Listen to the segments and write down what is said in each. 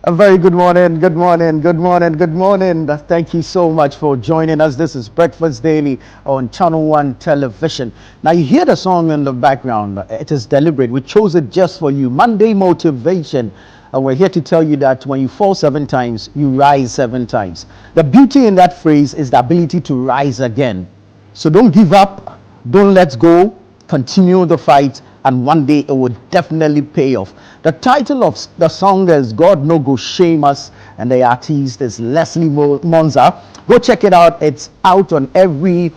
A very good morning, good morning, good morning, good morning. Thank you so much for joining us. This is Breakfast Daily on Channel One Television. Now, you hear the song in the background. It is deliberate. We chose it just for you. Monday Motivation. And we're here to tell you that when you fall 7 times, you rise 7 times. The beauty in that phrase is the ability to rise again. So don't give up, don't let go, continue the fight, and one day it will definitely pay off. The title of the song is God No Go Shame Us, and the artist is Leslie Monza. Go check it out. It's out on every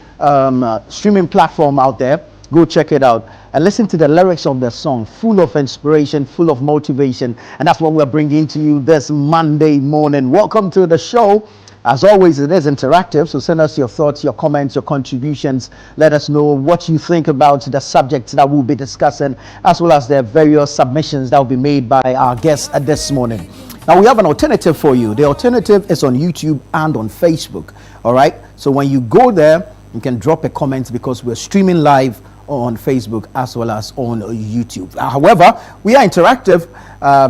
streaming platform out there. Go check it out and listen to the lyrics of the song, full of inspiration, full of motivation. And that's what we're bringing to you this Monday morning. Welcome to the show. As always, it is interactive, so send us your thoughts, your comments, your contributions. Let us know what you think about the subjects that we'll be discussing, as well as the various submissions that will be made by our guests this morning. Now, we have an alternative for you. The alternative is on YouTube and on Facebook. All right, so when you go there, you can drop a comment because we're streaming live on Facebook as well as on YouTube. However, we are interactive,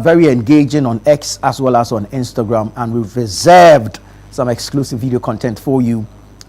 very engaging on X as well as on Instagram, and we've reserved some exclusive video content for you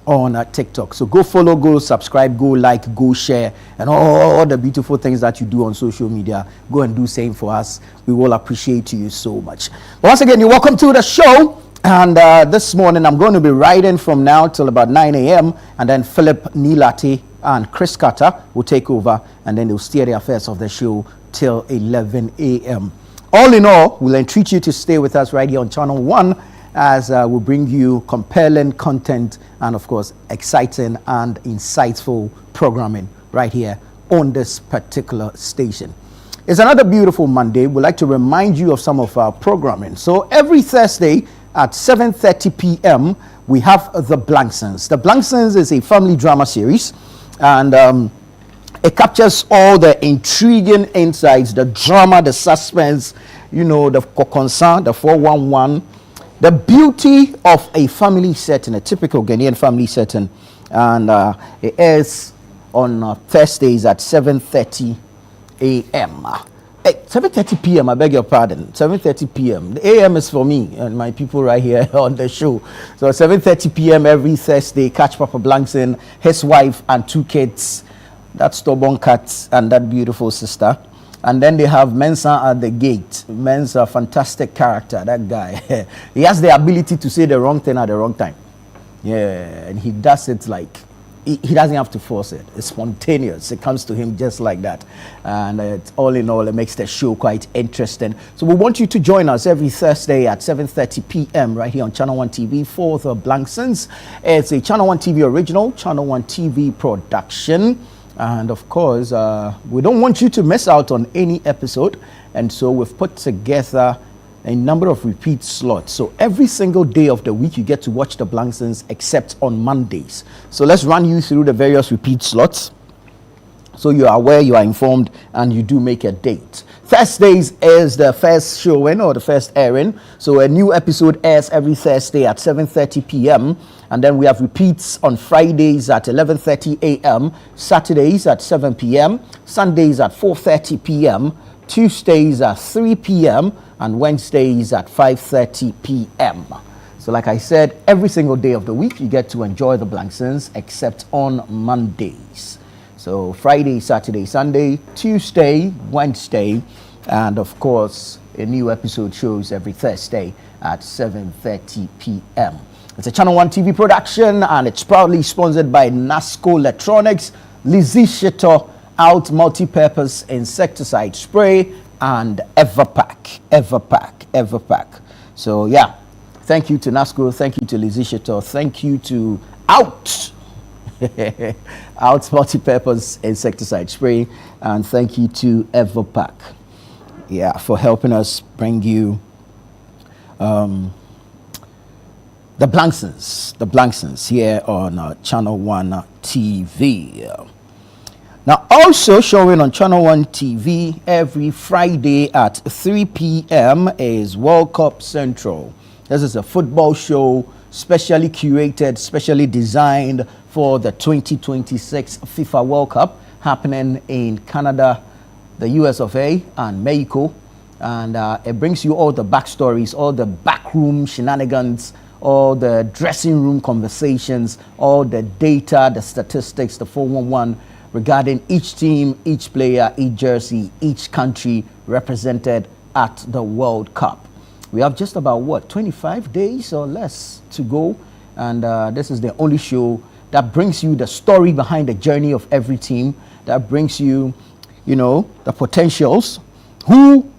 on TikTok. So go follow, go subscribe, go like, go share, and all the beautiful things that you do on social media. Go and do same for us. We will appreciate you so much. Once again, you're welcome to the show. And this morning, I'm going to be riding from now till about 9 a.m. And then Philip Nilati and Chris Carter will take over, and then they'll steer the affairs of the show till 11 a.m. All in all, we'll entreat you to stay with us right here on Channel 1 as we bring you compelling content and, of course, exciting and insightful programming right here on this particular station. It's another beautiful Monday. We'd like to remind you of some of our programming. So every Thursday at 7:30 p.m., we have The Blanksons. The Blanksons is a family drama series, and it captures all the intriguing insights, the drama, the suspense, the concern, the 411, the beauty of a family setting, a typical Ghanaian family setting. And it is on Thursdays at 7:30 a.m. 7:30 p.m. I beg your pardon. 7:30 p.m. The a.m. is for me and my people right here on the show. So 7:30 p.m. every Thursday, catch Papa Blankson, his wife, and 2 kids. That stubborn cat and that beautiful sister. And then they have Mensa at the gate. Mensa, a fantastic character, that guy. He has the ability to say the wrong thing at the wrong time. Yeah, and he does it like, he doesn't have to force it. It's spontaneous. It comes to him just like that. And all in all, it makes the show quite interesting. So we want you to join us every Thursday at 7:30 p.m. right here on Channel 1 TV for The Blanksons. It's a Channel 1 TV original, Channel 1 TV production. And of course, we don't want you to miss out on any episode. And so we've put together a number of repeat slots. So every single day of the week, you get to watch The Blanksons except on Mondays. So let's run you through the various repeat slots, so you are aware, you are informed, and you do make a date. Thursdays is the first showing or the first airing. So a new episode airs every Thursday at 7:30 p.m. And then we have repeats on Fridays at 11:30 a.m., Saturdays at 7 p.m., Sundays at 4:30 p.m., Tuesdays at 3 p.m., and Wednesdays at 5:30 p.m. So like I said, every single day of the week, you get to enjoy The Blanksons except on Mondays. So Friday, Saturday, Sunday, Tuesday, Wednesday, and of course, a new episode shows every Thursday at 7:30 p.m. It's a Channel 1 TV production, and it's proudly sponsored by Nasco Electronics, Lizzie Shito, Out Multi-Purpose Insecticide Spray, and Everpack. So yeah, thank you to Nasco, thank you to Lizzie Shito, thank you to Out Multi-Purpose Insecticide Spray, and thank you to Everpack, for helping us bring you The Blanksons here on Channel 1 TV. Now, also showing on Channel 1 TV every Friday at 3 p.m. is World Cup Central. This is a football show specially curated, specially designed for the 2026 FIFA World Cup happening in Canada, the US of A, and Mexico. and it brings you all the backstories, all the backroom shenanigans, all the dressing room conversations, all the data, the statistics, the 411 regarding each team, each player, each jersey, each country represented at the World Cup. We have just about, 25 days or less to go, and this is the only show that brings you the story behind the journey of every team, that brings you, the potentials, who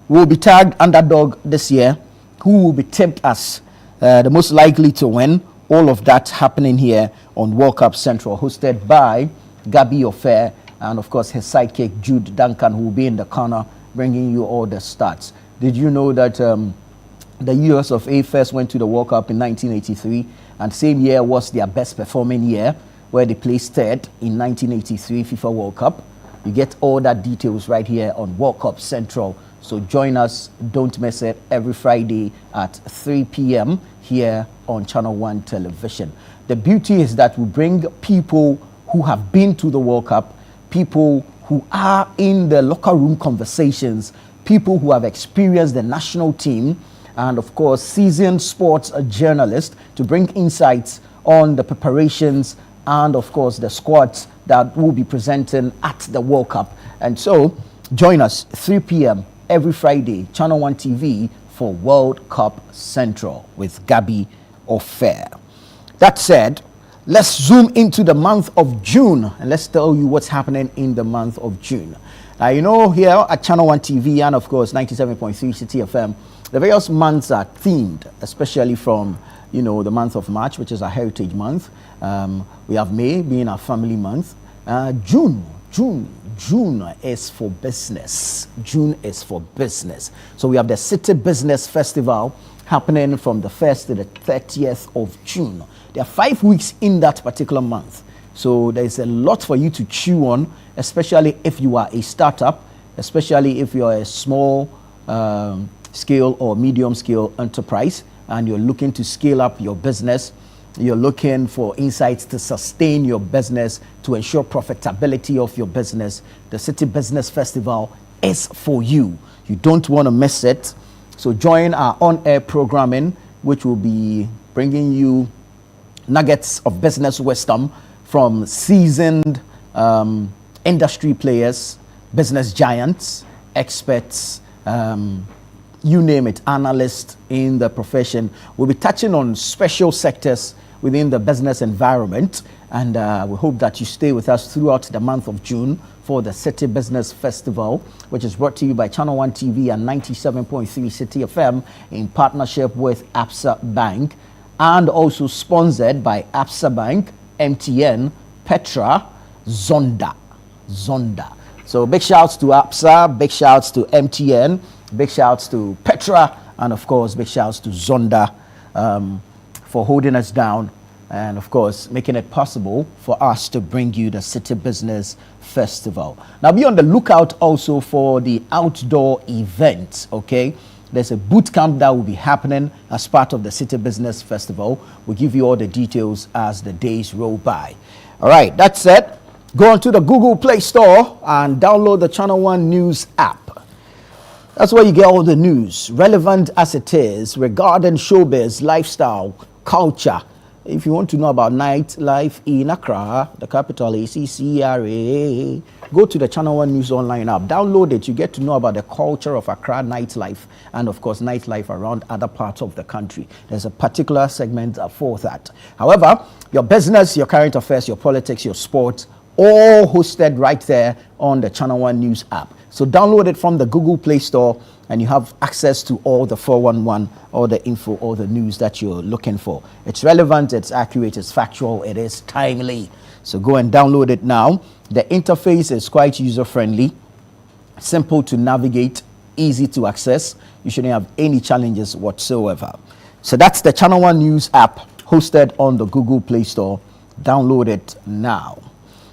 will be tagged underdog this year, who will be tipped as the most likely to win. All of that happening here on World Cup Central, hosted by Gabby Ofair and, of course, his sidekick Jude Duncan, who will be in the corner bringing you all the stats. Did you know that the US of A first went to the World Cup in 1983, and same year was their best performing year, where they placed third in 1983 FIFA World Cup? You get all that details right here on World Cup Central. So join us, don't miss it, every Friday at 3 p.m. here on Channel 1 Television. The beauty is that we bring people who have been to the World Cup, people who are in the locker room conversations, people who have experienced the national team, and of course seasoned sports journalists to bring insights on the preparations and of course the squads that will be presenting at the World Cup. And so join us 3 p.m. every Friday, Channel 1 TV for World Cup Central with Gabby Ofair. That said, let's zoom into the month of June and let's tell you what's happening in the month of June. Now, here at Channel 1 TV and of course 97.3 City FM, the various months are themed, especially from, the month of March, which is our Heritage Month. We have May being our family month. June is for business. June is for business. So we have the City Business Festival happening from the 1st to the 30th of June. There are 5 weeks in that particular month. So there's a lot for you to chew on, especially if you are a startup, especially if you're a small scale or medium scale enterprise and you're looking to scale up your business. You're looking for insights to sustain your business, to ensure profitability of your business. The City Business Festival is for you. You don't want to miss it. So join our on-air programming, which will be bringing you nuggets of business wisdom from seasoned industry players, business giants, experts, you name it, analysts in the profession. We'll be touching on special sectors within the business environment, and we hope that you stay with us throughout the month of June for the City Business Festival, which is brought to you by Channel 1 TV and 97.3 City FM in partnership with Absa Bank, and also sponsored by Absa Bank, MTN, Petra, Zonda. So big shouts to Absa, big shouts to MTN, big shouts to Petra, and of course big shouts to Zonda for holding us down and of course making it possible for us to bring you the City Business Festival. Now be on the lookout also for the outdoor events, okay? There's a boot camp that will be happening as part of the City Business Festival. We'll give you all the details as the days roll by. All right, that said, go onto the Google Play Store and download the Channel 1 News app. That's where you get all the news, relevant as it is, regarding showbiz, lifestyle, culture. If you want to know about nightlife in Accra, the capital, ACCRA, go to the Channel 1 News online app. Download it. You get to know about the culture of Accra nightlife and, of course, nightlife around other parts of the country. There's a particular segment for that. However, your business, your current affairs, your politics, your sports, all hosted right there on the Channel 1 News app. So download it from the Google Play Store and you have access to all the 411, all the info, all the news that you're looking for. It's relevant, it's accurate, it's factual, it is timely. So go and download it now. The interface is quite user-friendly, simple to navigate, easy to access. You shouldn't have any challenges whatsoever. So that's the Channel 1 News app hosted on the Google Play Store. Download it now.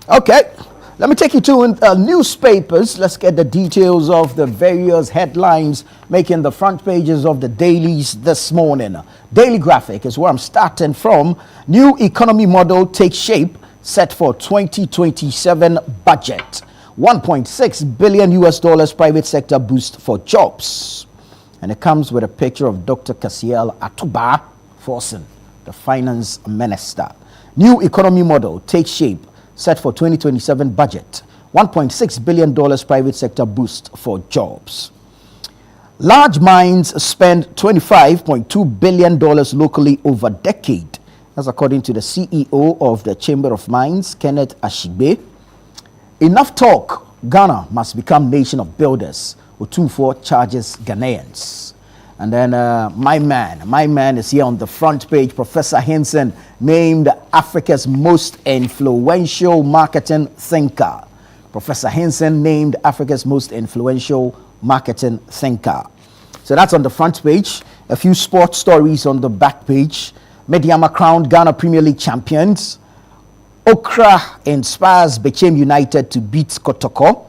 Okay, let me take you to newspapers. Let's get the details of the various headlines making the front pages of the dailies this morning. Daily Graphic is where I'm starting from. New economy model takes shape, set for 2027 budget. 1.6 billion US dollars private sector boost for jobs. And it comes with a picture of Dr. Kasiel Atuba Forson, the finance minister. New economy model takes shape, set for 2027 budget. $1.6 billion private sector boost for jobs. Large mines spend $25.2 billion locally over decade. That's according to the CEO of the Chamber of Mines, Kenneth Ashibe. Enough talk. Ghana must become nation of builders. Otumfuo charges Ghanaians. And then my man is here on the front page. Professor Hinson, named Africa's most influential marketing thinker. Professor Hinson named Africa's most influential marketing thinker. So that's on the front page. A few sports stories on the back page. Mediama crowned Ghana Premier League champions. Okra inspires Bechem United to beat Kotoko.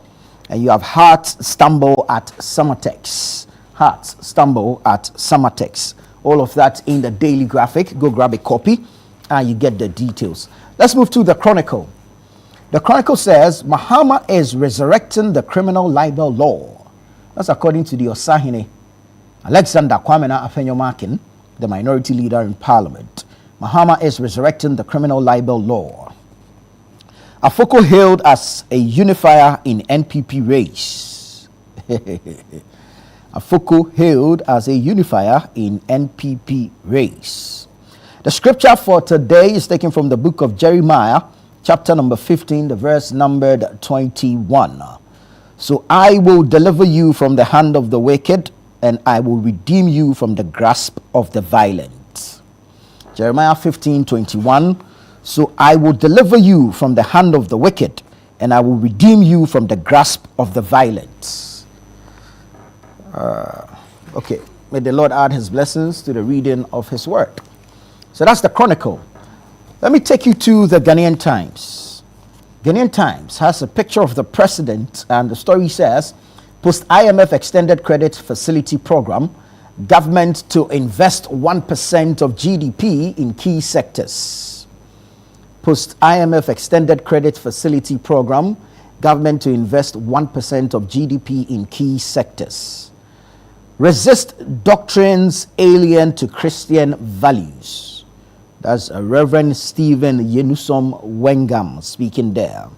And you have Hearts stumble at Summertex. Hearts stumble at Summertex. All of that in the daily graphic. Go grab a copy and you get the details. Let's move to the Chronicle. The Chronicle says Mahama is resurrecting the criminal libel law. That's according to the Osahene Alexander Kwamena Afenyomakin, the minority leader in Parliament. Mahama is resurrecting the criminal libel law. Afoko hailed as a unifier in NPP race. Afoko hailed as a unifier in NPP race. The scripture for today is taken from the book of Jeremiah, chapter number 15, the verse numbered 21. So I will deliver you from the hand of the wicked, and I will redeem you from the grasp of the violent. Jeremiah 15:21. So I will deliver you from the hand of the wicked, and I will redeem you from the grasp of the violent. Okay, may the Lord add his blessings to the reading of his word. So that's the Chronicle. Let me take you to the Ghanaian Times. Ghanaian Times has a picture of the president, and the story says, post IMF extended credit facility program, government to invest 1% of GDP in key sectors. Post IMF extended credit facility program, government to invest 1% of GDP in key sectors. Resist doctrines alien to Christian values. That's Reverend Stephen Yenusom Wengam speaking there.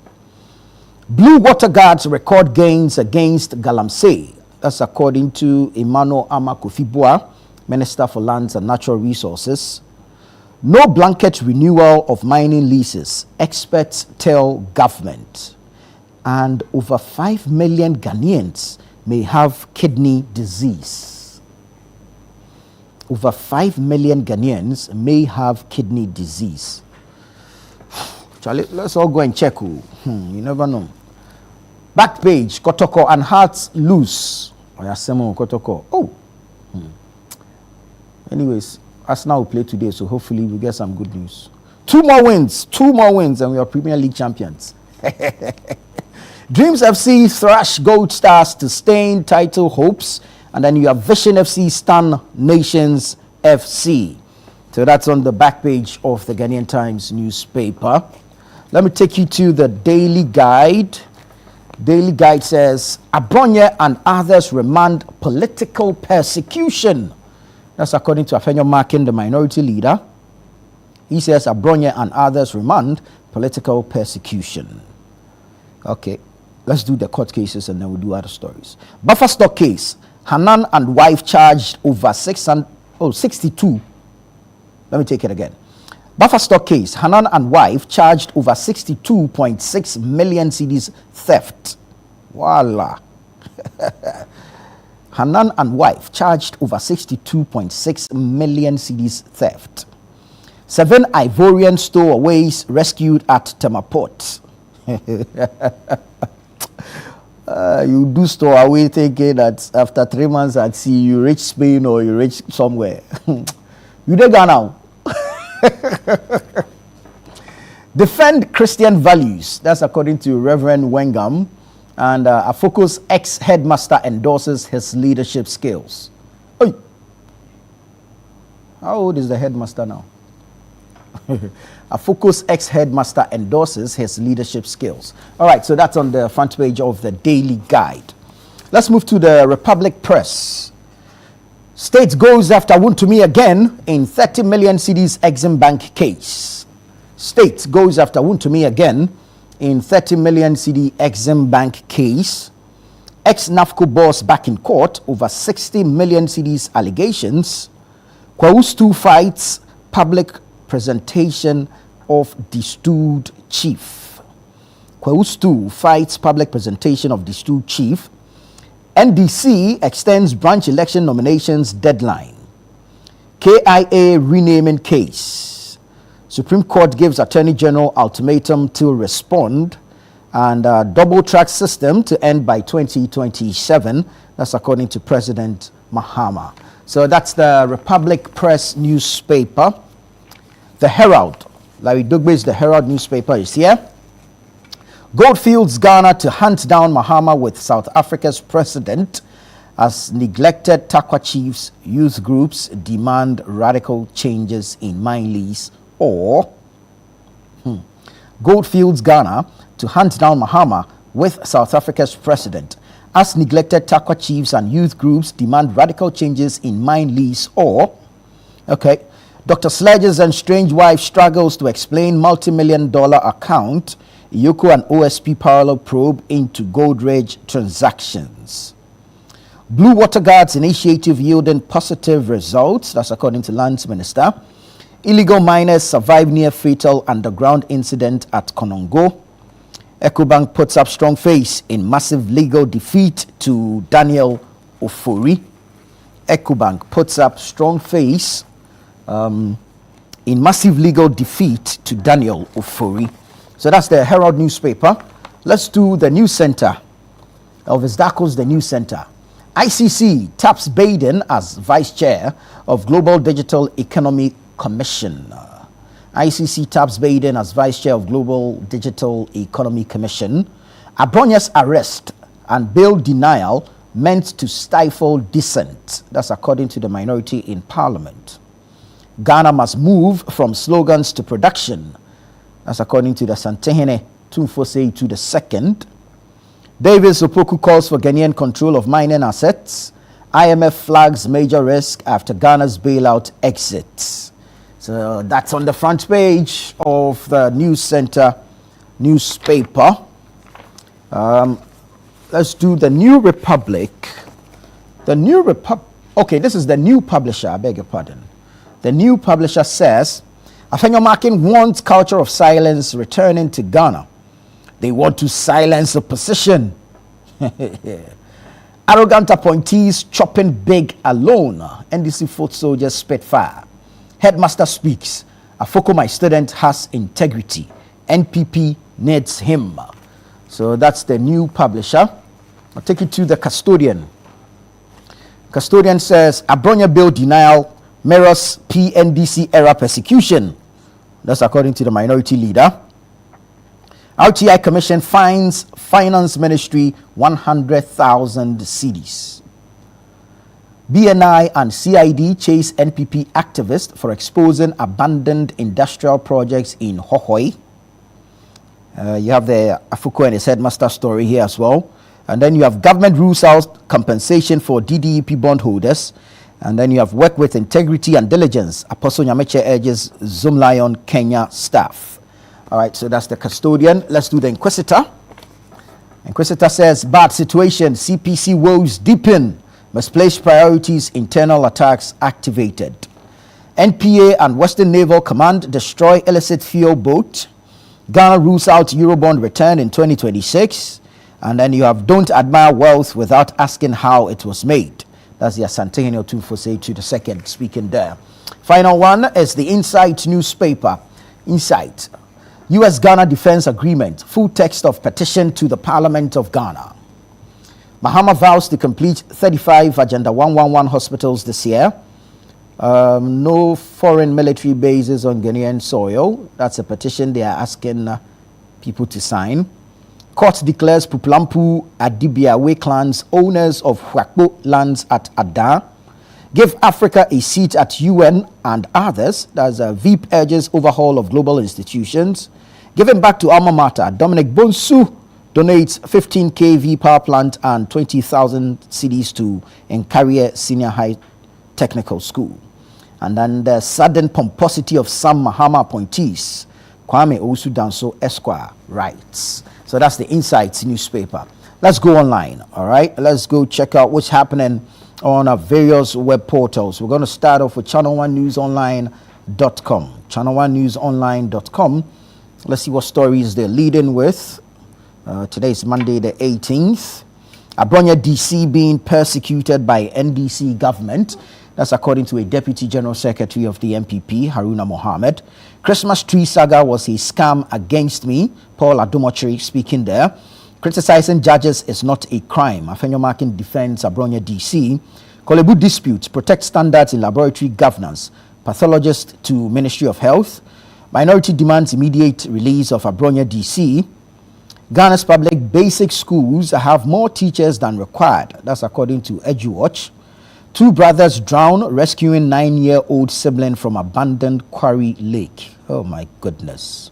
Blue water guards record gains against Galamsey. That's according to Emmanuel Amakufibua, Minister for Lands and Natural Resources. No blanket renewal of mining leases, experts tell government. And over 5 million Ghanaians may have kidney disease. Over 5 million Ghanaians may have kidney disease. Charlie, let's all go and check. You never know. Back page, Kotoko and Hearts lose. Kotoko. Anyways, Arsenal will play today, so hopefully we'll get some good news. Two more wins, and we are Premier League champions. Dreams FC thrash Gold Stars to stain title hopes, and then you have Vision FC stun Nations FC. So that's on the back page of the Ghanaian Times newspaper. Let me take you to the Daily Guide. Daily Guide says, Abronye and others remand political persecution. That's according to Afenyo Markin, the minority leader. He says Abronye and others remand political persecution. Okay, let's do the court cases and then we'll do other stories. Buffer stock case. Hanan and wife charged over 62. Let me take it again. Buffer stock case. Hanan and wife charged over 62.6 million cedis theft. Voila. Hanan and wife charged over 62.6 million cedis theft. 7 Ivorian stowaways rescued at Temaport. You do store away thinking that after 3 months at sea you reach Spain or you reach somewhere. You dey go now. Defend Christian values. That's according to Reverend Wengam. And Afoko's ex-headmaster endorses his leadership skills. Oy. How old is the headmaster now? A Focus ex-headmaster endorses his leadership skills. All right, so that's on the front page of the Daily Guide. Let's move to the Republic Press. State goes after Wontumi again in 30 million cedis Exim Bank case. State goes after Wontumi again in 30 million cedi Exim Bank case. Ex-NAFCO boss back in court over 60 million cedis allegations. Kwaustu fights public presentation of distilled chief. Kwaustu fights public presentation of distilled chief. NDC extends branch election nominations deadline. KIA renaming case. Supreme Court gives Attorney General ultimatum to respond. And double track system to end by 2027. That's according to President Mahama. So that's the Republic Press newspaper. The Herald. Larry Dugbe's The Herald newspaper is here. Goldfields Ghana to hunt down Mahama with South Africa's president as neglected Takwa chiefs, youth groups demand radical changes in mine lease or Goldfields Ghana to hunt down Mahama with South Africa's president as neglected Takwa chiefs and youth groups demand radical changes in mine lease or Dr. Sledges and strange wife struggles to explain multi-million-dollar account. Yoko and OSP parallel probe into Goldridge transactions. Blue Water Guards initiative yielding positive results. That's according to Lands Minister. Illegal miners survive near fatal underground incident at Konongo. EcoBank puts up strong face in massive legal defeat to Daniel Ofori. EcoBank puts up strong face in massive legal defeat to Daniel Ofori. So that's the Herald newspaper. Let's do the news center. Elvis Dako's The News Center. ICC taps Biden as vice chair of Global Digital Economy Commission. ICC taps Biden as vice chair of Global Digital Economy Commission. Abronya's arrest and bail denial meant to stifle dissent. That's according to the minority in parliament. Ghana must move from slogans to production. That's according to the Santehene Tumfose to the second. Davis Opoku calls for Ghanaian control of mining assets. IMF flags major risk after Ghana's bailout exits. So that's on the front page of the News Center newspaper. Let's do the New Republic. Okay, this is the new publisher. I beg your pardon. The new publisher says, Afenyomakin wants culture of silence returning to Ghana. They want to silence opposition. Arrogant appointees chopping big alone. NDC foot soldiers spit fire. Headmaster speaks. Afoko, my student, has integrity. NPP needs him. So that's the new publisher. I'll take it to the custodian. Custodian says, Abronya bill denial mirrors PNDC era persecution. That's according to the minority leader. RTI Commission fines Finance Ministry 100,000 cedis. BNI and CID chase NPP activists for exposing abandoned industrial projects in Hohoi. You have the Afuko and his headmaster story here as well. And then you have government rules out compensation for DDEP bondholders. And then you have work with integrity and diligence. Apostle Nyameche urges Zoom Lion Kenya staff. All right, so that's the custodian. Let's do the Inquisitor. Inquisitor says, bad situation, CPC woes deepen. Misplaced priorities, internal attacks activated. NPA and Western Naval Command destroy illicit fuel boat. Ghana rules out Eurobond return in 2026. And then you have don't admire wealth without asking how it was made. That's the Asante Henio Tumfose to the second speaking there. Final one is the Insight newspaper. Insight. U.S.-Ghana Defense Agreement. Full text of petition to the Parliament of Ghana. Mahama vows to complete 35 Agenda 111 hospitals this year. No foreign military bases on Ghanaian soil. That's a petition they are asking people to sign. Court declares Pupulampu Adibia Way clans owners of Huakpo lands at Ada. Give Africa a seat at UN and others. That's a Veep urges overhaul of global institutions. Giving back to alma mater. Dominic Bonsu donates 15 kV power plant and 20,000 cedis to Nkarie Senior High Technical School. And then the sudden pomposity of some Mahama appointees. Kwame Owusu-Danso Esquire writes. So that's the Insights newspaper. Let's go online, all right? Let's go check out what's happening on our various web portals. We're going to start off with channel1newsonline.com. Channel1newsonline.com. Let's see what stories they're leading with. Today is Monday the 18th. Abronya DC being persecuted by NDC government. That's according to a Deputy General Secretary of the MPP, Haruna Mohammed. Christmas tree saga was a scam against me. Paul Adomochiri speaking there. Criticizing judges is not a crime. Afenyo Markin defends Abronya DC. Kolebu disputes protect standards in laboratory governance. Pathologist to Ministry of Health. Minority demands immediate release of Abronya DC. Ghana's public basic schools have more teachers than required. That's according to EduWatch. 2 brothers drown rescuing 9-year-old sibling from abandoned quarry lake. Oh my goodness.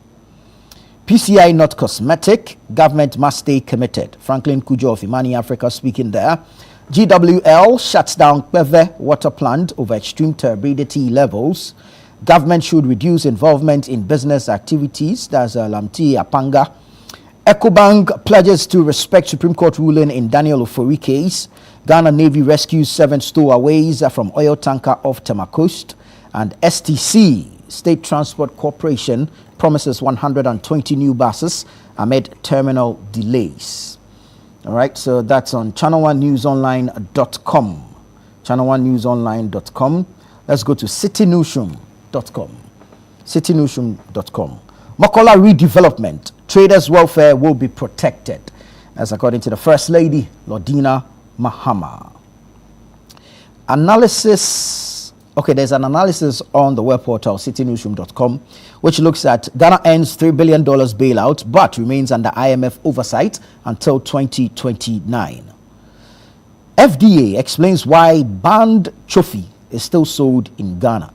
PCI not cosmetic. Government must stay committed. Franklin Kujo of Imani Africa speaking there. GWL shuts down Kweve water plant over extreme turbidity levels. Government should reduce involvement in business activities. That's Lamti Apanga. EcoBank pledges to respect Supreme Court ruling in Daniel Ofori case. Ghana Navy rescues 7 stowaways from oil tanker off Tema Coast. And STC, State Transport Corporation, promises 120 new buses amid terminal delays. All right, so that's on channel1newsonline.com. Channel1newsonline.com. Let's go to citynewsroom.com. Citynewsroom.com. Makola redevelopment. Traders' welfare will be protected. That's according to the First Lady, Lordina Mahama. Analysis. Okay, there's an analysis on the web portal citynewsroom.com, which looks at Ghana earns $3 billion bailout, but remains under IMF oversight until 2029. FDA explains why banned Chofi is still sold in Ghana.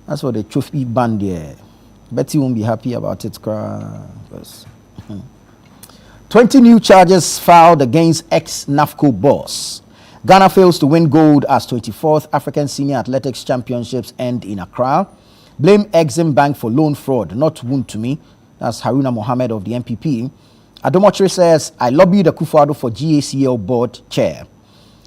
That's what the Chofi banned here. Betty won't be happy about it. 20 new charges filed against ex-NAFCO boss. Ghana fails to win gold as 24th African Senior Athletics Championships end in Accra. Blame Exim Bank for loan fraud, not wound to me. That's Haruna Mohammed of the MPP. Adomochiri says, I lobbied Akufo-Addo for GACL board chair.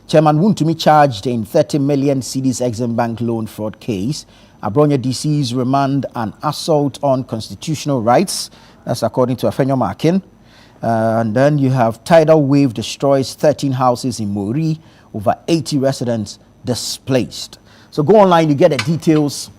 Chairman Wuntumi charged in 30 million cedis Exim Bank loan fraud case. Abronya DC's remand an assault on constitutional rights. That's according to Afenyo Markin. And then you have tidal wave destroys 13 houses in Mori. Over 80 residents displaced. So go online, you get the details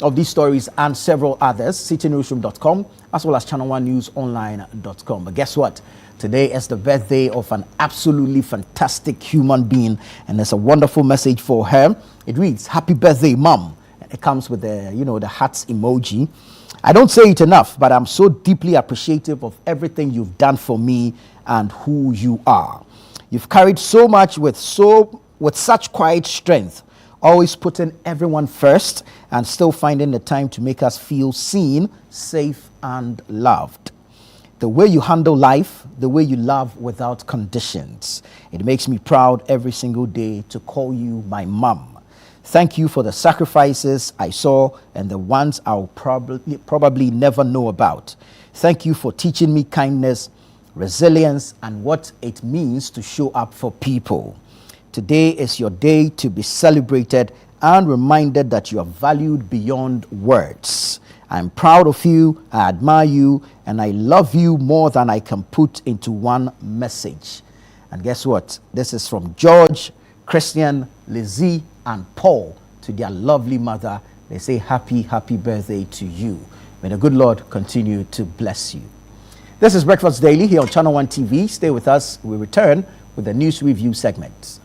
of these stories and several others. citynewsroom.com as well as channel1newsonline.com. But guess what? Today is the birthday of an absolutely fantastic human being, and there's a wonderful message for her. It reads, "Happy birthday, Mom." And it comes with the, the hearts emoji. I don't say it enough, but I'm so deeply appreciative of everything you've done for me and who you are. You've carried so much with such quiet strength, always putting everyone first and still finding the time to make us feel seen, safe, and loved. The way you handle life, the way you love without conditions. It makes me proud every single day to call you my mom. Thank you for the sacrifices I saw and the ones I'll probably never know about. Thank you for teaching me kindness, resilience, and what it means to show up for people. Today is your day to be celebrated and reminded that you are valued beyond words. I'm proud of you, I admire you, and I love you more than I can put into one message. And guess what? This is from George, Christian, Lizzie, and Paul to their lovely mother. They say happy, happy birthday to you. May the good Lord continue to bless you. This is Breakfast Daily here on Channel 1 TV. Stay with us. We return with the news review segment.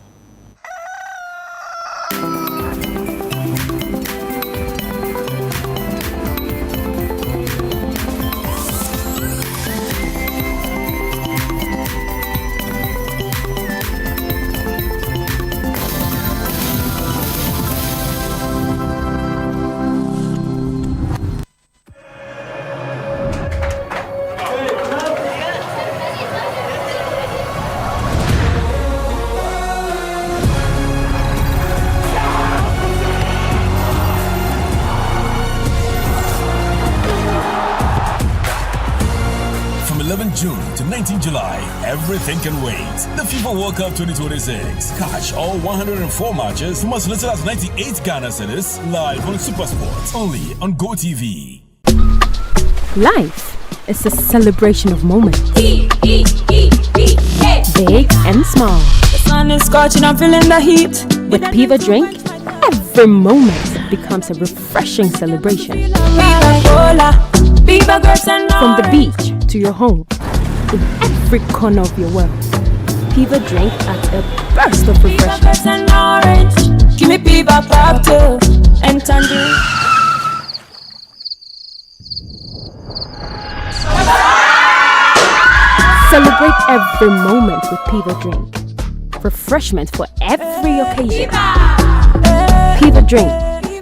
16 June to 19 July, everything can wait. The FIFA World Cup 2026. Catch all 104 matches from as little as 98 Ghana cedis live on SuperSport, only on GoTV. Life is a celebration of moments. Big and small. The sun is scorching, I'm feeling the heat. With Piva Drink, every moment becomes a refreshing celebration. From the beach to your home, in every corner of your world, Piva Drink adds a burst of refreshment. Give me Piva Pop too, and tangerine. Celebrate every moment with Piva Drink. Refreshment for every occasion. Piva Drink,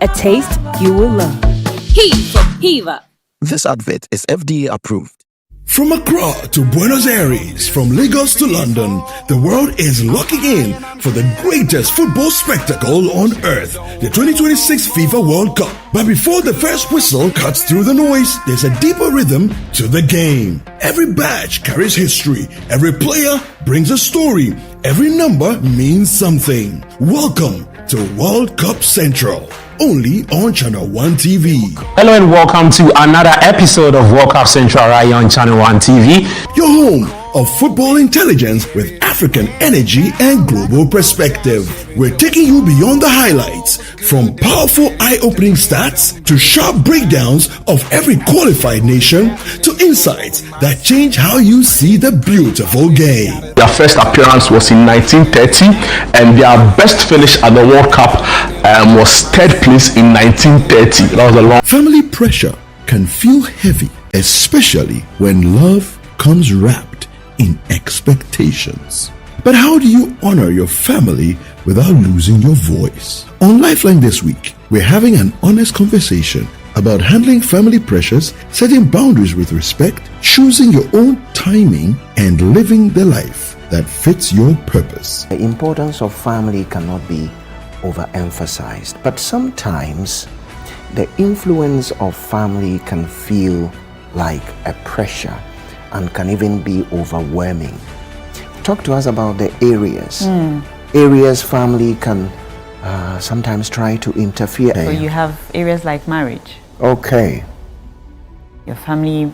a taste you will love. He for Piva. This advert is FDA approved. From Accra to Buenos Aires, from Lagos to London, the world is locking in for the greatest football spectacle on earth, the 2026 FIFA World Cup. But before the first whistle cuts through the noise, there's a deeper rhythm to the game. Every badge carries history, every player brings a story, every number means something. Welcome to World Cup Central, only on Channel One TV. Hello and welcome to another episode of World Cup Central right here on Channel One TV. Your home of football intelligence with African energy and global perspective. We're taking you beyond the highlights, from powerful eye-opening stats to sharp breakdowns of every qualified nation to insights that change how you see the beautiful game. Their first appearance was in 1930 and their best finish at the World Cup was third place in 1930. That was a long. Family pressure can feel heavy, especially when love comes wrapped in expectations. But how do you honor your family without losing your voice? On Lifeline this week, we're having an honest conversation about handling family pressures, setting boundaries with respect, choosing your own timing, and living the life that fits your purpose. The importance of family cannot be overemphasized, but sometimes the influence of family can feel like a pressure and can even be overwhelming. Talk to us about the areas family can sometimes try to interfere. So you have areas like marriage. Okay. Your family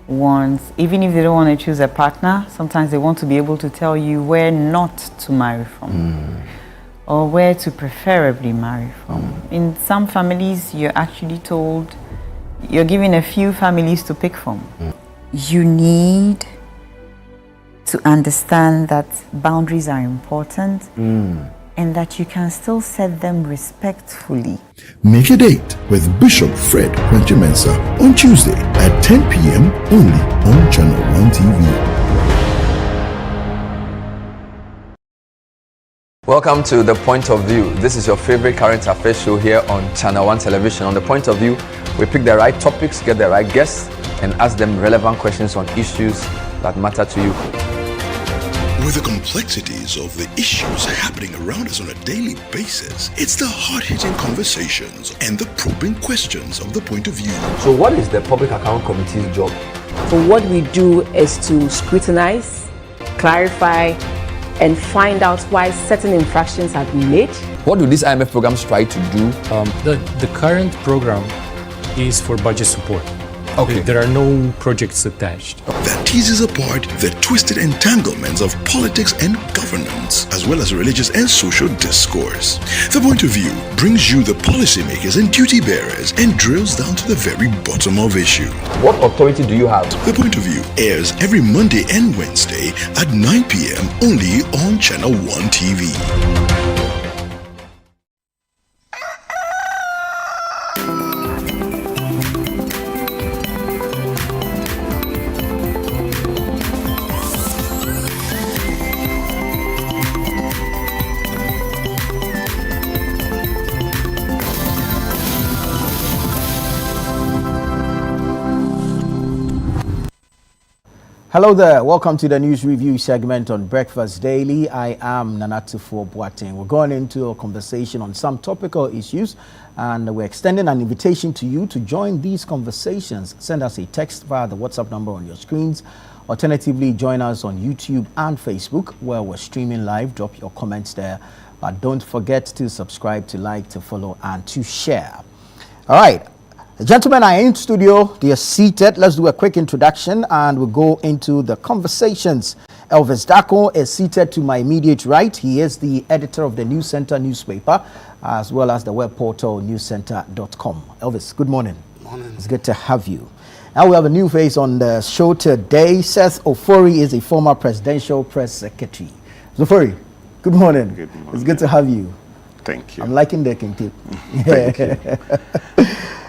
wants, even if they don't want to choose a partner, sometimes they want to be able to tell you where not to marry from, or where to preferably marry from. In some families, you're actually told, you're given a few families to pick from. You need to understand that boundaries are important and that you can still set them respectfully. Make a date with Bishop Fred Kwanchemensa on Tuesday at 10 p.m. only on Channel One TV. Welcome to The Point of View. This is your favorite current affairs show here on Channel One Television. On The Point of View, we pick the right topics, get the right guests, and ask them relevant questions on issues that matter to you. With the complexities of the issues happening around us on a daily basis, it's the hard-hitting conversations and the probing questions of The Point of View. So what is the Public Account Committee's job? So what we do is to scrutinize, clarify, and find out why certain infractions have been made. What do these IMF programs try to do? The current program is for budget support. Okay. There are no projects attached. That teases apart the twisted entanglements of politics and governance, as well as religious and social discourse. The Point of View brings you the policymakers and duty bearers and drills down to the very bottom of issue. What authority do you have? The Point of View airs every Monday and Wednesday at 9 p.m. only on Channel One TV. Hello there. Welcome to the news review segment on Breakfast Daily. I am Nanatufo Boateng. We're going into a conversation on some topical issues, and we're extending an invitation to you to join these conversations. Send us a text via the WhatsApp number on your screens. Alternatively, join us on YouTube and Facebook, where we're streaming live. Drop your comments there. But don't forget to subscribe, to like, to follow, and to share. All right. The gentlemen are in studio. They are seated. Let's do a quick introduction and we'll go into the conversations. Elvis Dako is seated to my immediate right. He is the editor of the News Center newspaper, as well as the web portal newscenter.com. Elvis, good morning. Morning. It's good to have you. Now we have a new face on the show today. Seth Ofori is a former presidential press secretary. Ofori, good morning. Good morning. It's good to have you. Thank you. I'm liking the king tip. Thank you.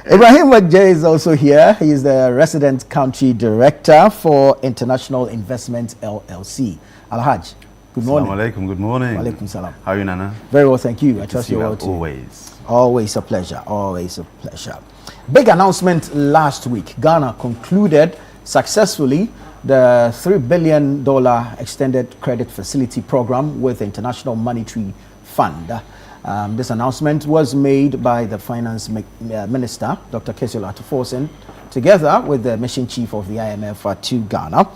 Ibrahim Wajay is also here. He is the resident country director for International Investment LLC. Alhaj, good morning. Assalamu alaikum, good morning. Walaikum salam. How are you, Nana? Very well, thank you. I Good trust to see you're you well too. Always. Always a pleasure. Always a pleasure. Big announcement last week. Ghana concluded successfully the $3 billion extended credit facility program with the International Monetary Fund. This announcement was made by the Finance Minister, Dr. Kesio Atuforsen, together with the mission chief of the IMF to Ghana.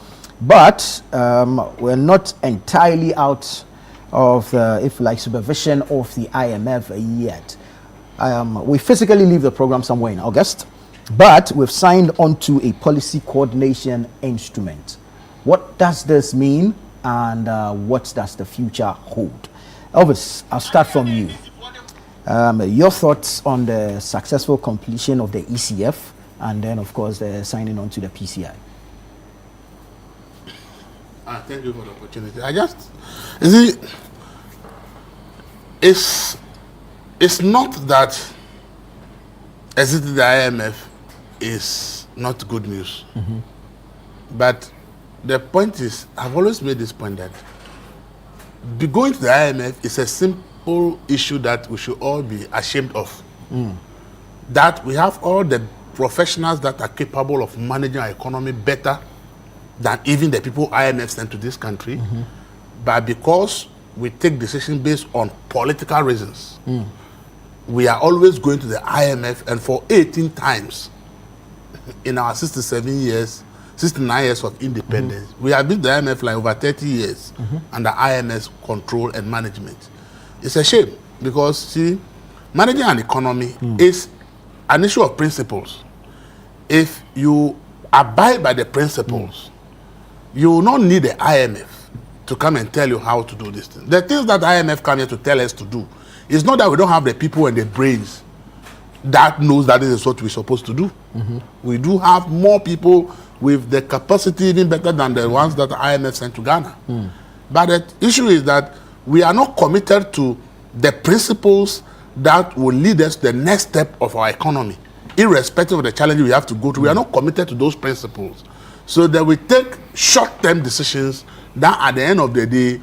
But we're not entirely out of the, if you like, supervision of the IMF yet. We physically leave the program somewhere in August, but we've signed onto a policy coordination instrument. What does this mean, and what does the future hold? Elvis, I'll start from you. Your thoughts on the successful completion of the ECF, and then, of course, the signing on to the PCI. Thank you for the opportunity. You see, it's not that exiting the IMF is not good news. Mm-hmm. But the point is, I've always made this point that going to the IMF is a simple issue that we should all be ashamed of. That we have all the professionals that are capable of managing our economy better than even the people IMF sent to this country. Mm-hmm. But because we take decisions based on political reasons, we are always going to the IMF, and for 18 times in our 69 years of independence, we have been to the IMF like over 30 years under IMF's control and management. It's a shame because, see, managing an economy is an issue of principles. If you abide by the principles, you will not need the IMF to come and tell you how to do this thing. The things that IMF come here to tell us to do, it's not that we don't have the people and the brains that knows that this is what we're supposed to do. We do have more people with the capacity even better than the ones that the IMF sent to Ghana. But the issue is that we are not committed to the principles that will lead us to the next step of our economy. Irrespective of the challenge we have to go through, we are not committed to those principles. So that we take short-term decisions that at the end of the day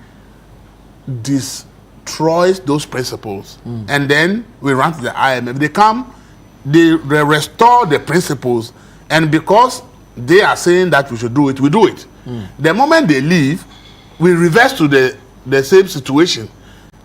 destroys those principles. And then we run to the IMF. They come, they restore the principles, and because they are saying that we should do it, we do it. The moment they leave, we reverse to the same situation.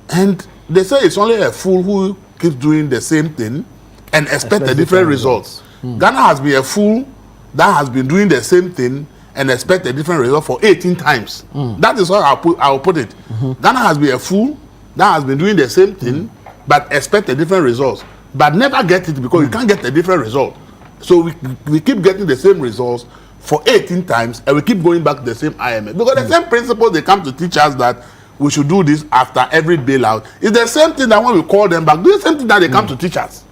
And they say it's only a fool who keeps doing the same thing and expect a different results. Ghana has been a fool that has been doing the same thing and expect a different result for 18 times. That is how I'll put it. Ghana has been a fool that has been doing the same thing but expect a different result, but never get it because you can't get a different result. So we keep getting the same results for 18 times, and we keep going back to the same IMF. Because the same principle they come to teach us that we should do this after every bailout is the same thing that when we call them back, do the same thing that they come to teach us.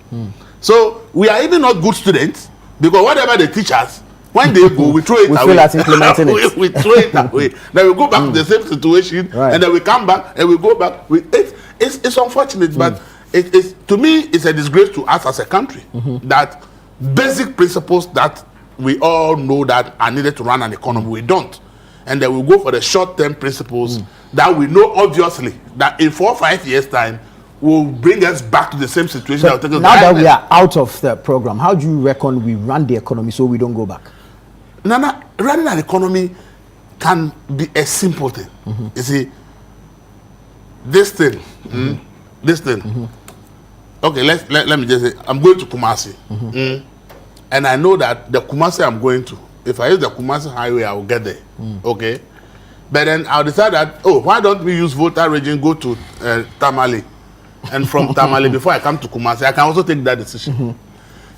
So we are even not good students, because whatever they teach us, when they go, we throw it away. We feel like implementing it. we throw it away. Then we go back to the same situation, and then we come back and we go back. It's unfortunate, but it's to me, it's a disgrace to us as a country that basic principles that we all know that are needed to run an economy, we don't. And then we go for the short-term principles that we know obviously that in 4 or 5 years' time will bring us back to the same situation. So now that we are out of the program, how do you reckon we run the economy so we don't go back? Nana, running an economy can be a simple thing. You see, this thing, this thing. Okay, let me just say, I'm going to Kumasi. And I know that the Kumasi I'm going to, if I use the Kumasi highway, I will get there. Okay? But then I'll decide that, oh, why don't we use Volta region, go to Tamale? And from Tamale, before I come to Kumasi, I can also take that decision.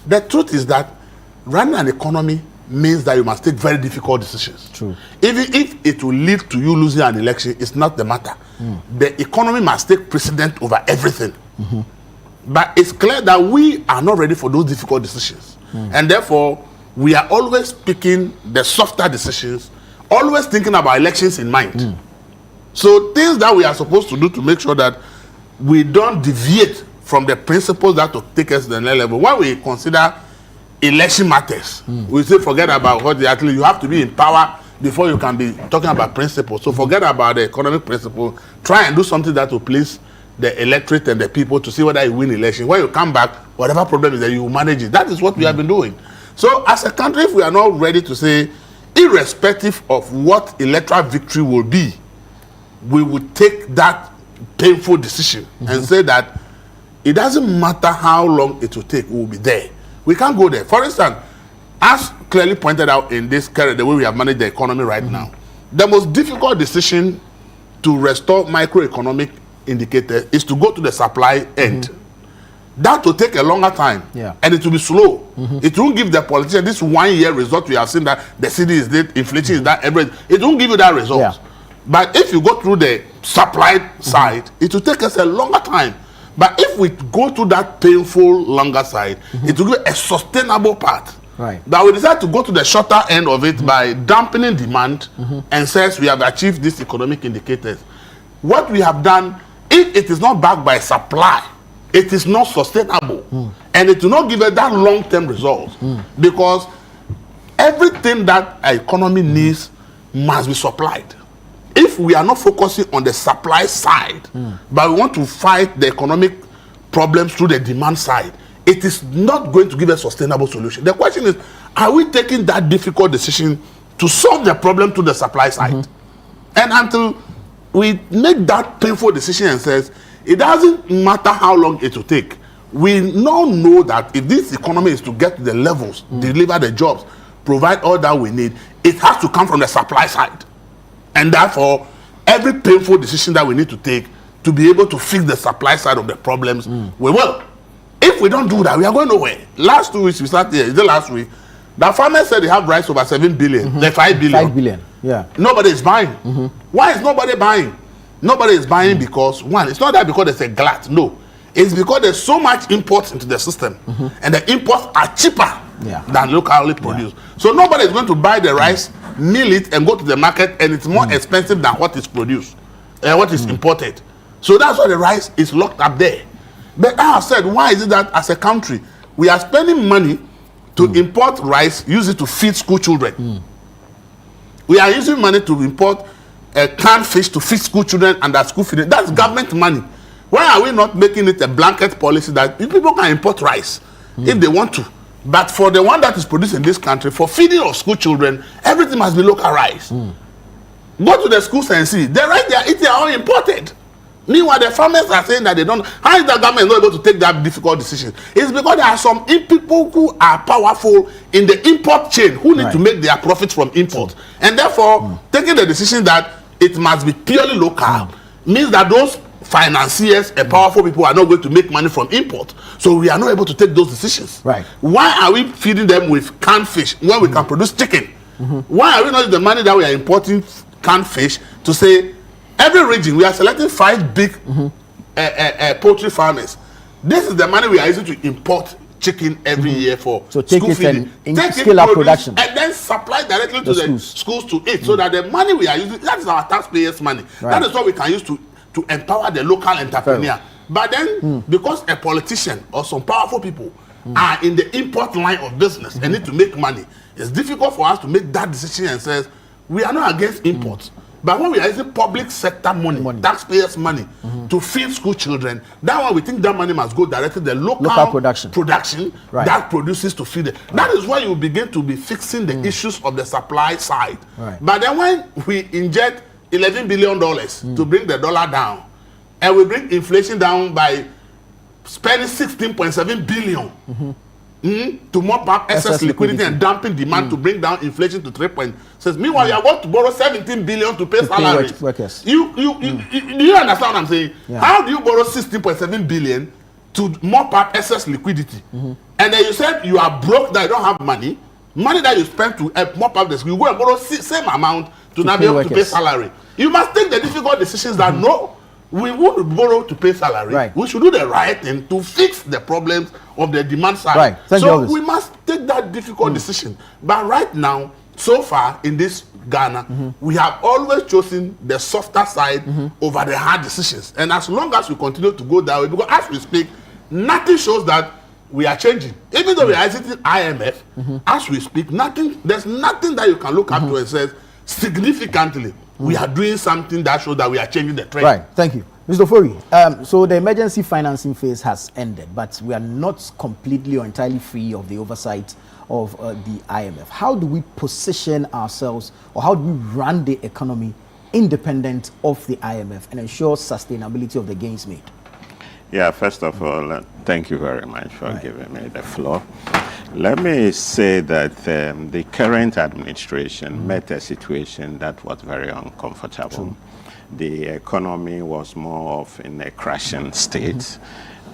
The truth is that running an economy means that you must take very difficult decisions. True. Even if it will lead to you losing an election, it's not the matter. The economy must take precedent over everything. But it's clear that we are not ready for those difficult decisions. And therefore, we are always picking the softer decisions, always thinking about elections in mind. So things that we are supposed to do to make sure that we don't deviate from the principles that will take us to the next level. When we consider election matters, we say forget about what actually you have to be in power before you can be talking about principles. So forget about the economic principle. Try and do something that will please the electorate and the people to see whether you win election. When you come back, whatever problem is there, you will manage it. That is what we have been doing. So as a country, if we are not ready to say, irrespective of what electoral victory will be, we would take that painful decision and say that it doesn't matter how long it will take, we will be there. We can't go there. For instance, as clearly pointed out in this career, the way we have managed the economy right now, the most difficult decision to restore microeconomic indicator is to go to the supply end. That will take a longer time, and it will be slow. It won't give the politician this 1 year result. We have seen that the city is that, inflation is that, everything. It won't give you that result. But if you go through the supply side, it will take us a longer time. But if we go through that painful longer side, it will give a sustainable path. But we decide to go to the shorter end of it by dampening demand and says we have achieved these economic indicators. What we have done, if it is not backed by supply, it is not sustainable. And it will not give us that long-term results. Because everything that our economy needs must be supplied. If we are not focusing on the supply side, but we want to fight the economic problems through the demand side, it is not going to give a sustainable solution. The question is, are we taking that difficult decision to solve the problem to the supply side? And until we make that painful decision and says, it doesn't matter how long it will take, we now know that if this economy is to get to the levels, deliver the jobs, provide all that we need, it has to come from the supply side. And therefore, every painful decision that we need to take to be able to fix the supply side of the problems, we will. If we don't do that, we are going nowhere. Last 2 weeks, we started here, the last week, the farmers said they have rice over 7 billion, they're 5 billion. 5 billion, yeah. Nobody is buying. Why is nobody buying? Nobody is buying because, one, it's not that because there's a glut, no. It's because there's so much imports into the system, and the imports are cheaper than locally produced. So nobody is going to buy the rice, mill it, and go to the market, and it's more expensive than what is produced, what is imported. So that's why the rice is locked up there. But I have said, why is it that as a country, we are spending money to import rice, use it to feed school children? We are using money to import canned fish to feed school children and that school feeding. That's government money. Why are we not making it a blanket policy that people can import rice if they want to? But for the one that is produced in this country, for feeding of school children, everything must be local rice. Go to the schools and see. The rice they are eating are all imported. Meanwhile, the farmers are saying that they don't. How is the government not able to take that difficult decision? It's because there are some people who are powerful in the import chain who need to make their profits from imports. And therefore, taking the decision that it must be purely local means that those financiers and powerful people are not going to make money from import. So we are not able to take those decisions. Why are we feeding them with canned fish when we can produce chicken? Why are we not using the money that we are importing canned fish to say, every region, we are selecting 5 big poultry farmers. This is the money we are using to import chicken every year for so take school it feeding. and scale up production. And then supply directly to the schools to eat. So that the money we are using, that is our taxpayers' money. That is what we can use to empower the local entrepreneur. But then, because a politician or some powerful people are in the import line of business and need to make money, it's difficult for us to make that decision and says, we are not against imports. But when we are using public sector money. Taxpayers' money, to feed school children, that one we think that money must go directly to the local production that produces to feed it. That is why you begin to be fixing the issues of the supply side. But then when we inject $11 billion to bring the dollar down, and we bring inflation down by spending 16.7 billion to mop up excess liquidity and dumping demand to bring down inflation to 3.6. Meanwhile, you are going to borrow 17 billion to pay salaries. Workers. Do you understand what I'm saying? How do you borrow 16.7 billion to mop up excess liquidity? And then you said you are broke, that you don't have money that you spend to mop up this. You go and borrow same amount to now be able to pay salary. You must take the difficult decisions that no, we won't borrow to pay salary. We should do the right thing to fix the problems of the demand side. So we must take that difficult decision. But right now, so far in this Ghana, we have always chosen the softer side over the hard decisions. And as long as we continue to go that way, because as we speak, nothing shows that we are changing. Even though we are exiting IMF, as we speak, there's nothing that you can look up to and say significantly we are doing something that shows that we are changing the trend. Right, thank you. Mr. Ofori, so the emergency financing phase has ended, but we are not completely or entirely free of the oversight of the IMF. How do we position ourselves, or how do we run the economy independent of the IMF and ensure sustainability of the gains made? Yeah, first of all, thank you very much for giving me the floor. Let me say that the current administration met a situation that was very uncomfortable. The economy was more of in a crashing state.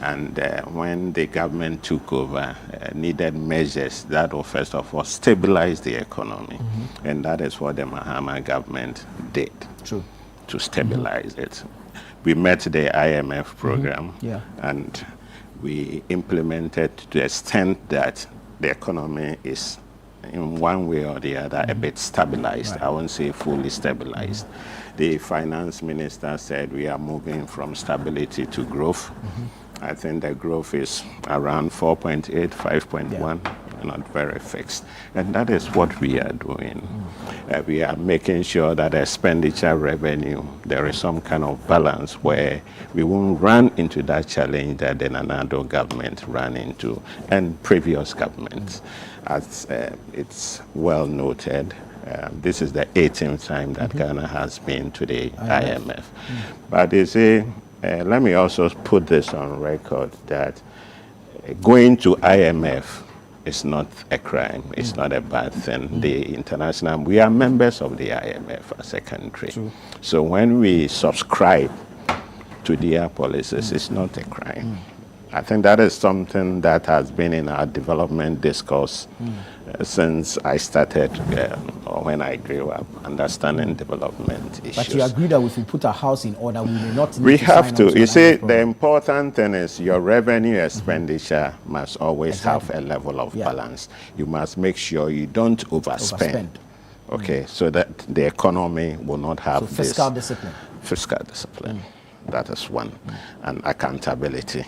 And when the government took over, needed measures that will first of all stabilize the economy. And that is what the Mahama government did to stabilize it. We met the IMF program and we implemented to the extent that the economy is in one way or the other a bit stabilized. I won't say fully stabilized. The finance minister said we are moving from stability to growth. I think the growth is around 4.8, 5.1, not very fixed. And that is what we are doing. We are making sure that expenditure revenue, there is some kind of balance where we won't run into that challenge that the Nana-Addo government ran into and previous governments. As it's well noted, this is the 18th time that Ghana has been to the IMF. But you see, let me also put this on record that going to IMF is not a crime. It's not a bad thing. The international, we are members of the IMF as a country. So when we subscribe to their policies, it's not a crime. I think that is something that has been in our development discourse since I started, or when I grew up, understanding development issues. But you agree that if we put our house in order, we may not need we to have to. You see, program. the important thing is your revenue expenditure must always have a level of balance. You must make sure you don't overspend. Okay, so that the economy will not have this. Fiscal discipline. Fiscal discipline. That is one. And accountability.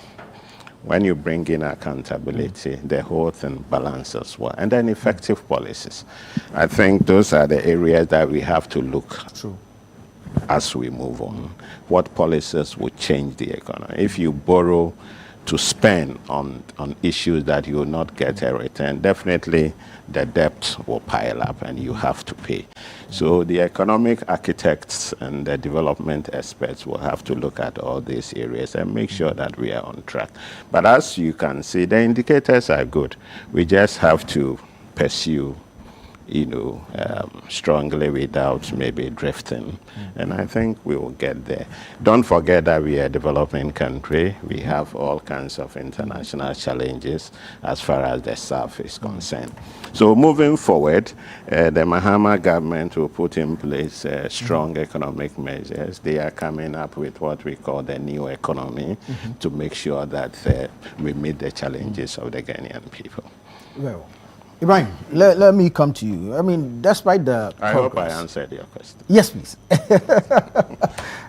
When you bring in accountability, the whole thing balances well. And then effective policies. I think those are the areas that we have to look as we move on. What policies will change the economy? If you borrow to spend on issues that you will not get a return, definitely the debt will pile up and you have to pay. So the economic architects and the development experts will have to look at all these areas and make sure that we are on track. But as you can see, the indicators are good. We just have to pursue, strongly without maybe drifting. And I think we will get there. Don't forget that we are a developing country. We have all kinds of international challenges as far as the South is concerned. So moving forward, the Mahama government will put in place strong economic measures. They are coming up with what we call the new economy to make sure that we meet the challenges of the Ghanaian people. Well, Ibrahim, let me come to you. I mean, despite the I hope I answered your question. Yes, please.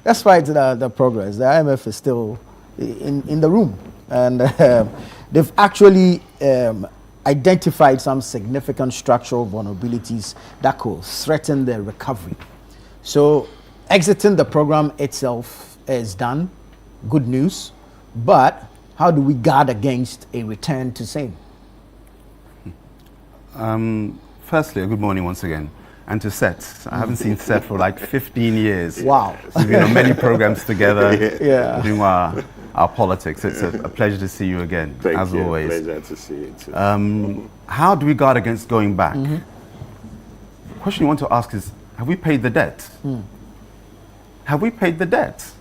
Despite the progress, the IMF is still in the room. And they've actually identified some significant structural vulnerabilities that could threaten the recovery. So Exiting the program itself is done, good news, but how do we guard against a return to same? Firstly, good morning once again. And to Seth. I haven't seen Seth for like 15 years. Wow. We've been on many programs together, doing our politics. It's a pleasure to see you again, as always. Pleasure to see you too. How do we guard against going back? The question you want to ask is, have we paid the debt? Have we paid the debt?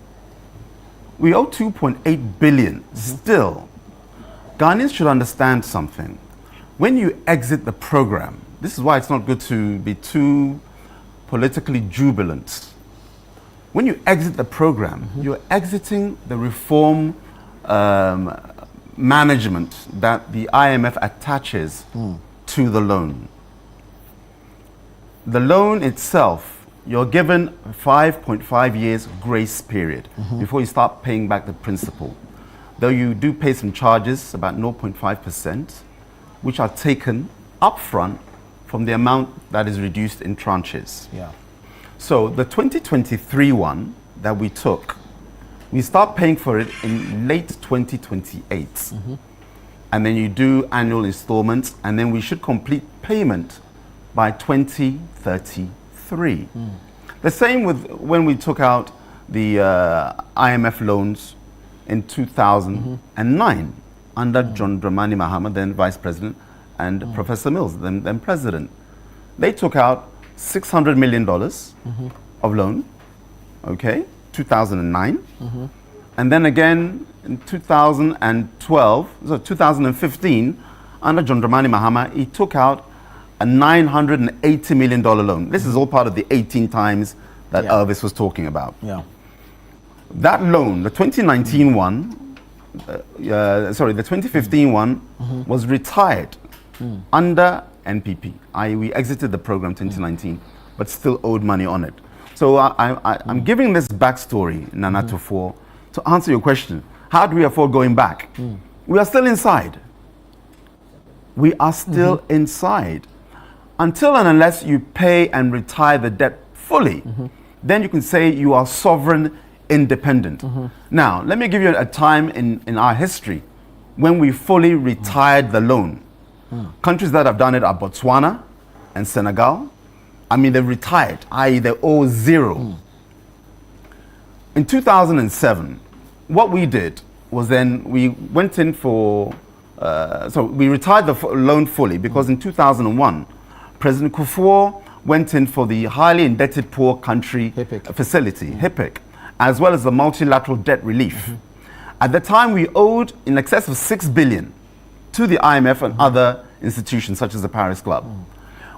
We owe 2.8 billion still. Ghanaians should understand something. When you exit the program, this is why it's not good to be too politically jubilant. When you exit the program, you're exiting the reform management that the IMF attaches to the loan. The loan itself, you're given 5.5 years grace period before you start paying back the principal. Though you do pay some charges, about 0.5%, which are taken upfront from the amount that is reduced in tranches. Yeah. So the 2023 one that we took, we start paying for it in late 2028. And then you do annual installments, and then we should complete payment by 2033. The same with when we took out the IMF loans in 2009 under John Dramani Mahama, then Vice President, and Professor Mills, then President. They took out $600 million of loan, okay, 2009. And then again in 2012, so 2015, under John Dramani Mahama, he took out a $980 million loan. This is all part of the 18 times that Elvis was talking about. That loan, the 2019 one, the 2015 one was retired under NPP, i.e. we exited the program 2019, but still owed money on it. So I'm giving this backstory, Nana Tufo, to answer your question. How do we afford going back? We are still inside. We are still inside. Until and unless you pay and retire the debt fully, then you can say you are sovereign independent. Now, let me give you a time in our history when we fully retired the loan. Countries that have done it are Botswana and Senegal. I mean, they've retired, i.e. they owe zero. In 2007, what we did was then we went in for, so we retired the loan fully because in 2001, President Kufuor went in for the highly indebted poor country facility, HIPC, as well as the multilateral debt relief. At the time, we owed in excess of 6 billion to the IMF and other institutions such as the Paris Club.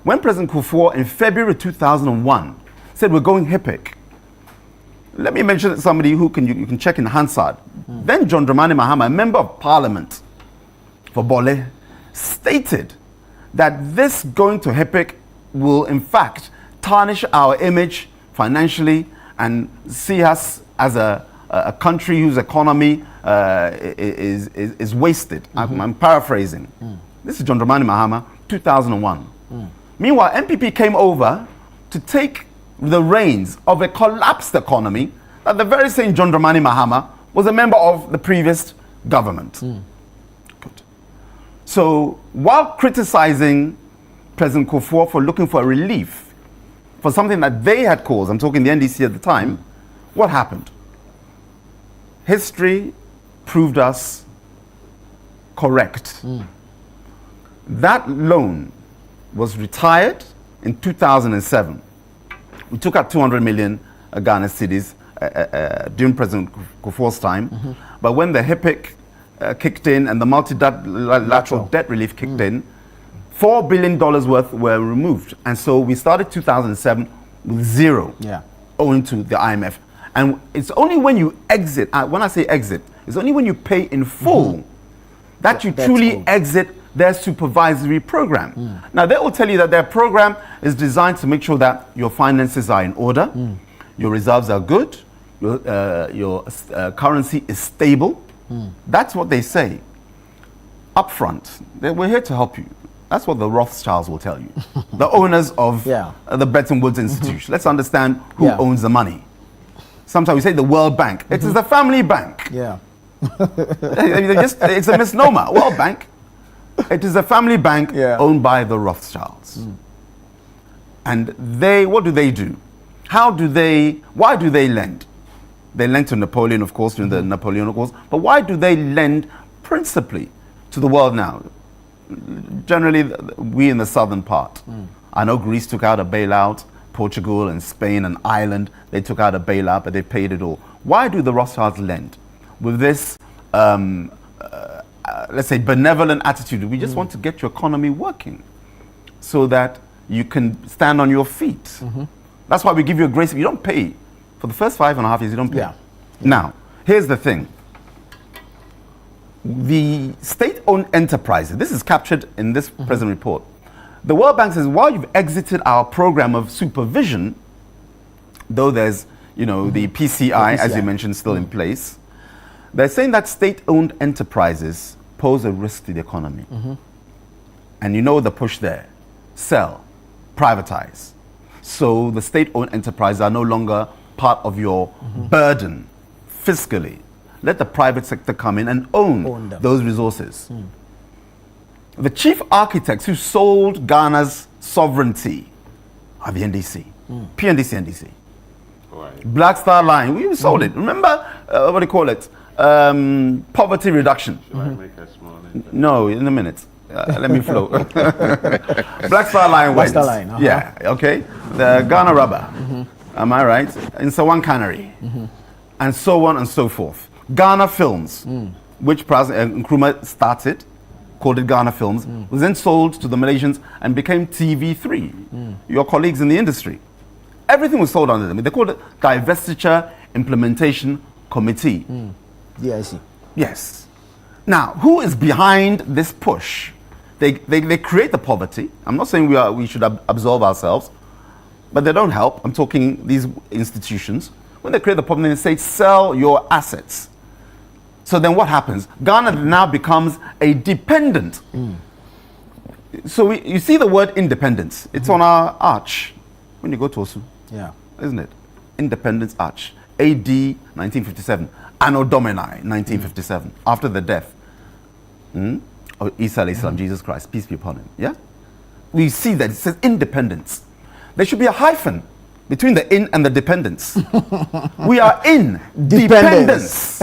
When President Kufuor in February 2001 said we're going HIPC, let me mention somebody who you can check in Hansard. Then John Dramani Mahama, a member of parliament for Bole, stated that this going to HIPC will in fact tarnish our image financially and see us as a country whose economy is wasted. I'm paraphrasing. This is John Dramani Mahama, 2001. Meanwhile, MPP came over to take the reins of a collapsed economy that the very same John Dramani Mahama was a member of the previous government. Good. So while criticizing President Kufuor for looking for a relief for something that they had caused, I'm talking the NDC at the time, what happened? History proved us correct. That loan was retired in 2007. We took out 200 million Ghana cedis during President Kufuor's time. But when the HIPC kicked in and the multilateral debt relief kicked in, $4 billion worth were removed. And so we started 2007 with zero owing to the IMF. And it's only when you exit, when I say exit, it's only when you pay in full that you truly exit their supervisory program. Now, they will tell you that their program is designed to make sure that your finances are in order, your reserves are good, your currency is stable. That's what they say. Up front, we're here to help you. That's what the Rothschilds will tell you. The owners of the Bretton Woods Institution. Let's understand who owns the money. Sometimes we say the World Bank. It is the family bank. Yeah. It's a misnomer. World Bank. It is a family bank owned by the Rothschilds. And what do they do? Why do they lend? They lent to Napoleon, of course, during the Napoleonic Wars. But why do they lend principally to the world now? Generally, we in the southern part. I know Greece took out a bailout. Portugal and Spain and Ireland, they took out a bailout, but they paid it all. Why do the Rothschilds lend? With this, let's say, benevolent attitude. We just want to get your economy working so that you can stand on your feet. That's why we give you a grace. If you don't pay, for the first 5.5 years, you don't pay. Now, here's the thing. The state-owned enterprises, this is captured in this present report. The World Bank says, while you've exited our program of supervision, though there's, the PCI, as you mentioned, still in place, they're saying that state-owned enterprises pose a risk to the economy. And you know the push there. Sell, privatize. So the state-owned enterprises are no longer part of your burden fiscally. Let the private sector come in and own those resources. The chief architects who sold Ghana's sovereignty are the NDC, PNDC, NDC. Black Star Line, we sold it. Remember, what do you call it? Poverty reduction. Should I make a small No, in a minute. Let me flow. Black Star Line went. Black Star Line, Yeah, okay. The Ghana rubber, am I right? In Sawan Cannery, and so on and so forth. Ghana Films, which President Nkrumah started, called it Ghana Films, was then sold to the Malaysians and became TV3, your colleagues in the industry. Everything was sold under them. They called it Divestiture Implementation Committee. Yeah, I see. Yes. Now, who is behind this push? They create the poverty. I'm not saying we should absolve ourselves, but they don't help. I'm talking these institutions. When they create the poverty, they say, sell your assets. So then what happens? Ghana now becomes a dependent. So you see the word independence. It's on our arch when you go to Osu. Yeah. Isn't it? Independence Arch. AD 1957. Anno Domini 1957. After the death of Isa alayhi salam, Jesus Christ, peace be upon him. Yeah? We see that it says independence. There should be a hyphen between the in and the dependence. We are in dependence.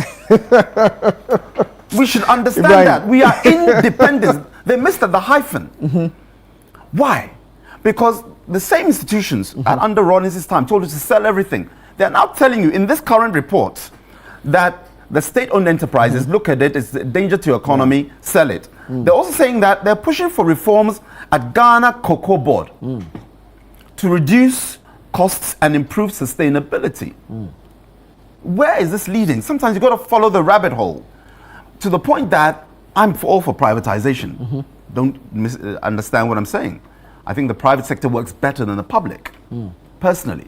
We should understand that. We are independent. They missed at the hyphen. Why? Because the same institutions under Rawlins's time told us to sell everything. They're now telling you in this current report that the state-owned enterprises look at it as a danger to your economy, sell it. They're also saying that they're pushing for reforms at Ghana Cocoa Board to reduce costs and improve sustainability. Where is this leading? Sometimes you've got to follow the rabbit hole to the point that I'm all for privatization. Don't understand what I'm saying. I think the private sector works better than the public, personally.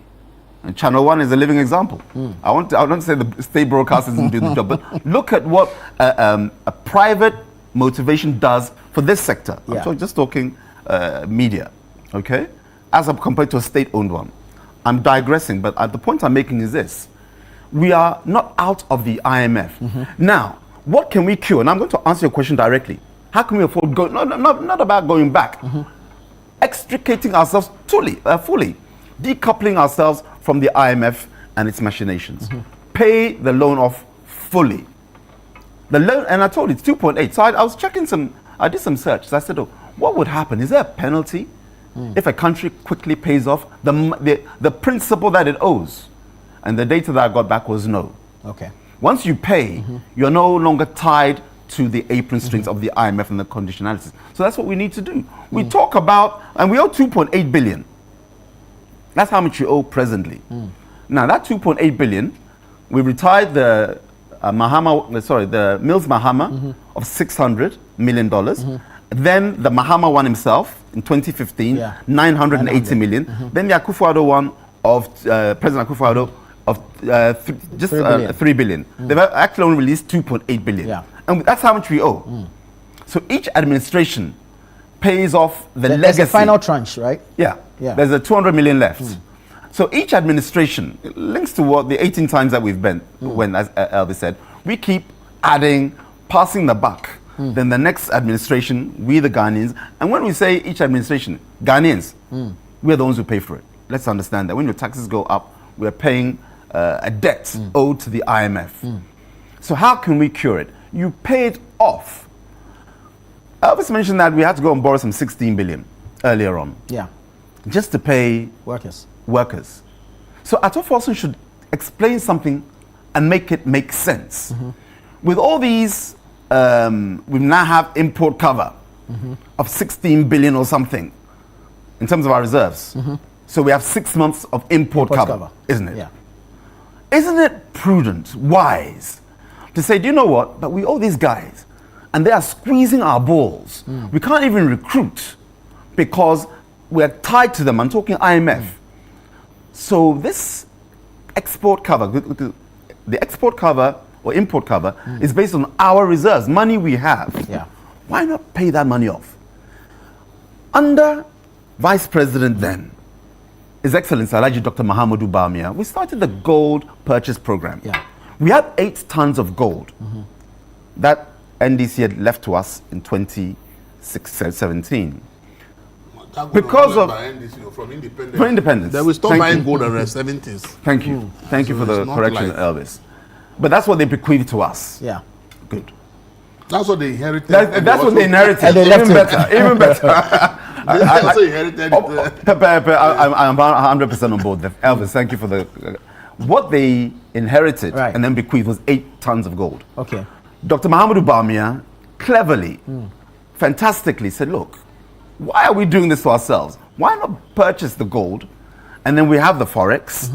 And Channel One is a living example. I don't say the state broadcasters didn't do the job, but look at what a private motivation does for this sector. I'm just talking media, okay? As compared to a state-owned one. I'm digressing, but the point I'm making is this. We are not out of the IMF. Now, what can we cure? And I'm going to answer your question directly. How can we afford going? Not about going back. Extricating ourselves fully, decoupling ourselves from the IMF and its machinations. Pay the loan off fully. The loan, and I told you, it's 2.8. So I was checking I did some search. So I said, what would happen? Is there a penalty if a country quickly pays off the principal that it owes? And the data that I got back was no. Okay. Once you pay, you're no longer tied to the apron strings of the IMF and the conditionalities. So that's what we need to do. We talk about, and we owe 2.8 billion. That's how much we owe presently. Now that 2.8 billion, we retired the the Mills Mahama of $600 million. Then the Mahama one himself in 2015, 980 million. Then the Akufo-Addo one of President Akufo-Addo of 3 billion. They've actually only released 2.8 billion. And that's how much we owe. So each administration pays off the legacy. There's a final tranche, right? Yeah. There's a 200 million left. So each administration links to what the 18 times that we've been, when, as Elvis said, we keep adding, passing the buck. Then the next administration, we the Ghanaians, and when we say each administration, Ghanaians, we're the ones who pay for it. Let's understand that when your taxes go up, we're paying a debt owed to the IMF. So how can we cure it? You pay it off. Elvis mentioned that we had to go and borrow some 16 billion earlier on. Yeah. Just to pay workers. So Ato Forson should explain something and make it make sense. With all these, we now have import cover of 16 billion or something in terms of our reserves. So we have 6 months of import cover, isn't it? Yeah. Isn't it prudent, wise, to say, do you know what? But we owe these guys, and they are squeezing our balls. We can't even recruit because we're tied to them. I'm talking IMF. So this export cover, the export cover or import cover is based on our reserves, money we have. Yeah. Why not pay that money off? Under Vice President then, His Excellency Alhaji Dr. Mahamudu Bawumia, we started the gold purchase program. Yeah. We had 8 tons of gold that NDC had left to us in 2017. Because of from independence. They will stop buying gold in the 70s. Thank you. Thank you So for the it's not correction, like- Elvis. But that's what they bequeathed to us. Yeah. Good. That's what they inherited. That's what they inherited. And they left even it. better. Even better. They also inherited it. Pepe, I'm 100% on board. Elvis, thank you for the. What they inherited and then bequeathed was 8 tons of gold. Okay. Dr. Mahamudu Bawumia cleverly, fantastically said, look, why are we doing this to ourselves? Why not purchase the gold, and then we have the forex,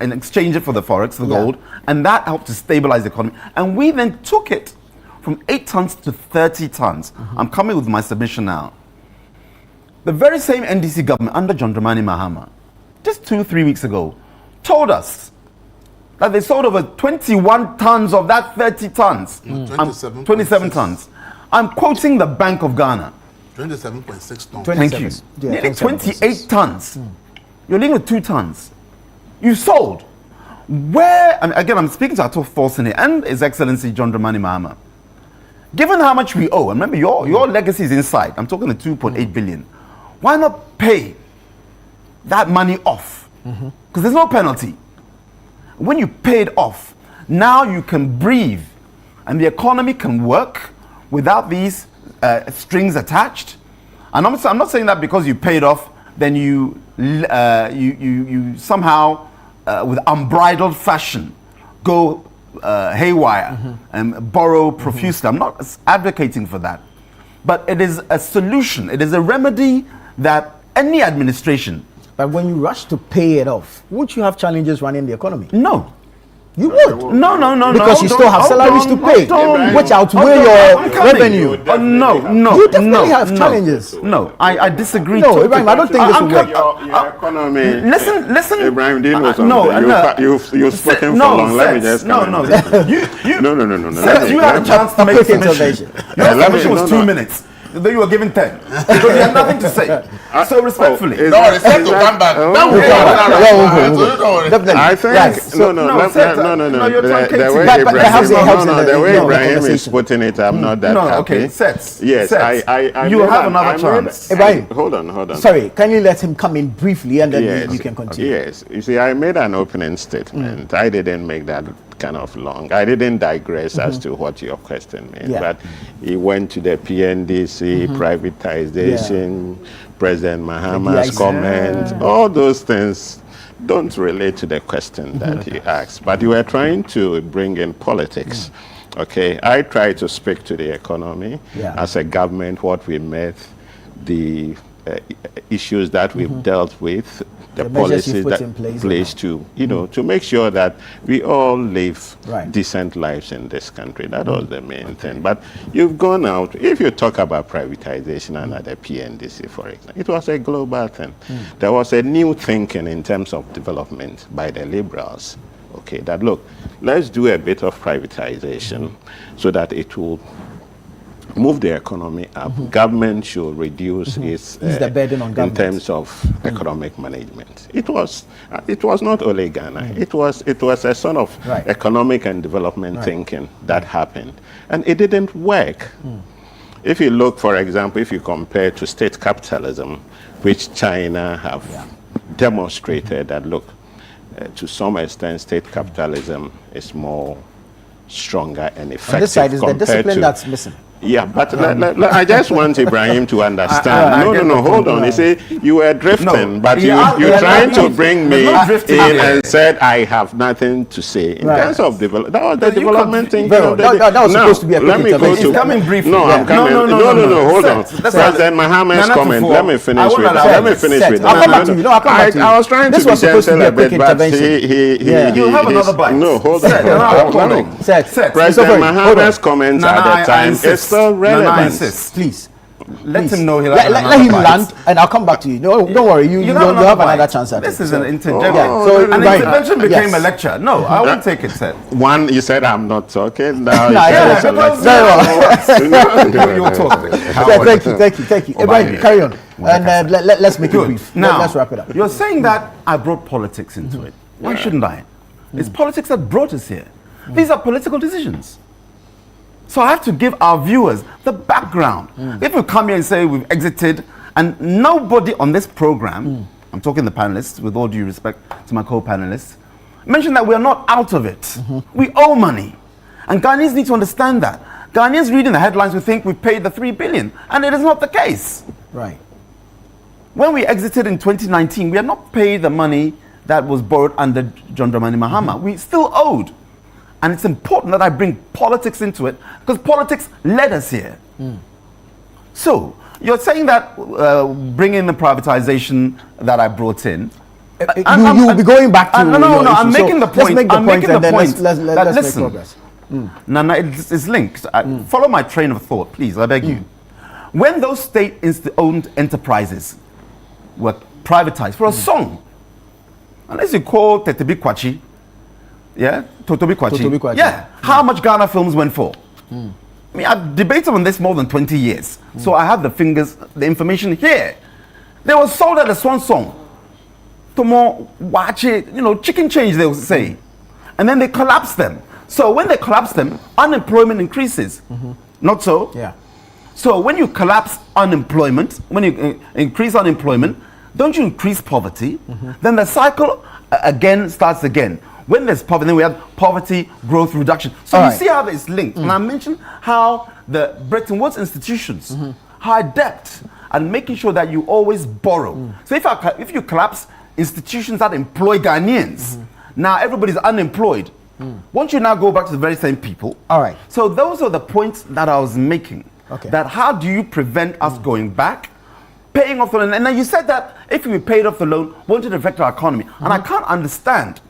and exchange it for the forex, the gold, and that helped to stabilize the economy. And we then took it from 8 tons to 30 tons. I'm coming with my submission now. The very same NDC government under John Dramani Mahama, just 2-3 weeks ago, told us that they sold over 21 tons of that 30 tons. 27 tons. I'm quoting the Bank of Ghana. 27.6 tons. Thank you. Nearly 28 tons. You're leaving with 2 tons. You sold. Where, and again, I'm speaking to Ato Forson here and His Excellency John Dramani Mahama. Given how much we owe, and remember your legacy is inside, I'm talking the 2.8 billion. Why not pay that money off? Because there's no penalty. When you pay it off, now you can breathe and the economy can work without these strings attached. And I'm not saying that because you paid off, then you somehow, with unbridled fashion, go haywire and borrow profusely. I'm not advocating for that. But it is a solution. It is a remedy that any administration. But when you rush to pay it off, won't you have challenges running the economy? No. You would. No. Because you still have salaries to pay, which outweigh your revenue. No. You definitely have challenges. No, I disagree. No, Ibrahim, I don't think this will work. Your economy. Listen. Ibrahim, do you know something? You've spoken for long. Let me just come No. in. No. You had a chance to make a submission. Your submission was 2 minutes. Then you were given 10 because you had nothing to say. So respectfully, it's time to come back. I think the way Ibrahim is putting it, I'm not that happy. Okay, sets. Yes, I you have another chance. Ibrahim, hold on. Sorry, can you let him come in briefly and then you can continue? Yes, you see, I made an opening statement. I didn't make that kind of long. I didn't digress as to what your question meant, but he went to the PNDC, privatization, President Mahama's comment, all those things don't relate to the question that he asked. But you were trying to bring in politics. Okay, I try to speak to the economy as a government, what we met, the issues that we've dealt with, the policies that in place to, to make sure that we all live decent lives in this country. That was the main thing. But you've gone out, if you talk about privatization under the PNDC, for example, it was a global thing. There was a new thinking in terms of development by the liberals. Okay, that look, let's do a bit of privatization so that it will move the economy up. Government should reduce its the burden on government in terms of economic management. It was not only Ghana. It was a sort of economic and development thinking that happened, and it didn't work. If you look, for example, if you compare to state capitalism, which China have demonstrated that, look, to some extent, state capitalism is more stronger and effective. On this side is the discipline that's missing. Yeah, but I just want Ibrahim to understand. No, hold on. You see, you were drifting, but you're trying to bring me in and said I have nothing to say. In terms of development, that was the development thing. That was supposed to be a quick intervention. He's coming briefly. No, I'm coming. No, hold on. President Mohammed's comment. Let me finish with that. I'll come back to you. No, I'll come back to you. I was trying to be gentle a bit, but you have another bite. No, hold on. President Mohammed's comment at the time is still relevant. Please. Let him know. Let him land, and I'll come back to you. No, don't worry. You have another chance at it. This is an interjection. An intervention became a lecture. No, I won't take it, sir. One, you said I'm not talking. Now you're talking. Thank you. Ibrahim, carry on. And let's make it brief. Now, let's wrap it up. You're saying that I brought politics into it. Why shouldn't I? It's politics that brought us here. These are political decisions. So I have to give our viewers the background. If we come here and say we've exited, and nobody on this program, I'm talking the panelists, with all due respect to my co-panelists, mention that we're not out of it. We owe money. And Ghanaians need to understand that. Ghanaians reading the headlines will think we paid the 3 billion, and it is not the case. Right. When we exited in 2019, we had not paid the money that was borrowed under John Dramani Mahama. We still owed. And it's important that I bring politics into it, because politics led us here. So, you're saying that bringing the privatization that I brought in... you will be going back to... No, I'm making the point. Let's make let's make progress. Nana, it's linked. Follow my train of thought, please, I beg you. When those state-owned enterprises were privatized for a song, unless you call Tetebi Kwachi, yeah, Totobi Kwachi. Yeah, how much Ghana films went for? I mean, I've debated on this more than 20 years, so I have the information here. They were sold at a Swan Song. Tomo, watch it, chicken change, they will say. And then they collapsed them. So when they collapse them, unemployment increases. Not so? Yeah. So when you collapse unemployment, when you increase unemployment, don't you increase poverty? Then the cycle again starts again. When there's poverty, then we have poverty, growth, reduction. So you see how it's linked. And I mentioned how the Bretton Woods institutions are adept at making sure that you always borrow. So if you collapse institutions that employ Ghanaians, now everybody's unemployed. Won't you now go back to the very same people? All right. So those are the points that I was making. Okay. That how do you prevent us going back, paying off the loan? And then you said that if we paid off the loan, won't it affect our economy? And I can't understand.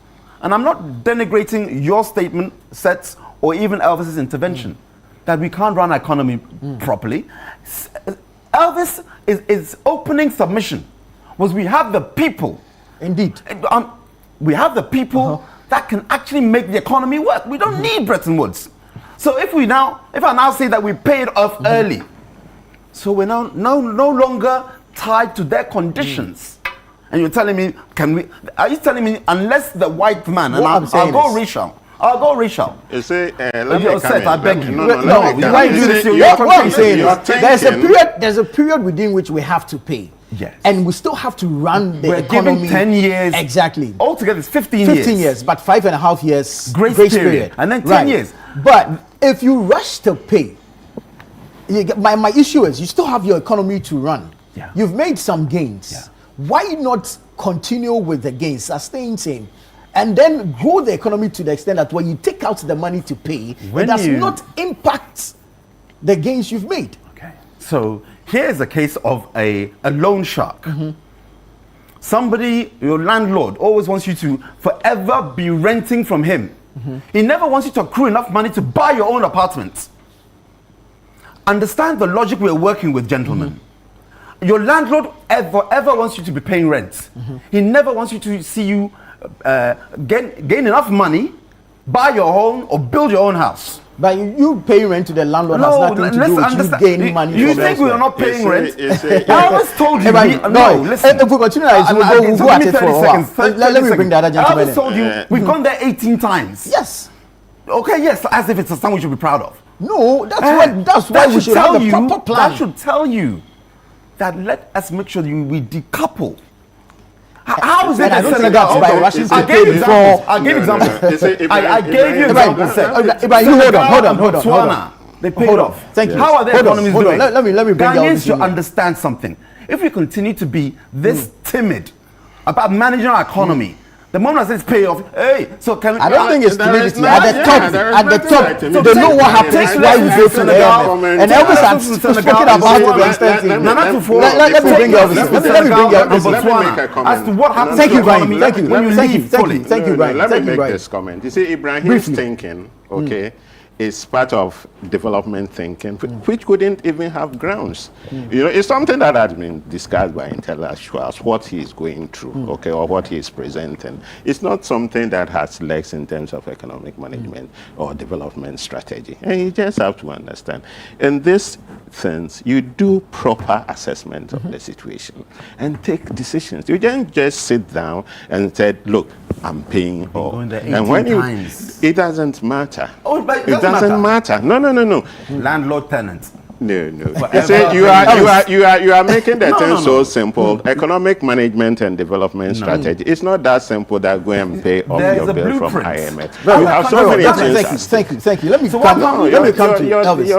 And I'm not denigrating your statement sets or even Elvis's intervention that we can't run our economy properly. Elvis is opening submission was we have the people. Indeed. We have the people that can actually make the economy work. We don't need Bretton Woods. So if I now say that we paid off early, so we're now no longer tied to their conditions. And you're telling me, are you telling me unless the white man, and I'll go racial. You say, let me come in. I beg you. What I'm saying is, there's a period within which we have to pay. Yes. And we still have to run the economy. Giving 10 years. Exactly. Altogether, it's 15 years. 15 years, but 5.5 years grace period. And then 10 years. But if you rush to pay, my issue is you still have your economy to run. Yeah. You've made some gains. Yeah. Why not continue with the gains, sustain same, and then grow the economy to the extent that when you take out the money to pay, it does not impact the gains you've made? Okay. So here's a case of a loan shark. Somebody, your landlord, always wants you to forever be renting from him. He never wants you to accrue enough money to buy your own apartment. Understand the logic we're working with, gentlemen. Your landlord ever wants you to be paying rent. He never wants you to see you gain enough money, buy your own or build your own house. But you pay rent to the landlord has nothing to do with you gaining money. You think we are not paying rent? I always told you. No, listen. If we continue, we'll go at it for a while. Let me bring the other gentleman. I always told you we've gone there 18 times. Yes. Okay, yes, as if it's something we should be proud of. No, that's why we should have the proper plan. That should tell you that let us make sure that we decouple. How is it that Senegal? I gave examples. I gave you examples. Hold on. Botswana, they paid off. Thank you. How are their economies doing? Let me bring Ghanaians should understand something. If we continue to be this timid about managing our economy, the moment I say it's pay off, hey, so can we? I don't think it's timidity. At the top, they know what happens why we go to the IMF. And Elvis has spoken about it extensively. Let me bring Elvis. Let me bring Elvis. As to what happens to the economy when you leave fully. Thank you, Brian. Let me make this comment. You see, Ibrahim's thinking, okay, is part of development thinking, which couldn't even have grounds. You know, it's something that has been discussed by intellectuals, what he is going through, okay, or what he is presenting. It's not something that has legs in terms of economic management or development strategy. And you just have to understand. In this sense, you do proper assessment of the situation and take decisions. You don't just sit down and say, look, I'm paying all. And when it doesn't matter. Oh, but it doesn't matter. No. Landlord tenant. No. You say you are making the thing so simple. Economic management and development strategy. It's not that simple that go and pay off your bill from IMF. You have so many things. Thank you. Let me come to you, Elvis.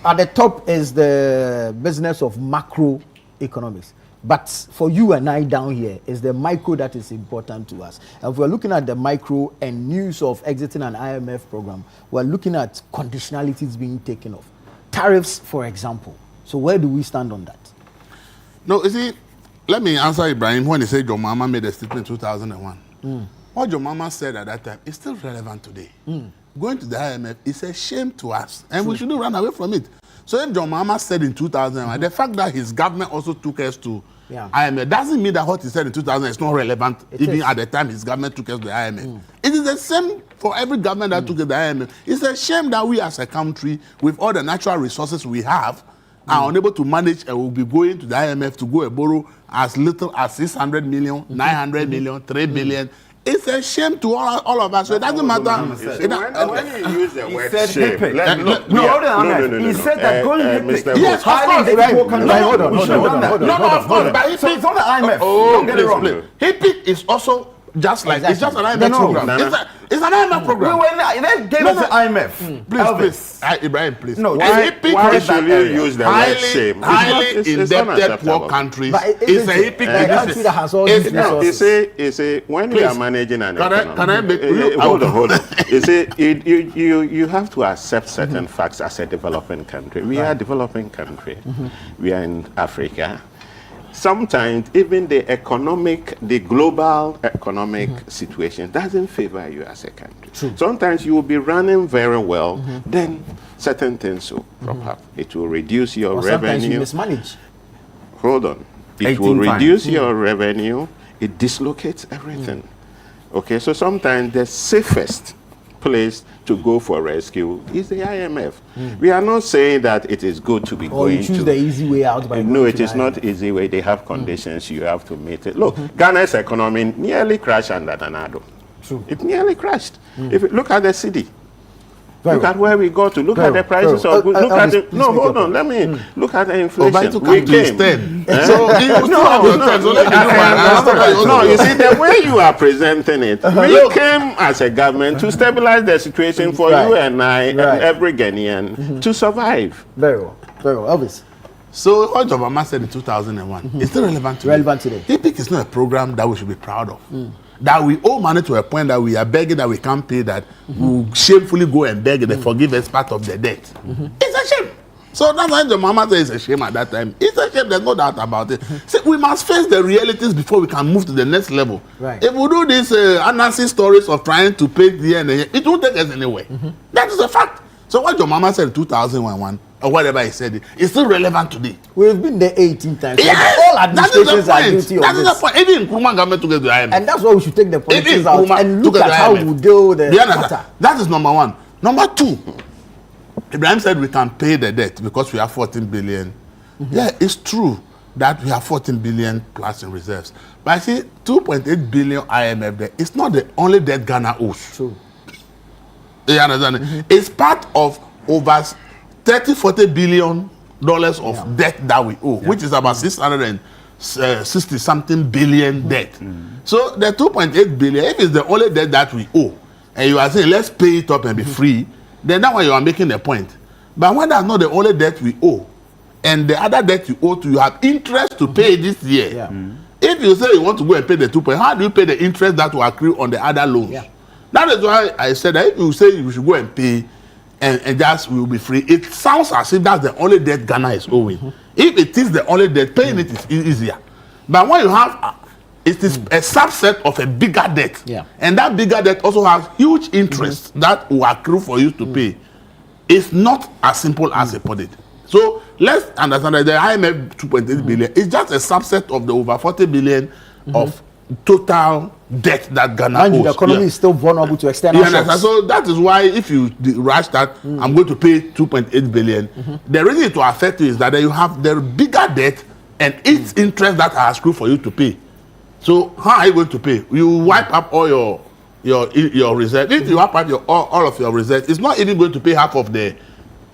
At the top is the business of macroeconomics. But for you and I down here, is the micro that is important to us. And if we're looking at the micro and news of exiting an IMF program, we're looking at conditionalities being taken off. Tariffs, for example. So where do we stand on that? No, you see, let me answer Ibrahim when he said your mama made a statement in 2001. What your mama said at that time is still relevant today. Going to the IMF is a shame to us, and we shouldn't run away from it. So if John Mahama said in 2001, the fact that his government also took us to IMF doesn't mean that what he said in 2000 is not relevant at the time his government took us to the IMF. It is the same for every government that took us to the IMF. It's a shame that we as a country, with all the natural resources we have, are unable to manage and will be going to the IMF to go and borrow as little as 600 million, 900 million, 3 billion. It's a shame to all of us. So it doesn't matter. When you use the word shame, he said that going Mr. Yes, highly difficult country. Hold on. Of course, but so it's not the IMF. Don't get it wrong. HIPIC is also just like it's just an IMF program. It's an IMF program. They gave us the IMF. Please. Ibrahim, please. No. Why should you use the word shame? Highly indebted poor countries. It's a HIPIC country that has all these resources. You say when we are managing an economy. Hold on. You say you have to accept certain facts as a developing country. We are a developing country. We are in Africa. Sometimes even the global economic situation doesn't favor you as a country. Sometimes you will be running very well, then certain things will crop up. It will reduce your revenue. Sometimes you mismanage. Hold on. It will reduce your revenue. It dislocates everything. Okay, so sometimes the safest place to go for rescue is the IMF. We are not saying that it is good to be going to. Or you choose the easy way out by No, it is not easy way. They have conditions. You have to meet it. Look, Ghana's economy nearly crashed under Danado. It nearly crashed. If you look at the city, look at where we go to. Look at the prices of goods. Look at the hold on. Let me look at the inflation. We came. No, you see the way you are presenting it. We came as a government to stabilize the situation for you and I and every Ghanaian to survive. Very well, Elvis. So what Obama said in 2001 is still relevant today. HIPIC is not a program that we should be proud of. That we owe money to a point that we are begging that we can't pay, that we shamefully go and beg and they forgive us part of the debt. It's a shame. So that's why the mama said it's a shame at that time. It's a shame, there's no doubt about it. See, we must face the realities before we can move to the next level. If we do these anansi stories of trying to pay the end, it won't take us anywhere. That is a fact. So what your mama said in 2001, or whatever he said, it's still relevant today. We've been there 18 times. Yes, all administrations are guilty of this. That is the point. Even Nkrumah government took it to the IMF. And that's why we should take the politics out and look at how we deal with the matter. That is number one. Number two, Ibrahim said we can pay the debt because we have 14 billion. Yeah, it's true that we have 14 billion plus in reserves. But I see 2.8 billion IMF debt. It's not the only debt Ghana owes. True. You understand? It's part of over 30-40 billion dollars of debt that we owe, which is about 660 something billion debt. So the 2.8 billion, if it's the only debt that we owe, and you are saying let's pay it up and be free, then that's why you are making a point. But when that's not the only debt we owe, and the other debt you owe to, you have interest to pay this year. If you say you want to go and pay the 2 point, how do you pay the interest that will accrue on the other loans? That is why I said that if you say you should go and pay and just will be free, it sounds as if that's the only debt Ghana is owing. If it is the only debt, paying it is easier. But when you have, it is a subset of a bigger debt. And that bigger debt also has huge interest that will accrue for you to pay. It's not as simple as they put it. So let's understand that the IMF 2.8 billion is just a subset of the over 40 billion of total debt that Ghana owes. The economy is still vulnerable to external shocks. So that is why if you rush that, I'm going to pay 2.8 billion. The reason it will affect you is that you have the bigger debt and its interest that are accrued for you to pay. So how are you going to pay? You wipe up all your reserves. If you wipe up all of your reserves, it's not even going to pay half of the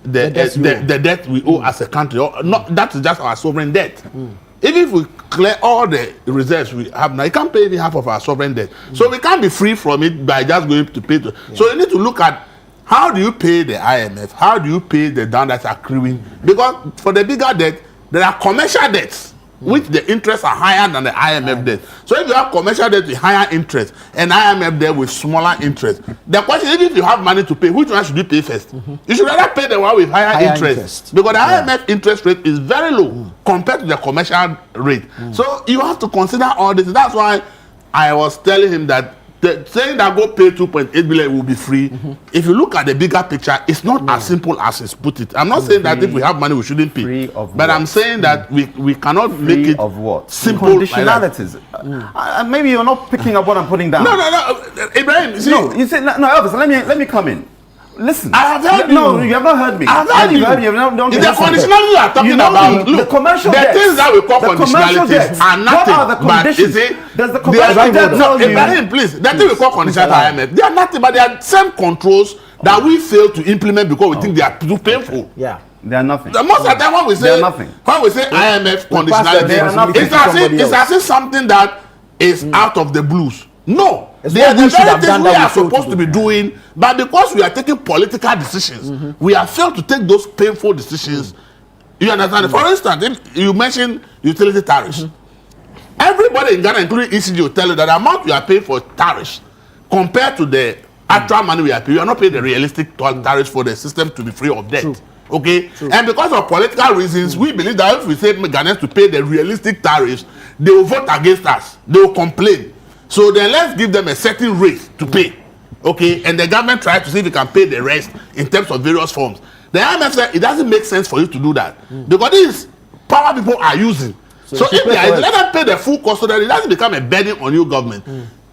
debt we owe as a country. Or not, that is just our sovereign debt. Even if we clear all the reserves we have now, you can't pay even half of our sovereign debt. So we can't be free from it by just going to pay. So you need to look at how do you pay the IMF? How do you pay the down that's accruing? Because for the bigger debt, there are commercial debts, which the interests are higher than the IMF debt. So if you have commercial debt with higher interest and IMF debt with smaller interest, the question is if you have money to pay, which one should you pay first? You should rather pay the one with higher interest. Because the IMF interest rate is very low compared to the commercial rate. So you have to consider all this. That's why I was telling him that saying that go pay 2.8 billion will be free. If you look at the bigger picture, it's not as simple as it's put it. I'm not saying that if we have money we shouldn't pay, but I'm saying that we cannot make it simple. Conditionalities. Maybe you're not picking up what I'm putting down. No, Ibrahim. See, no, you say no, Elvis. Let me come in. Listen, I have heard you. No, you have not heard me. I have heard you. The conditionalities you are talking about, look, the commercial the debts, things that we call conditionalities are nothing. What are the conditions? Does the commercial debt tell you? Ibrahim, please, the thing we call conditional IMF, they are nothing, but they are some controls that we fail to implement because we think they are too painful. They are nothing. The most of the time when we say IMF conditionality, it's as if something that is out of the blues. No. They are the very things we are supposed to be doing, but because we are taking political decisions, we have failed to take those painful decisions. You understand? For instance, if you mentioned utility tariffs. Everybody in Ghana, including ECG, will tell you that the amount you are paying for tariffs compared to the actual money we are paying, you are not paying the realistic tariffs for the system to be free of debt. Okay? And because of political reasons, we believe that if we say Ghanaians to pay the realistic tariffs, they will vote against us. They will complain. So then let's give them a certain rate to pay. Okay? And the government tries to see if it can pay the rest in terms of various forms. The IMF said it doesn't make sense for you to do that. Because these power people are using. So if they let them pay the full cost so that it doesn't become a burden on you government.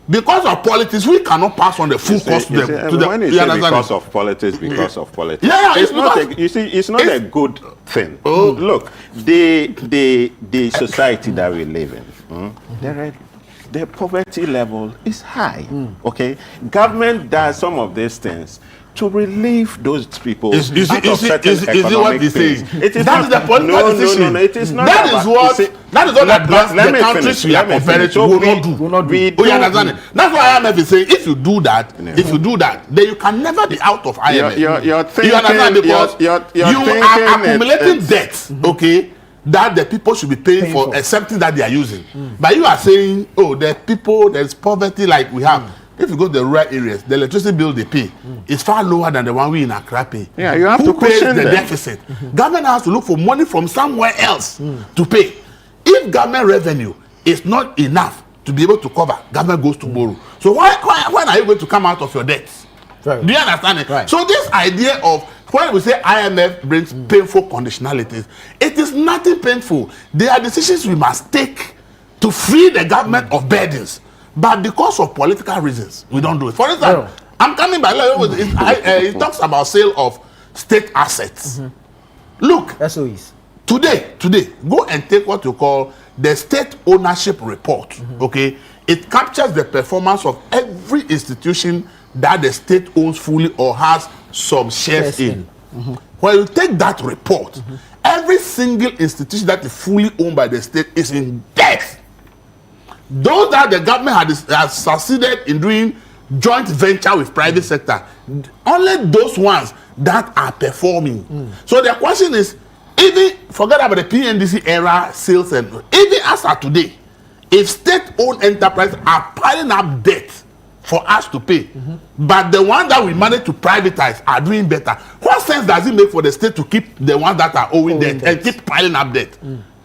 Because of politics, we cannot pass on the full cost to them. When you say because of politics, it's not a, you see, it's not a good thing. Look, the society that we live in, the poverty level is high. Okay, government does some of these things to relieve those people is it what they say? That is the political decision. No, it is not. That is what the countries we are comparing to will not do. You understand it? That's why IMF is saying if you do that, then you can never be out of IMF. You're thinking, you understand, because you are accumulating debts. Okay. That the people should be paying for something that they are using. But you are saying, oh, there's poverty like we have. If you go to the rural areas, the electricity bill they pay is far lower than the one we in Accra pay. Yeah, you have Who to pays question the them. deficit? Government has to look for money from somewhere else to pay. If government revenue is not enough to be able to cover, government goes to borrow. So when are you going to come out of your debts? Right. Do you understand it? Right. So this idea of when we say IMF brings painful conditionalities, it is nothing painful. There are decisions we must take to free the government of burdens. But because of political reasons, we don't do it. For instance, I'm coming by. It talks about sale of state assets. Look, SOEs. Today, go and take what you call the state ownership report. Okay, it captures the performance of every institution that the state owns fully or has some shares in. When you take that report, every single institution that is fully owned by the state is in debt. Those that the government has succeeded in doing joint venture with private sector, only those ones that are performing. So the question is, even forget about the PNDC era sales, and even as of today, if state-owned enterprises are piling up debt for us to pay, but the ones that we manage to privatize are doing better, what sense does it make for the state to keep the ones that are owing debt and keep piling up debt?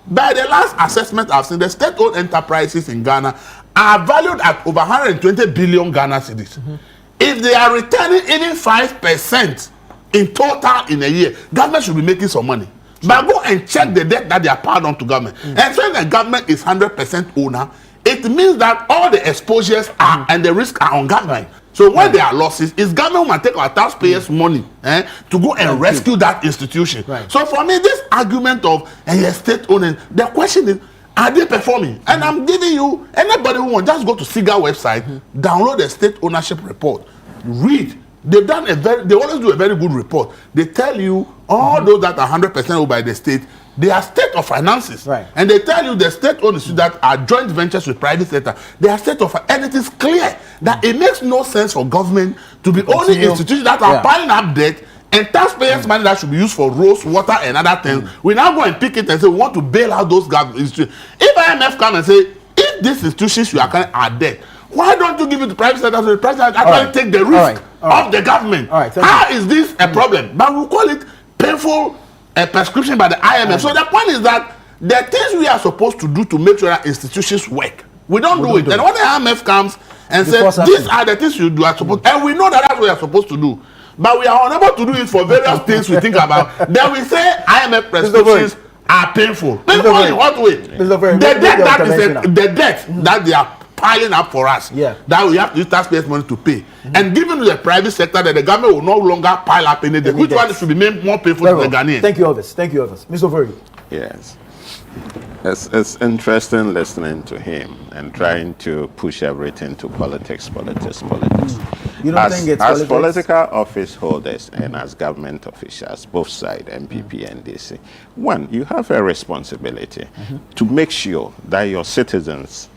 By the last assessment I've seen, the state-owned enterprises in Ghana are valued at over 120 billion Ghana cedis. If they are returning even 5% in total in a year, government should be making some money. But go and check the debt that they are piled on to government. And when the government is 100% owner, it means that all the exposures are and the risks are on government. So when there are losses, it's government who will take our taxpayers' money to go and rescue that institution. So for me, this argument of state owning, the question is, are they performing? And I'm giving you, anybody who wants, just go to SIGA website, download the state ownership report, read. They've done they always do a very good report. They tell you all those that are 100% owned by the state, they are state of finances. And they tell you the state owned institutions that are joint ventures with private sector, they are state of, and it is clear that it makes no sense for government to be owning institutions that are piling up debt and taxpayers' money that should be used for roads, water, and other things. We now go and pick it and say we want to bail out those institutions. If IMF come and say, if these institutions you are dead, why don't you give it to private sector so the private sector actually take the risk of the government? How is this a problem? But we call it painful prescription by the IMF. So the point is that the things we are supposed to do to make sure that institutions work, we don't do it. And when the IMF comes and says these are the things you do are supposed, and we know that that's what we are supposed to do, but we are unable to do it for various things we think about, then we say IMF prescriptions are painful. Painful in what way? The debt that they are piling up for us, that we have to use taxpayers' money to pay, and given to the private sector that the government will no longer pile up anything. Which one should be made more painful to the Ghanaians? Thank you, Elvis. Thank you, Elvis. Mr. Verdi. Yes. It's interesting listening to him and trying to push everything to politics. You don't think it's as political office holders and as government officials, both sides, MPP and DC, one, you have a responsibility to make sure that your citizens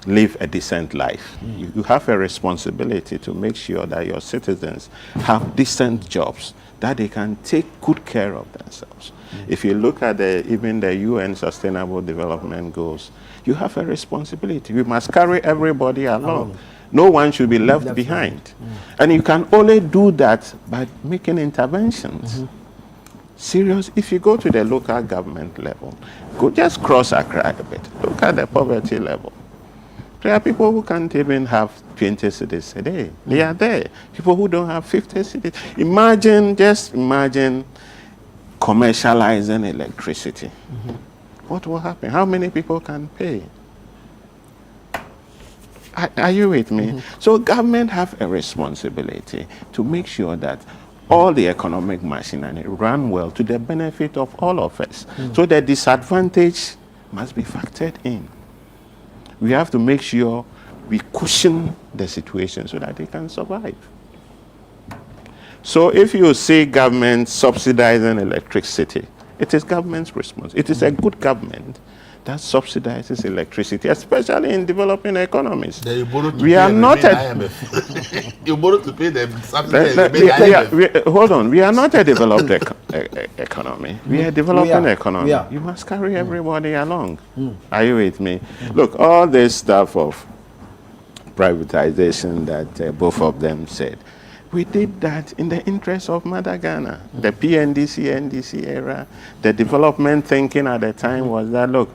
live a decent life. You have a responsibility to make sure that your citizens have decent jobs, that they can take good care of themselves. If you look at even the UN Sustainable Development Goals, you have a responsibility. We must carry everybody along. No one should be left behind. And you can only do that by making interventions. Serious, if you go to the local government level, go just cross Accra a bit. Look at the poverty level. There are people who can't even have 20 cedis a day. They are there. People who don't have 50 cedis. Just imagine commercializing electricity. What will happen? How many people can pay? Are you with me? So government have a responsibility to make sure that all the economic machinery run well to the benefit of all of us. So the disadvantage must be factored in. We have to make sure we cushion the situation so that they can survive. So if you see government subsidizing electricity, it is government's response. It is a good government that subsidizes electricity, especially in developing economies. We are not you borrow to pay them subsidy. Hold on, we are not a developed economy. We are a developing economy. You must carry everybody along. Are you with me? Look, all this stuff of privatization that both of them said, we did that in the interest of Mother Ghana. The PNDC, NDC era, the development thinking at the time was that, look,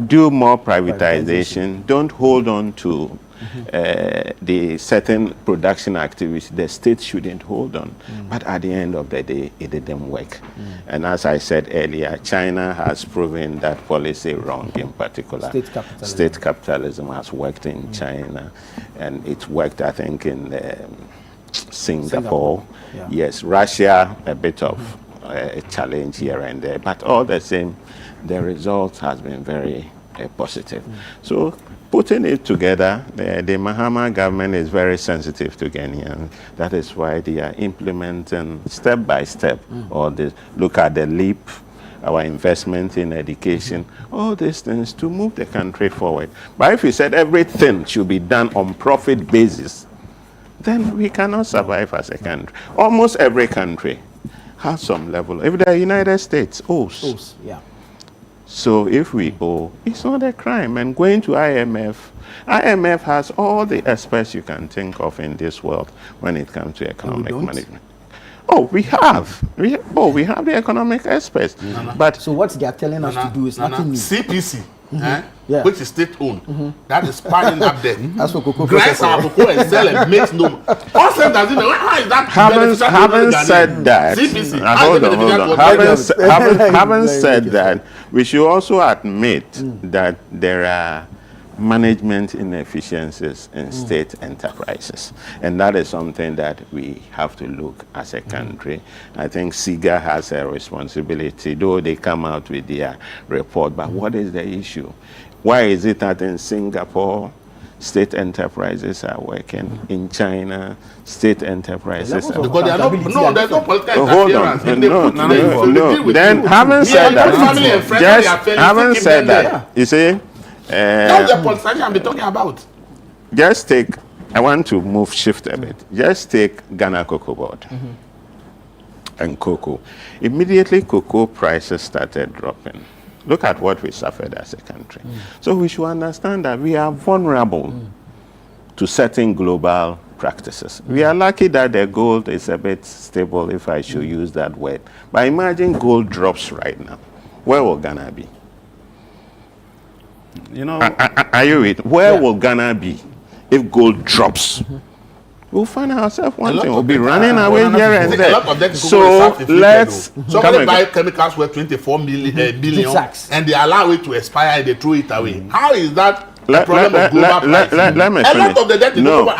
do more privatization. Don't hold on to the certain production activities. The state shouldn't hold on. But at the end of the day, it didn't work. And as I said earlier, China has proven that policy wrong in particular. State capitalism has worked in China. And it worked, I think, in Singapore. Yes, Russia, a bit of a challenge here and there, but all the same, the result has been very positive. So putting it together, the Mahama government is very sensitive to Kenyans. That is why they are implementing step by step all this. Look at the LEAP, our investment in education, all these things to move the country forward. But if we said everything should be done on profit basis, then we cannot survive as a country. Almost every country has some level. If the United States owes, so if we owe, it's not a crime. And going to IMF has all the experts you can think of in this world when it comes to economic management. Oh, we have the economic experts. But so what they are telling us to do is nothing new. CPC, which is state-owned, that is piling up there. That's what cocoa. Grind our cocoa and sell and makes no. How is that? Having said that, CPC. Hold on. Having said that, we should also admit that there are management inefficiencies in state enterprises, and that is something that we have to look as a country. I think SIGA has a responsibility, though they come out with their report, but what is the issue? Why is it that in Singapore state enterprises are working, in China state enterprises are working? There's no political interference. Then having said that, you see, that's the politician I'm talking about. Just take, I want to shift a bit. Just take Ghana Cocoa Board and cocoa. Immediately cocoa prices started dropping. Look at what we suffered as a country. So we should understand that we are vulnerable to certain global practices. We are lucky that the gold is a bit stable, if I should use that word. But imagine gold drops right now. Where will Ghana be? You know, are you with? Where will Ghana be if gold drops? We'll find ourselves one thing. We'll be running away here and there. So let's. Somebody buy chemicals worth 24 billion, and they allow it to expire and they throw it away. How is that a problem of global pricing? Let me finish. A lot of the debt is global.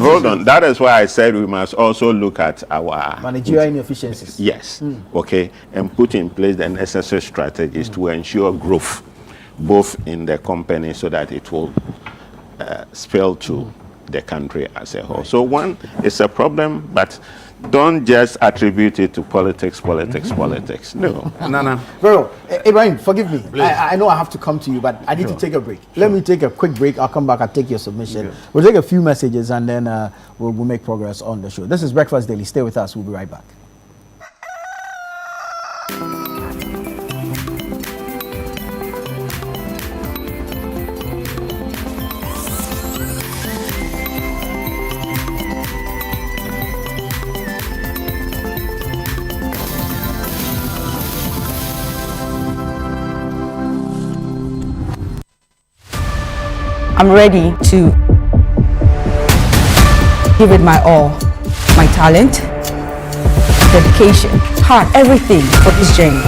Hold on. That is why I said we must also look at our managerial inefficiencies. Yes. Okay, and put in place the necessary strategies to ensure growth, both in the company so that it will spill to the country as a whole. So one, it's a problem, but don't just attribute it to politics. No. Bro, Ibrahim, forgive me. I know I have to come to you, but I need to take a break. Let me take a quick break. I'll come back and take your submission. We'll take a few messages and then we'll make progress on the show. This is Breakfast Daily. Stay with us. We'll be right back. I'm ready to give it my all, my talent, dedication, heart, everything for this journey.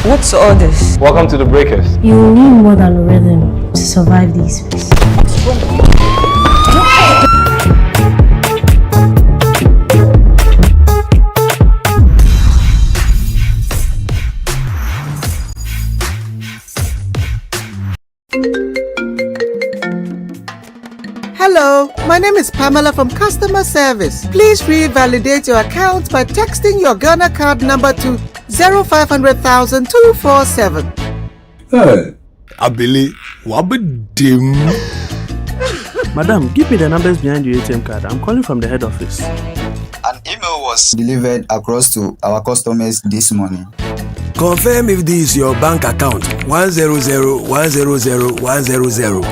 What's all this? Welcome to the Breakers. You need more than a rhythm to survive these phases. Hello, my name is Pamela from Customer Service. Please revalidate your account by texting your Ghana card number to 0500,000 247. Hey, Abili, wabadim. Madam, give me the numbers behind your ATM card. I'm calling from the head office. An email was delivered across to our customers this morning. Confirm if this is your bank account. 100,100,100.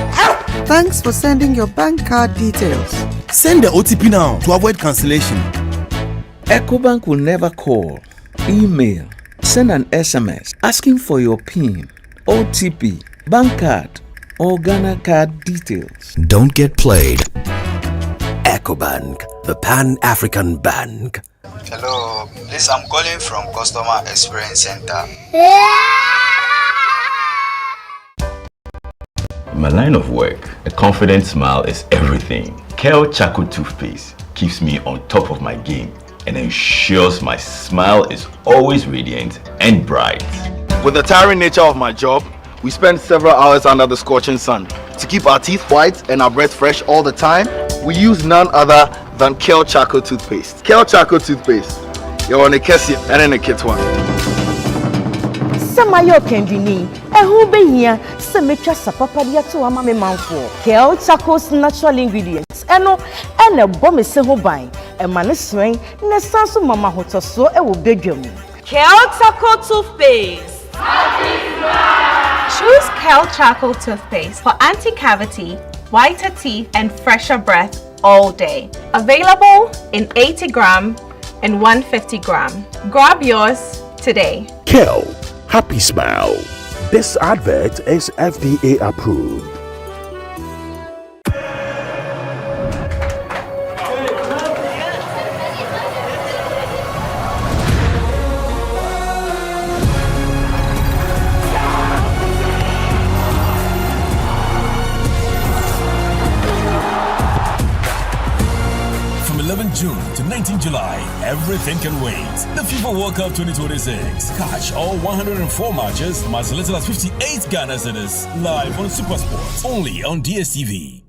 Thanks for sending your bank card details. Send the OTP now to avoid cancellation. EcoBank will never call, email, send an SMS asking for your PIN, OTP, bank card, or Ghana card details. Don't get played. EcoBank, the Pan-African Bank. Hello, please, I'm calling from Customer Experience Center. In my line of work, a confident smile is everything. Kale Charcoal Toothpaste keeps me on top of my game and ensures my smile is always radiant and bright. With the tiring nature of my job, we spend several hours under the scorching sun. To keep our teeth white and our breath fresh all the time, we use none other than Kale Charcoal Toothpaste. Kale Charcoal Toothpaste. You're on a Kessie and in a kit one. Samayo kendini, ehu be here, semecha sapapadia to amame manfo. Kale Charcoal's natural ingredients, eno bomb se ho ban, e mane swing, ne sanso mama hotoso e wo bedwam. Kale Charcoal Toothpaste. Choose Kale Charcoal Toothpaste for anti-cavity, whiter teeth, and fresher breath all day. Available in 80 gram and 150 gram. Grab yours today. Kale, happy smile. This advert is FDA approved. June to 19 July, everything can wait. The FIFA World Cup 2026. Catch all 104 matches, as little as 58 Ghana cedis, live on SuperSport, only on DSTV.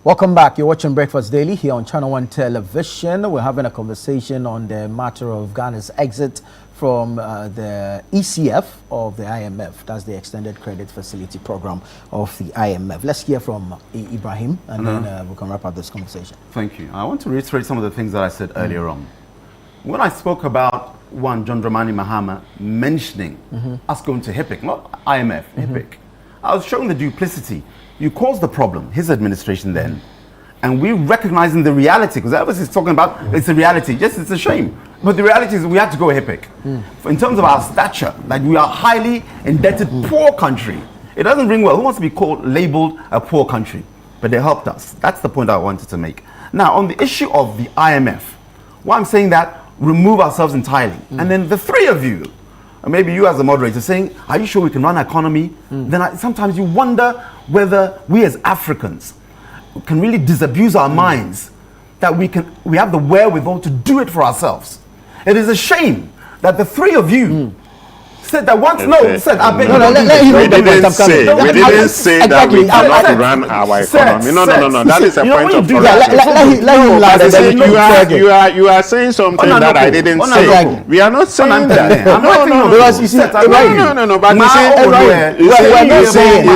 Welcome back. You're watching Breakfast Daily here on Channel 1 Television. We're having a conversation on the matter of Ghana's exit from the ECF of the IMF. That's the Extended Credit Facility Program of the IMF. Let's hear from Ibrahim, and then we can wrap up this conversation. Thank you. I want to reiterate some of the things that I said earlier on. When I spoke about John Dramani Mahama mentioning us going to HIPC, not IMF, HIPC, I was showing the duplicity. You caused the problem, his administration then, and we recognizing the reality, because Elvis is talking about it's a reality. Yes, it's a shame, but the reality is we have to go HIPC. In terms of our stature, like we are highly indebted, poor country. It doesn't ring well. Who wants to be labeled a poor country? But they helped us. That's the point I wanted to make. Now, on the issue of the IMF, why I'm saying that, remove ourselves entirely. And then the three of you, or maybe you as the moderator, saying, are you sure we can run our economy? Then sometimes you wonder whether we as Africans can really disabuse our minds that we have the wherewithal to do it for ourselves. It is a shame that the three of you said that once. Said I beg we didn't say that we cannot run our economy. No. That is a point of correction. You are saying something that I didn't say. We are not saying that. No. Because you see, no. But you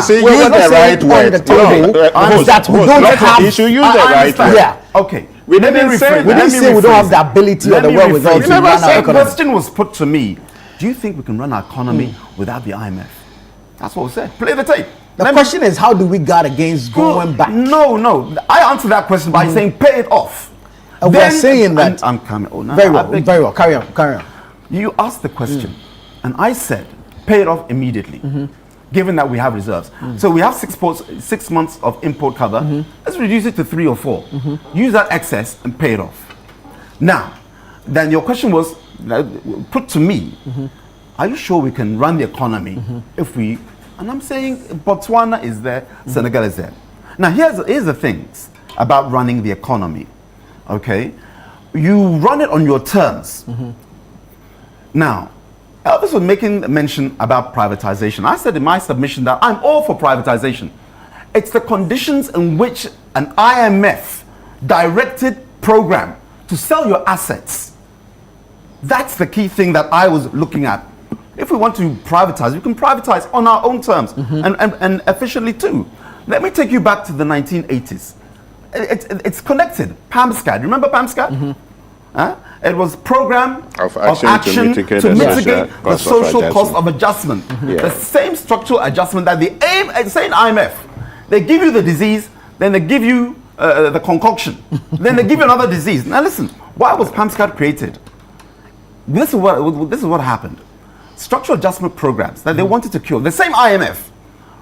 see, use the right word. That we don't have. You should use the right word. Yeah. Okay. We didn't say we don't have the ability or the wherewithal to run our economy. The question was put to me. Do you think we can run our economy without the IMF? That's what we said. Play the tape. The question is, how do we guard against going back? No. I answered that question by saying pay it off. We are saying that. I'm coming. Very well. Carry on. You asked the question, and I said pay it off immediately, given that we have reserves. So we have 6 months of import cover. Let's reduce it to 3 or 4. Use that excess and pay it off. Now, then your question was put to me, are you sure we can run the economy if we, and I'm saying Botswana is there, Senegal is there. Now here's the things about running the economy, okay? You run it on your terms. Now, Elvis was making mention about privatization. I said in my submission that I'm all for privatization. It's the conditions in which an IMF directed program to sell your assets. That's the key thing that I was looking at. If we want to privatize, we can privatize on our own terms and efficiently too. Let me take you back to the 1980s. It's connected. PAMSCAD, remember PAMSCAD? It was program of action to mitigate the social cost of adjustment. The same structural adjustment that the same IMF. They give you the disease, then they give you the concoction, then they give you another disease. Now listen, why was PAMSCAD created? This is what happened. structural adjustment programs that they wanted to kill, the same IMF,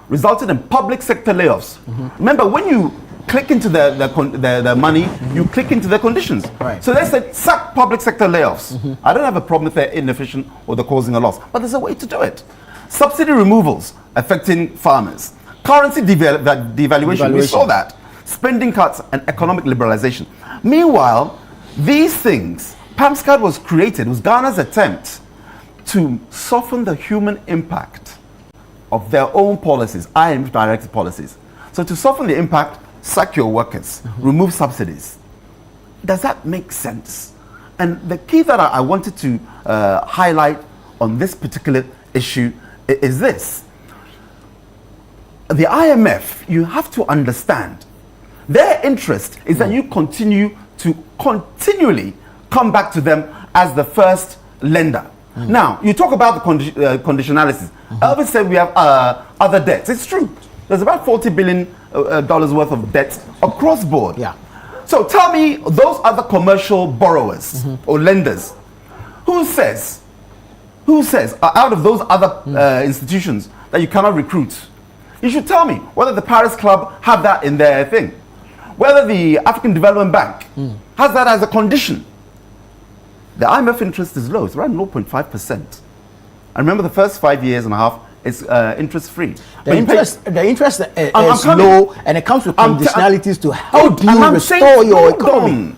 resulted in public sector layoffs. Remember, when you click into the money, you click into the conditions. Right. So they said, sack public sector layoffs. I don't have a problem if they're inefficient or they're causing a loss, but there's a way to do it. Subsidy removals affecting farmers. Currency devaluation, we saw that. Spending cuts and economic liberalization. Meanwhile, these things, PAMSCAD was created, was Ghana's attempt to soften the human impact of their own policies, IMF-directed policies. So to soften the impact, sack your workers, remove subsidies. Does that make sense? And the key that I wanted to highlight on this particular issue is this. The IMF, you have to understand, their interest is that you continue to continually come back to them as the first lender. Now, you talk about the conditionalities. Elvis said we have other debts. It's true. There's about $40 billion worth of debts across board. Yeah. So tell me, those other commercial borrowers or lenders, who says out of those other institutions that you cannot recruit? You should tell me whether the Paris Club have that in their thing, whether the African Development Bank has that as a condition. The IMF interest is low. It's around 0.5%. I remember the first 5 years and a half, it's interest-free. The interest is low, and it comes with conditionalities to help you restore your economy.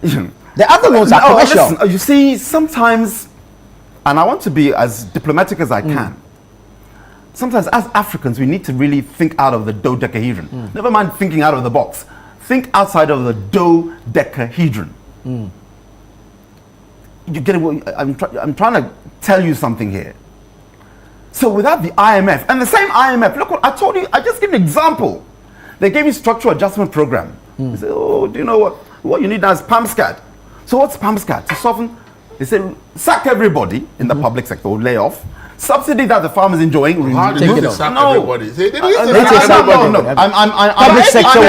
The other loans are commercial. Listen, you see, sometimes, and I want to be as diplomatic as I can, sometimes as Africans, we need to really think out of the dodecahedron. Never mind thinking out of the box. Think outside of the dodecahedron. You get it? I'm trying to tell you something here. So without the IMF, and the same IMF, look what I told you, I just gave an example. They gave you structural adjustment program. They said, oh, do you know what you need now is PAMSCAD. So what's PAMSCAD? To soften, they said, sack everybody in the public sector, or lay off. Subsidy that the farmers enjoying, how did you sack everybody? They didn't say no. Public sector.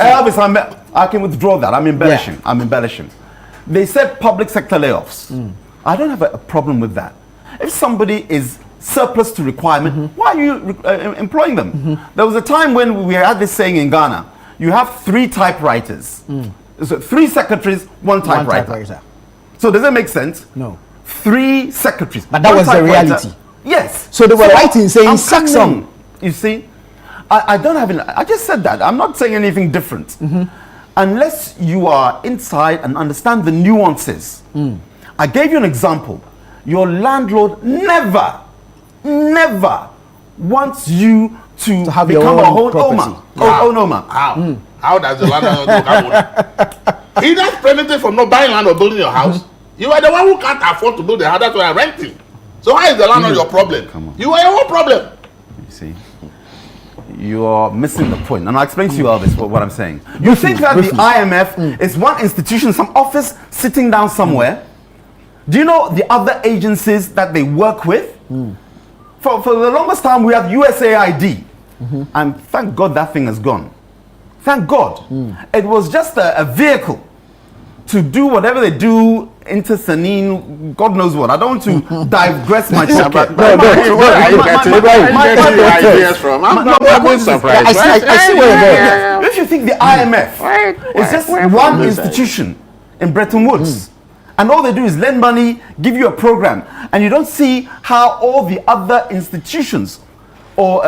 Elvis, I can withdraw that. I'm embellishing. They said public sector layoffs. I don't have a problem with that. If somebody is surplus to requirement, why are you employing them? There was a time when we had this saying in Ghana, you have 3 typewriters. So 3 secretaries, 1 typewriter. So does that make sense? No. 3 secretaries. But that was the reality. Yes. So they were writing saying sack some. You see, I don't have I just said that. I'm not saying anything different. Unless you are inside and understand the nuances. I gave you an example. Your landlord never wants you to have become a homeowner. How does the landlord look? He does benefit from not buying land or building your house. You are the one who can't afford to build the house. That's why I'm renting. So how is the landlord your problem? You are your own problem. You see, you are missing the point. And I'll explain to you, Elvis, what I'm saying. You think that the IMF is one institution, some office sitting down somewhere. Do you know the other agencies that they work with? For the longest time, we have USAID. And thank God that thing has gone. Thank God. It was just a vehicle to do whatever they do into Sanin, God knows what. I don't want to digress myself. Where are you getting ideas from? I'm surprised. I see where you're going. If you think the IMF is just one institution in Bretton Woods, and all they do is lend money, give you a program, and you don't see how all the other institutions or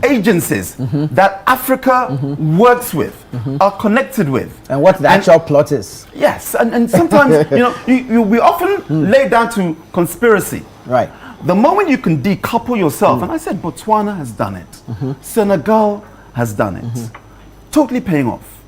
agencies that Africa works with are connected with, and what the actual plot is. Yes, and sometimes we often lay down to conspiracy. Right. The moment you can decouple yourself, and I said Botswana has done it, Senegal has done it, totally paying off.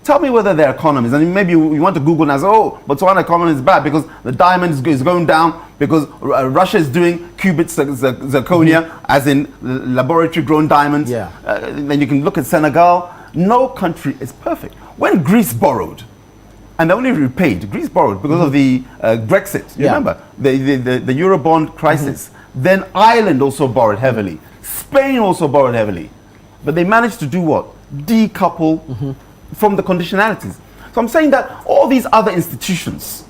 Tell me whether their economies, and maybe you want to Google and say, oh, Botswana economy is bad because the diamond is going down, because Russia is doing qubit zirconia, as in laboratory grown diamonds. Then you can look at Senegal. No country is perfect. When Greece borrowed, and they only repaid, Greece borrowed because of the Brexit. You remember the Eurobond crisis. Then Ireland also borrowed heavily. Spain also borrowed heavily. But they managed to do what? Decouple from the conditionalities. So I'm saying that all these other institutions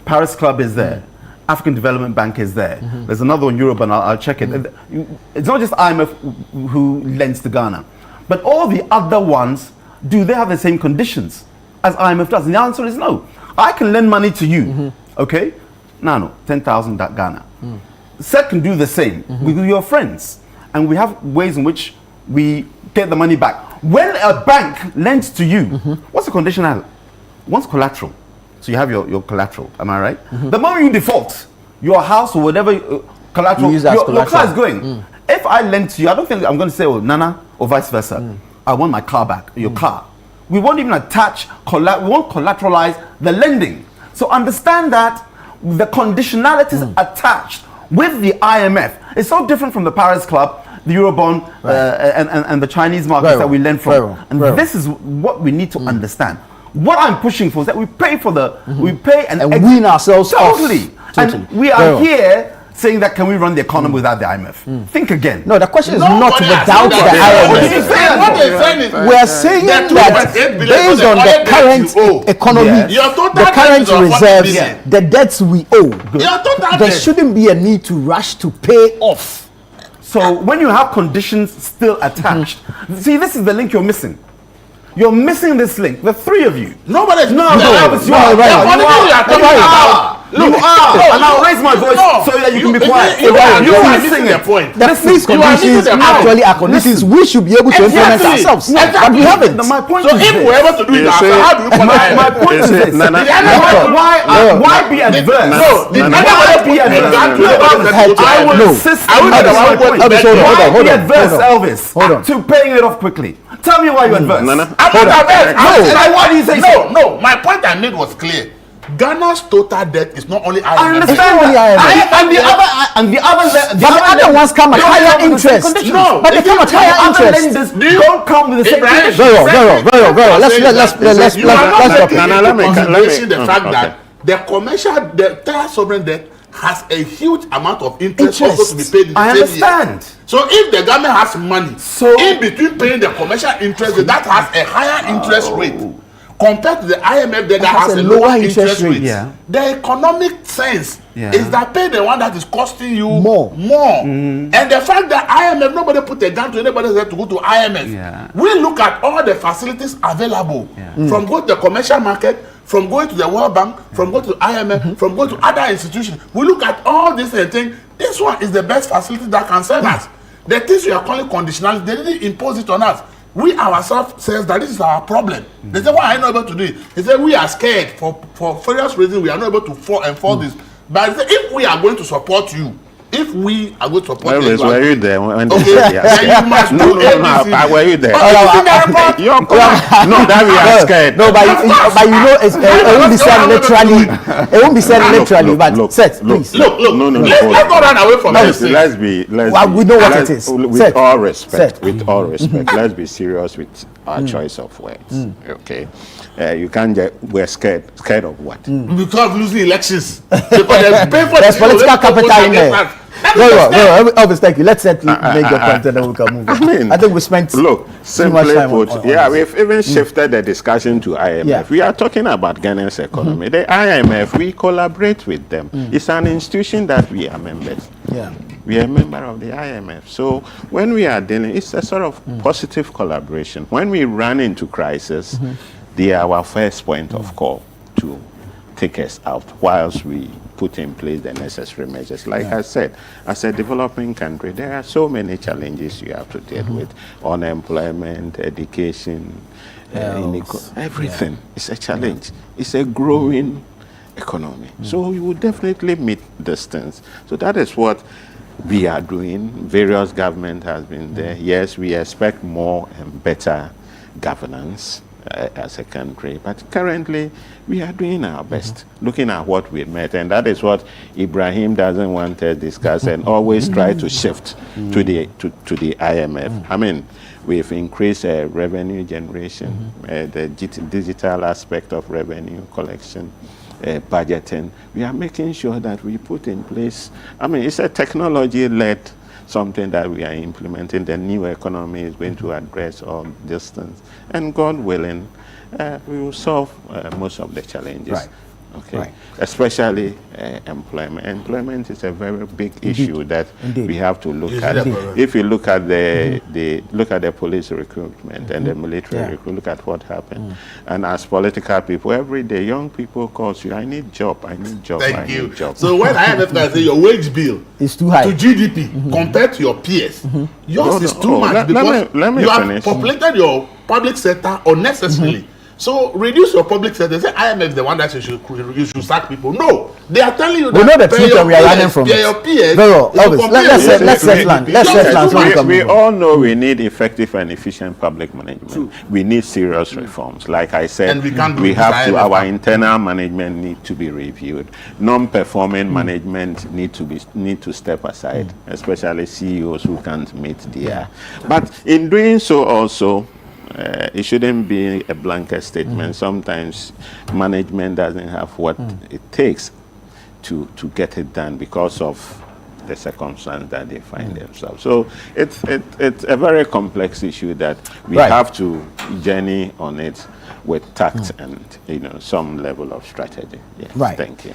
Paris Club is there. African Development Bank is there. There's another one, Europe, and I'll check it. It's not just IMF who lends to Ghana, but all the other ones, do they have the same conditions as IMF does? And the answer is no. I can lend money to you, okay? No, 10,000 Ghana. SEC can do the same with your friends. And we have ways in which we get the money back. When a bank lends to you, what's the condition? What's collateral? So you have your collateral, am I right? The moment you default, your house or whatever collateral, your car is going. If I lend to you, I don't think I'm going to say, oh, Nana, or vice versa. I want my car back, your car. We won't even attach, we won't collateralize the lending. So understand that the conditionalities attached with the IMF is so different from the Paris Club, the Eurobond, and the Chinese markets that we lend from. This is what we need to understand. What I'm pushing for is that we pay for we pay and wean ourselves totally. And we are here saying that can we run the economy without the IMF? Think again. No, the question is not without the IMF. We're saying that based on the current economy, the current reserves, the debts we owe, there shouldn't be a need to rush to pay off. So when you have conditions still attached, see, this is the link you're missing. You're missing this link. The three of you. Nobody's you are. And I'll raise my voice so that you can be quiet. You are missing the point. These conditions actually are conditions we should be able to implement ourselves. But we haven't. My point so if we're able to do it ourselves, how do you connect? My point is this. Why be adverse? No, why be adverse? I will insist on my point. Why be adverse, Elvis, to paying it off quickly? Tell me why you're adverse. I'm not adverse. Why do you say so? No, my point I made was clear. Ghana's total debt is not only IMF. I understand and the other ones come at higher interest. No, but they come at higher interest. Don't come with the same conditions. Very well. Let's talk. The fact that the entire sovereign debt has a huge amount of interest also to be paid in the same understand. Year. So if the government has money, in between paying the commercial interest, that has a higher interest rate compared to the IMF that has a lower interest rate. The economic sense is that pay the one that is costing you more. And the fact that IMF, nobody put a gun to anybody's head to go to IMF. We look at all the facilities available from going to the commercial market, from going to the World Bank, from going to IMF, from going to other institutions. We look at all these and think this one is the best facility that can serve us. The things we are calling conditionality, they didn't impose it on us. We ourselves says that this is our problem. They say, why are you not able to do it? They say, we are scared for various reasons. We are not able to enforce this. But they say, if we are going to support you, if we are going to support you, were you there when then you must do ABC. Were you there? No, that we are scared. No, but you know, it won't be said literally. It won't be said literally. But please. Look. Let's not run away from this. Let's be. We know what it is. With all respect, let's be serious with our choice of words. Okay. You can't we're scared of what? Because of losing elections. Because there's political capital in there. Elvis, thank you. Let's make your point and then we can move on. I think we spent too much time on we've even shifted the discussion to IMF. We are talking about Ghana's economy. The IMF, we collaborate with them. It's an institution that we are members. We are a member of the IMF. So when we are dealing, it's a sort of positive collaboration. When we run into crisis, they are our first point of call to take us out whilst we put in place the necessary measures. Like I said, as a developing country, there are so many challenges you have to deal with. Unemployment, education, everything is a challenge. It's a growing economy. So we will definitely meet these things. So that is what we are doing. Various government has been there. Yes, we expect more and better governance as a country, but currently we are doing our best, looking at what we met, and that is what Ibrahim doesn't want to discuss and always try to shift to the IMF. I mean, we've increased revenue generation, the digital aspect of revenue collection, budgeting. We are making sure that we put in place, I mean, it's a technology-led something that we are implementing. The new economy is going to address all these things. And God willing, we will solve most of the challenges. Okay, Right. especially employment. Employment is a very big issue that we have to look Is at. it a problem? If you look at the police recruitment and the military recruitment, look at what happened. And as political people, every day young people call you, I need job, I need job, I Thank you. need job. So when IMF guys say your wage bill is too high to GDP compared to your peers, yours is too much Let because me you have finish. populated your public sector unnecessarily. So reduce your public sector. They say IMF is the one that you should sack people. No, they are telling you that We know the truth and we are running from it. your peers. Very well, Elvis, let's set land. We all know we need effective and efficient public management. We need serious reforms. Like I said, And we can't do we this have to, IMF. our internal management need to be reviewed. Non-performing management need to step aside, especially CEOs who can't meet their. But in doing so also, it shouldn't be a blanket statement. Sometimes management doesn't have what it takes to get it done because of the circumstance that they find themselves. So it's a very complex issue that we have to journey on it with tact and some level of strategy. Yes, Right. Thank you.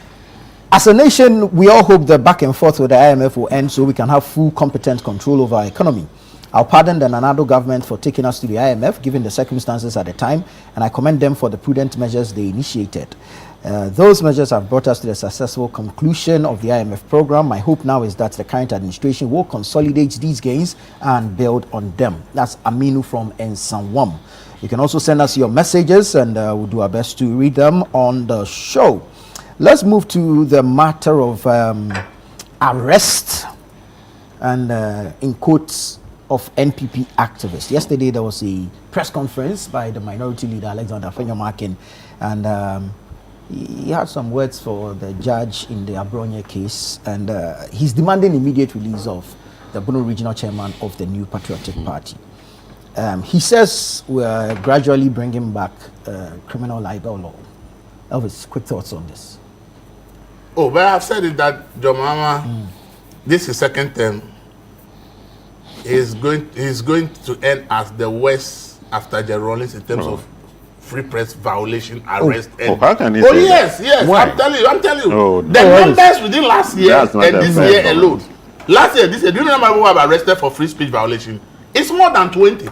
As a nation, we all hope the back and forth with the IMF will end so we can have full competent control over our economy. I'll pardon the Nanado government for taking us to the IMF, given the circumstances at the time, and I commend them for the prudent measures they initiated. Those measures have brought us to the successful conclusion of the IMF program. My hope now is that the current administration will consolidate these gains and build on them. That's Aminu from Nsanwam. You can also send us your messages, and we'll do our best to read them on the show. Let's move to the matter of arrest and, in quotes, of NPP activists. Yesterday there was a press conference by the minority leader Alexander Fenyomakin, and he had some words for the judge in the Abronye case, and he's demanding immediate release of the Bono regional chairman of the New Patriotic Party. He says we're gradually bringing back criminal libel law. Elvis, quick thoughts on this? Oh, but I've said it that John Mama, this is second term. He's going to end as the worst after Jerry Rawlings in terms of free press violation, arrest. How can he say that? Yes. Why? I'm telling you. Oh, the numbers within last year and this year alone. Last year, this year, do you know how many people have arrested for free speech violation? It's more than 20.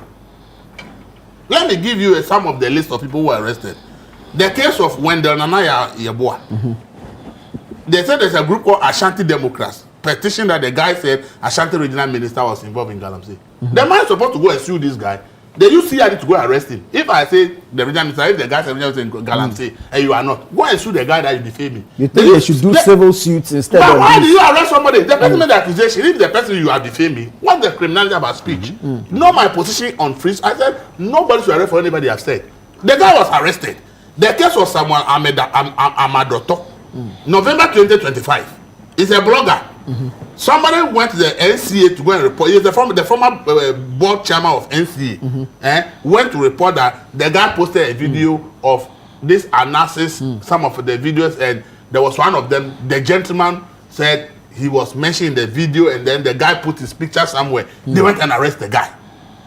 Let me give you some of the list of people who were arrested. The case of Wendell Nanaya Yeboah. They said there's a group called Ashanti Democrats. Petition that the guy said Ashanti regional minister was involved in Galamsey. The man is supposed to go and sue this guy. They use CID to go arrest him. If I say the regional minister, if the guy said regional minister in Galamsey and you are not, go and sue the guy that you defame me. You think they should do civil suits instead of... But why do you arrest somebody? The person made the accusation. If the person you are defaming, what's the criminality about speech? Know my position on free. I said nobody should arrest for anybody I've said. The guy was arrested. The case was someone Amadoto. November 2025. He's a blogger. Somebody went to the NCA to go and report. He's the former board chairman of NCA. Went to report that the guy posted a video of this analysis, some of the videos, and there was one of them. The gentleman said he was mentioned in the video, and then the guy put his picture somewhere. They went and arrested the guy.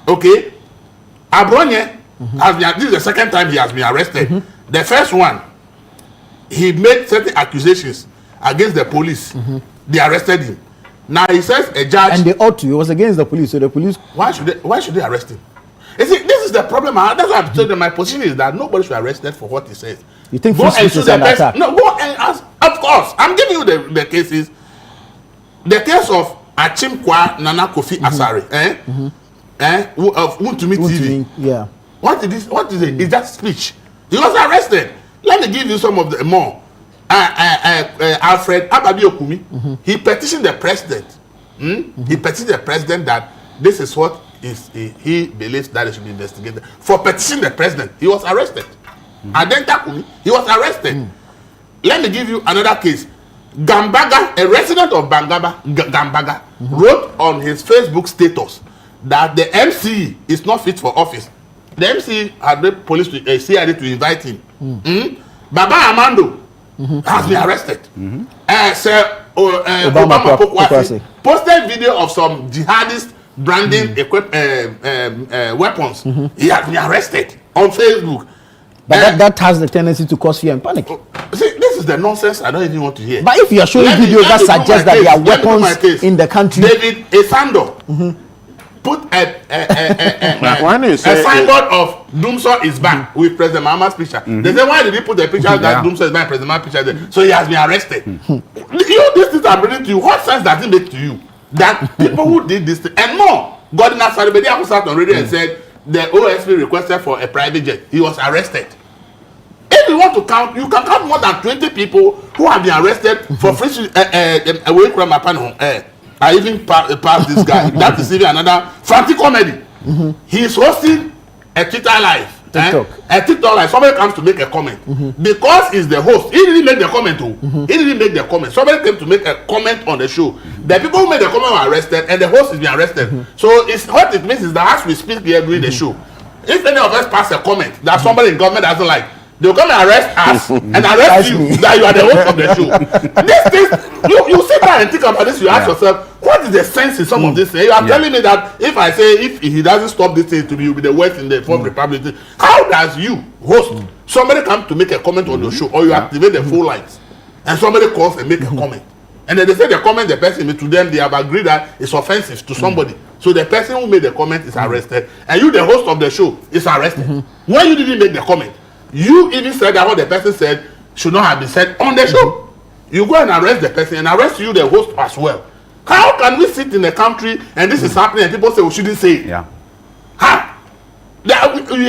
Okay? Abronye has been, this is the second time he has been arrested. The first one, he made certain accusations against the police. They arrested him. Now he says a judge, and they ought to. It was against the police, so the police. Why should they arrest him? You see, this is the problem. That's why I'm telling you, my position is that nobody should be arrested for what he says. You think go and sue the person? No, go and ask. Of course, I'm giving you the cases. The case of Achimkwa Nana Kofi Asare, of Untumi TV. Yeah. What is it? It's just speech. He was arrested. Let me give you some of the more. Alfred Ababi Okumi, he petitioned the president. He petitioned the president that this is what he believes that it should be investigated. For petitioning the president, he was arrested. Adenta Kumi, he was arrested. Let me give you another case. Gambaga, a resident of Gambaga, wrote on his Facebook status that the MC is not fit for office. The MC had the police to CID to invite him. Baba Amando has been arrested. Sir Obama Pokwasi posted video of some jihadist branding weapons. He has been arrested on Facebook. But that has the tendency to cause fear and panic. See, this is the nonsense I don't even want to hear. But if you are showing videos that suggest that there are weapons in the country, David Esando put a signboard of Dumsor is back with President Mahama's picture. They say, why did he put the picture that Dumsor is back, President Mahama's picture there? So he has been arrested. This thing I'm bringing to you, what sense does it make to you that people who did this thing, and more, Godina Saribedi who sat on radio and said the OSP requested for a private jet, he was arrested. If you want to count, you can count more than 20 people who have been arrested for free away from my panel. I even passed this guy. That is even another frantic comedy. He is hosting a Twitter live. A TikTok live. Somebody comes to make a comment. Because he's the host. He didn't make the comment. He didn't make the comment. Somebody came to make a comment on the show. The people who made the comment were arrested and the host is being arrested. So what it means is that as we speak here during the show, if any of us pass a comment that somebody in government doesn't like, they'll come and arrest us and arrest you that you are the host of the show. This you sit down and think about this. You ask yourself, what is the sense in some of this? You are telling me that if I say if he doesn't stop this thing to be, you'll be the worst in the Fourth Republic. How does you host somebody come to make a comment on your show, or you activate the full lines and somebody calls and make a comment, and then they say the comment the person made to them, they have agreed that it's offensive to somebody. So the person who made the comment is arrested, and you, the host of the show, is arrested. When you didn't make the comment, you even said that what the person said should not have been said on the show. You go and arrest the person and arrest you, the host, as well. How can we sit in a country and this is happening and people say we shouldn't say it? We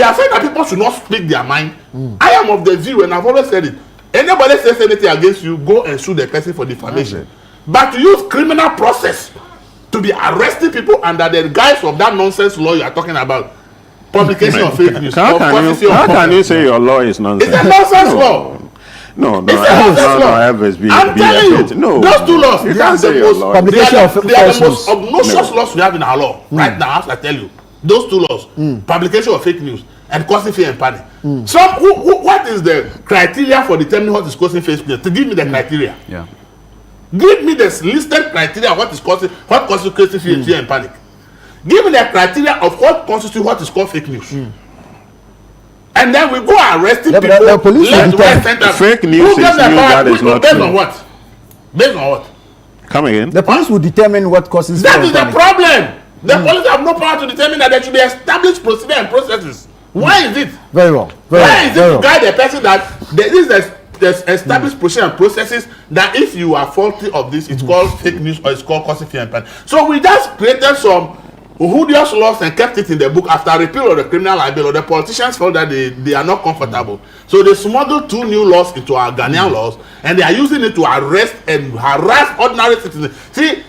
are saying that people should not speak their mind. I am of the view, and I've always said it. Anybody says anything against you, go and sue the person for defamation. But to use criminal process to be arresting people under the guise of that nonsense law you are talking about, publication of fake news. How can you say your law is nonsense? It's a nonsense law. No, I'm telling you, those two laws, they are the most obnoxious laws we have in our law right now. As I tell you, those two laws, publication of fake news and causing fear and panic. What is the criteria for determining what is causing fake news? To give me the criteria. Give me the listed criteria of what constitutes fear and panic. Give me the criteria of what constitutes what is called fake news. And then we go arresting people. The police fake news is news that is not based true. on what? Based on what? Come again. The police will determine what causes. That is the problem. The police have no power to determine that there should be established procedure and processes. Why is it? Very well. Why is it to guide the person that there is there's established procedure and processes that if you are faulty of this, it's called fake news or it's called causing fear and panic. So we just created some odious laws and kept it in the book. After repeal of the criminal libel, the politicians felt that they are not comfortable. So they smuggled 2 new laws into our Ghanaian laws, and they are using it to arrest and harass ordinary citizens. See,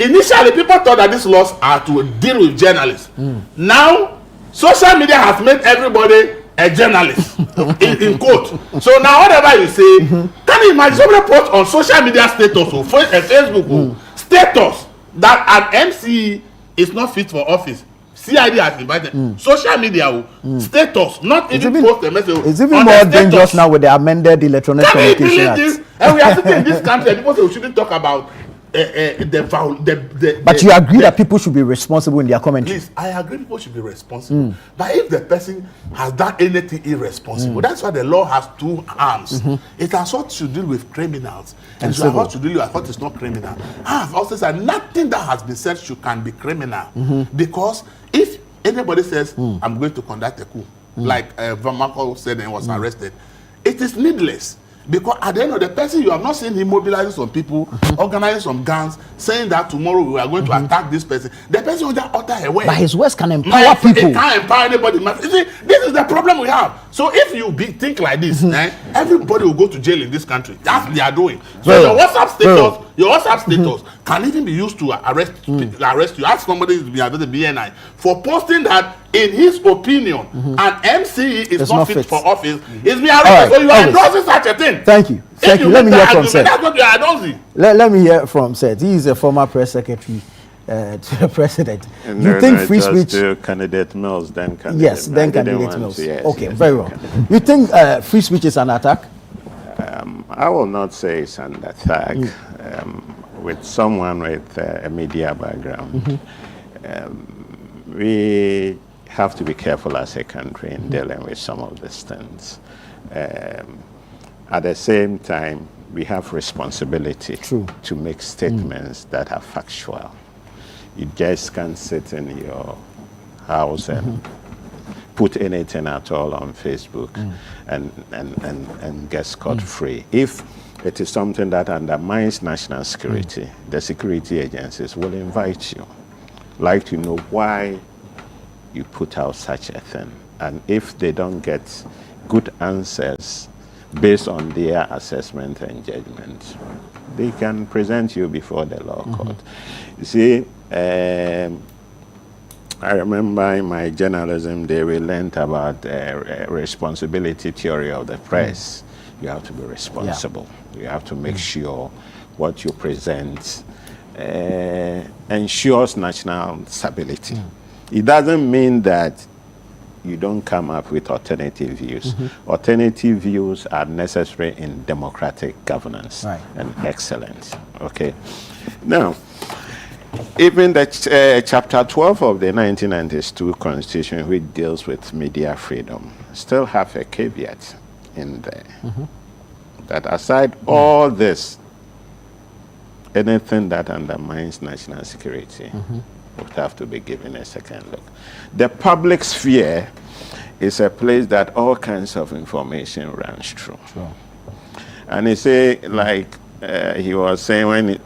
initially people thought that these laws are to deal with journalists. Now, social media has made everybody a journalist, in quote. So now whatever you say, can you imagine somebody post on social media status or Facebook status that an MC is not fit for office? CID has invited social media status, not even post a message. It's even more dangerous now with the amended Electronic Communication Act. And we are sitting in this country and people say we shouldn't talk about but you agree that people should be responsible in their commentary? Please, I agree people should be responsible. But if the person has done anything irresponsible, that's why the law has 2 arms. It has what to deal with criminals and so what to deal with what is not criminal. I've also said nothing that has been said can be criminal. Because if anybody says, I'm going to conduct a coup, like Van Marco said and was arrested, it is needless. Because at the end of the person, you have not seen him mobilizing some people, organizing some gangs, saying that tomorrow we are going to attack this person. The person will just utter a word. But his words can empower people. It can't empower anybody. You see, this is the problem we have. So if you think like this, everybody will go to jail in this country. That's what they are doing. So your WhatsApp status can even be used to arrest you. Ask somebody to be at the BNI for posting that, in his opinion, an MCE is not fit for office. Is being arrested. So you are endorsing such a thing. Thank you. Let me hear from Seth. That's what you are endorsing. Let me hear from Seth. He is a former press secretary to the president. And you think free speech? To candidate Mills, then candidate. Yes, then candidate Mills. Okay, very well. You think free speech is an attack? I will not say it's an attack. With someone with a media background, we have to be careful as a country in dealing with some of these things. At the same time, we have responsibility to make statements that are factual. You just can't sit in your house and put anything at all on Facebook and get scot-free. If it is something that undermines national security, the security agencies will invite you, like to know why you put out such a thing. And if they don't get good answers based on their assessment and judgment, they can present you before the law court. You see, I remember in my journalism day we learned about responsibility theory of the press. You have to be responsible. You have to make sure what you present ensures national stability. It doesn't mean that you don't come up with alternative views. Alternative views are necessary in democratic governance and excellence. Okay. Now, even the chapter 12 of the 1992 Constitution, which deals with media freedom, still have a caveat in there. That aside all this, anything that undermines national security would have to be given a second look. The public sphere is a place that all kinds of information runs through. And he say, like he was saying, when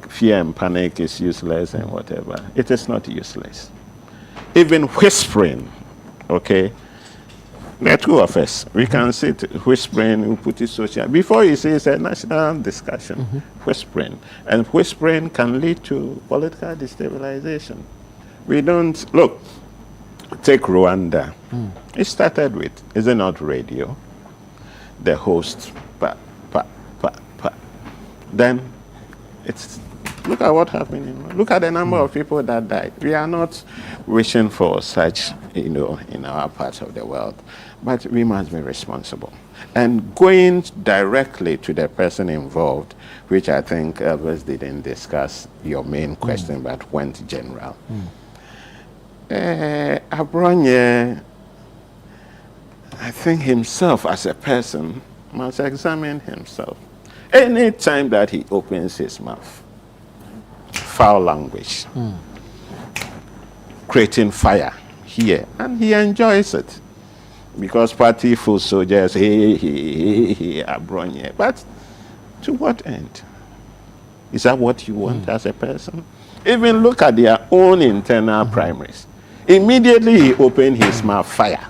fear and panic is useless and whatever, it is not useless. Even whispering, okay? The two of us, we can sit whispering, we put it social. Before you say it's a national discussion, whispering. And whispering can lead to political destabilization. We don't, look, take Rwanda. It started with, is it not radio? The host, Then it's, look at what happened. Look at the number of people that died. We are not wishing for such, in our part of the world. But we must be responsible. And going directly to the person involved, which I think Elvis didn't discuss your main question, but went general. Abronye, I think himself as a person must examine himself. Any time that he opens his mouth, foul language, creating fire here, and he enjoys it. Because party food soldiers, Abronye. But to what end? Is that what you want as a person? Even look at their own internal primaries. Immediately he opened his mouth, fire.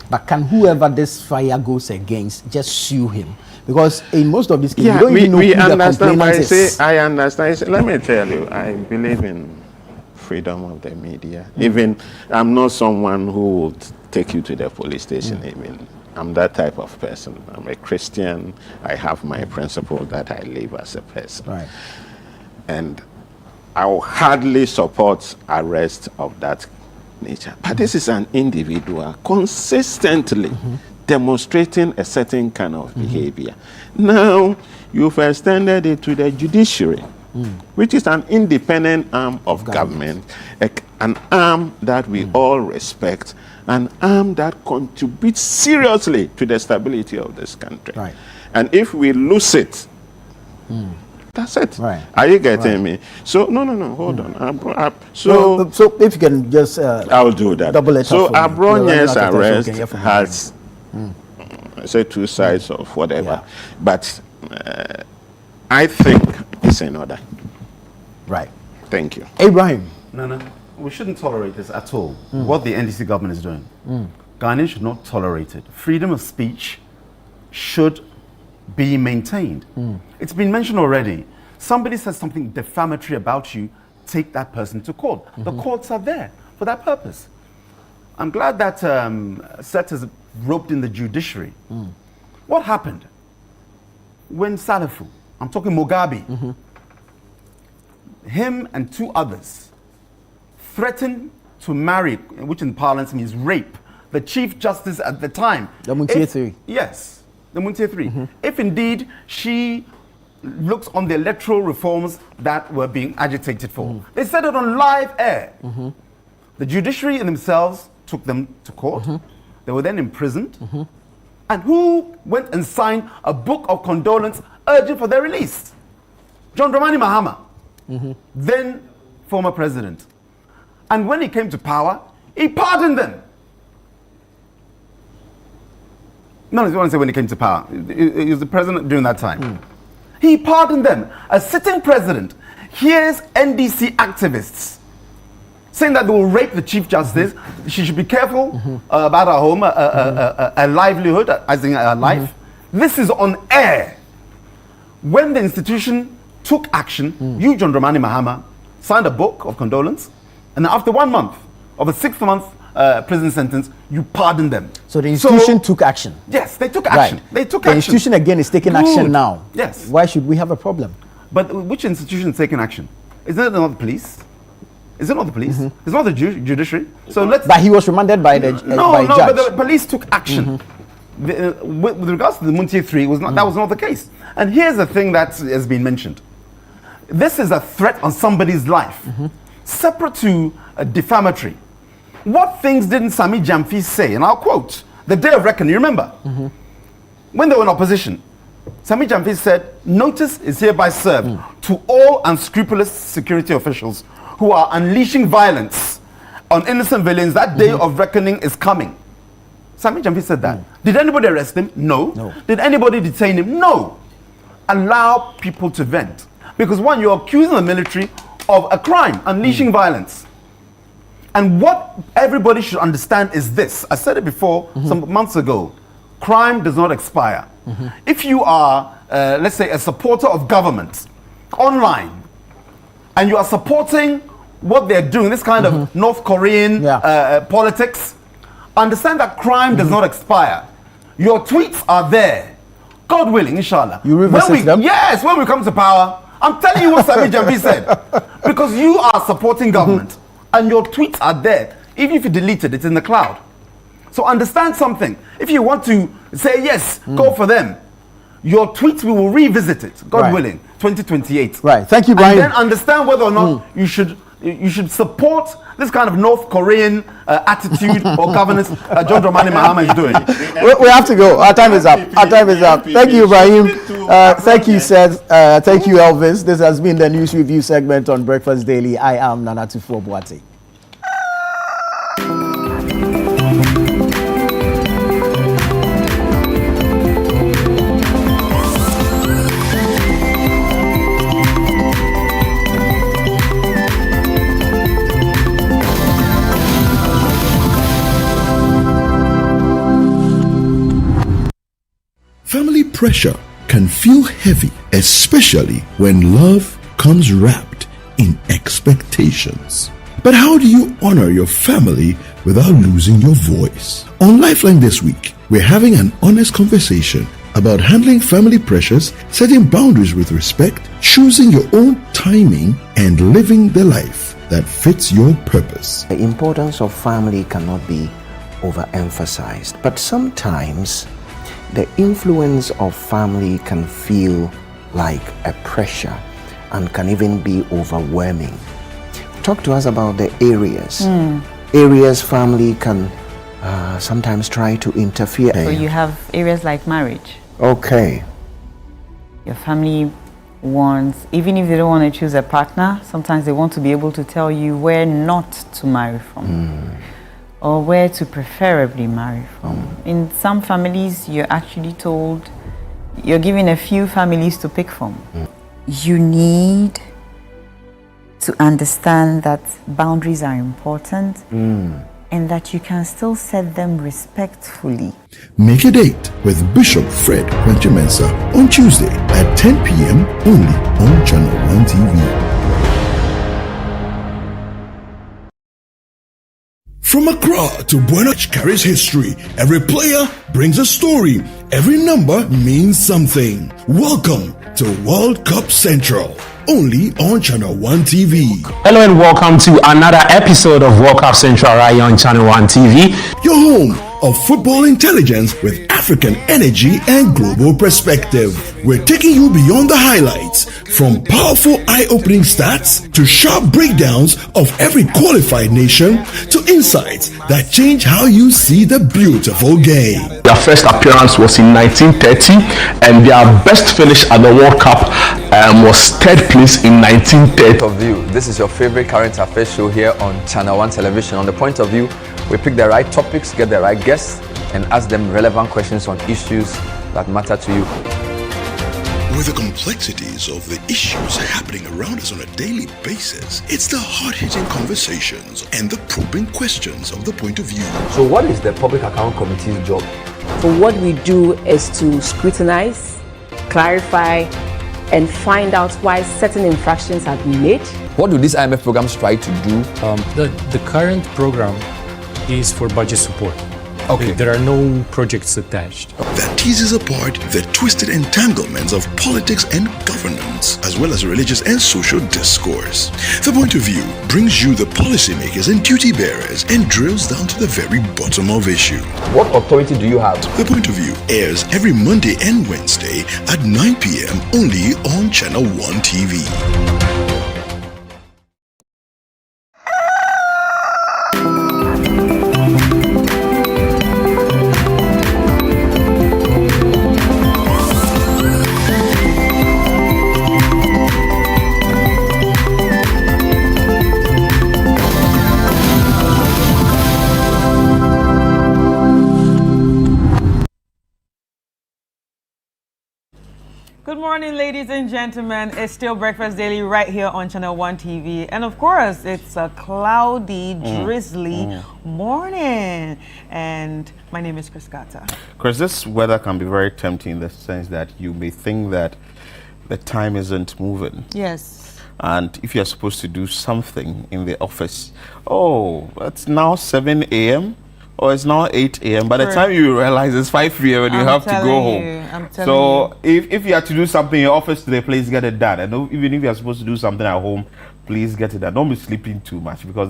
But can whoever this fire goes against just sue him? Because in most of these cases, you don't even know who the complainant is. I understand. Let me tell you, I believe in freedom of the media. Even I'm not someone who would take you to the police station. Even I'm that type of person. I'm a Christian. I have my principle that I live as a person. And I will hardly support arrest of that nature. But this is an individual consistently demonstrating a certain kind of behavior. Now, you've extended it to the judiciary, which is an independent arm of government, an arm that we all respect, an arm that contributes seriously to the stability of this country. And if we lose it, that's it. Are you getting me? So, no, hold on. So if you can just... I'll do that. Double it so, up Abronye's arrest has, say, two sides of whatever. But I think it's in order. Thank you. Abraham. No, we shouldn't tolerate this at all. What the NDC government is doing. Ghanaians should not tolerate it. Freedom of speech should be maintained. It's been mentioned already. Somebody says something defamatory about you, take that person to court. The courts are there for that purpose. I'm glad that Seth is roped in the judiciary. What happened when Salafu, I'm talking Mugabe, him and two others threatened to marry, which in parlance means rape, the Chief Justice at the time. The Muntie 3. Yes, the Muntie 3. If indeed she looks on the electoral reforms that were being agitated for. They said it on live air. The judiciary in themselves took them to court. They were then imprisoned. And who went and signed a book of condolence urging for their release? John Dramani Mahama, then former president. And when he came to power, he pardoned them. No, I want to say when he came to power. He was the president during that time. He pardoned them. A sitting president hears NDC activists saying that they will rape the Chief Justice. She should be careful about her home, a livelihood, as in her life. This is on air. When the institution took action, you, John Dramani Mahama, signed a book of condolence, and after 1 month of a 6-month prison sentence, you pardoned them. So the institution took action. Yes, they took action. Right. They took the action. institution again is taking action now. Yes. Why should we have a problem? But which institution is taking action? Isn't it not the police? Is it not the police? It's not the judiciary. So let's. But he was remanded by the no, judge. but the police took action. With regards to the Muntie 3, that was not the case. And here's the thing that has been mentioned. This is a threat on somebody's life, separate to defamatory. What things didn't Sami Jamfi say? And I'll quote, the day of reckoning, remember? When they were in opposition, Sami Jamfi said, notice is hereby served to all unscrupulous security officials who are unleashing violence on innocent civilians. That day of reckoning is coming. Sami Jamfi said that. Did anybody arrest him? No. Did anybody detain him? No. Allow people to vent. Because one, you're accusing the military of a crime, unleashing violence. And what everybody should understand is this. I said it before some months ago. Crime does not expire. If you are, let's say, a supporter of government online, and you are supporting what they're doing, this kind of North Korean politics, understand that crime does not expire. Your tweets are there. God willing, inshallah. You revisit them? Yes, when we come to power, I'm telling you what Sami Jamfi said. Because you are supporting government. And your tweets are there. Even if you delete it, it's in the cloud. So understand something. If you want to say yes, go for them, your tweets, we will revisit it, God willing, 2028. Right. Thank you, Brian. And then understand whether or not you should support this kind of North Korean attitude or governance John Dramani Mahama is doing. We have to go. Our time is up. Our time is up. Thank you, Ibrahim. Thank you, Seth. Thank you, Elvis. This has been the News Review segment on Breakfast Daily. I am Nana Tufo Boate. Family pressure can feel heavy, especially when love comes wrapped in expectations. But how do you honor your family without losing your voice? On Lifeline this week, we're having an honest conversation about handling family pressures, setting boundaries with respect, choosing your own timing, and living the life that fits your purpose. The importance of family cannot be overemphasized, but sometimes the influence of family can feel like a pressure and can even be overwhelming. Talk to us about the areas family can sometimes try to interfere. So you have areas like marriage. Okay. Your family wants, even if they don't want to choose a partner, sometimes they want to be able to tell you where not to marry from. Or where to preferably marry from. In some families, you're actually told, you're given a few families to pick from. You need to understand that boundaries are important and that you can still set them respectfully. Make a date with Bishop Fred Quenchimensa on Tuesday at 10 p.m. only on Channel 1 TV. From Accra to Buenos carries history. Every player brings a story. Every number means something. Welcome to World Cup Central, only on Channel 1 TV. Hello and welcome to another episode of World Cup Central right on Channel 1 TV. Your home of football intelligence with African energy and global perspective. We're taking you beyond the highlights, From powerful eye-opening stats to sharp breakdowns of every qualified nation to insights that change how you see the beautiful game. Their first appearance was in 1930, and their best finish at the World Cup was third place in 1930. Of View. This is your favorite current affairs show here on Channel 1 Television. On The Point of View, we pick the right topics, get the right guests, and ask them relevant questions on issues that matter to you. With the complexities of the issues happening around us on a daily basis, it's the hard-hitting conversations and the probing questions of The Point of View. So what is the Public Account Committee's job? So what we do is to scrutinize, clarify, and find out why certain infractions have been made. What do these IMF programs try to do? The current program is for budget support. Okay. There are no projects attached. That teases apart the twisted entanglements of politics and governance, as well as religious and social discourse. The Point of View brings you the policymakers and duty bearers and drills down to the very bottom of issue. What authority do you have? The Point of View airs every Monday and Wednesday at 9 p.m. only on Channel 1 TV. Good morning, ladies and gentlemen. It's still Breakfast Daily right here on Channel 1 TV. And of course, it's a cloudy, drizzly morning. And my name is Chris Carter. Chris, this weather can be very tempting in the sense that you may think that the time isn't moving. Yes. And if you're supposed to do something in the office, oh, it's now 7 a.m. or it's now 8 a.m. By the time you realize it's 5 p.m. and you have to go home. So if you have to do something in your office today, please get it done. And even if you're supposed to do something at home, please get it done. Don't be sleeping too much because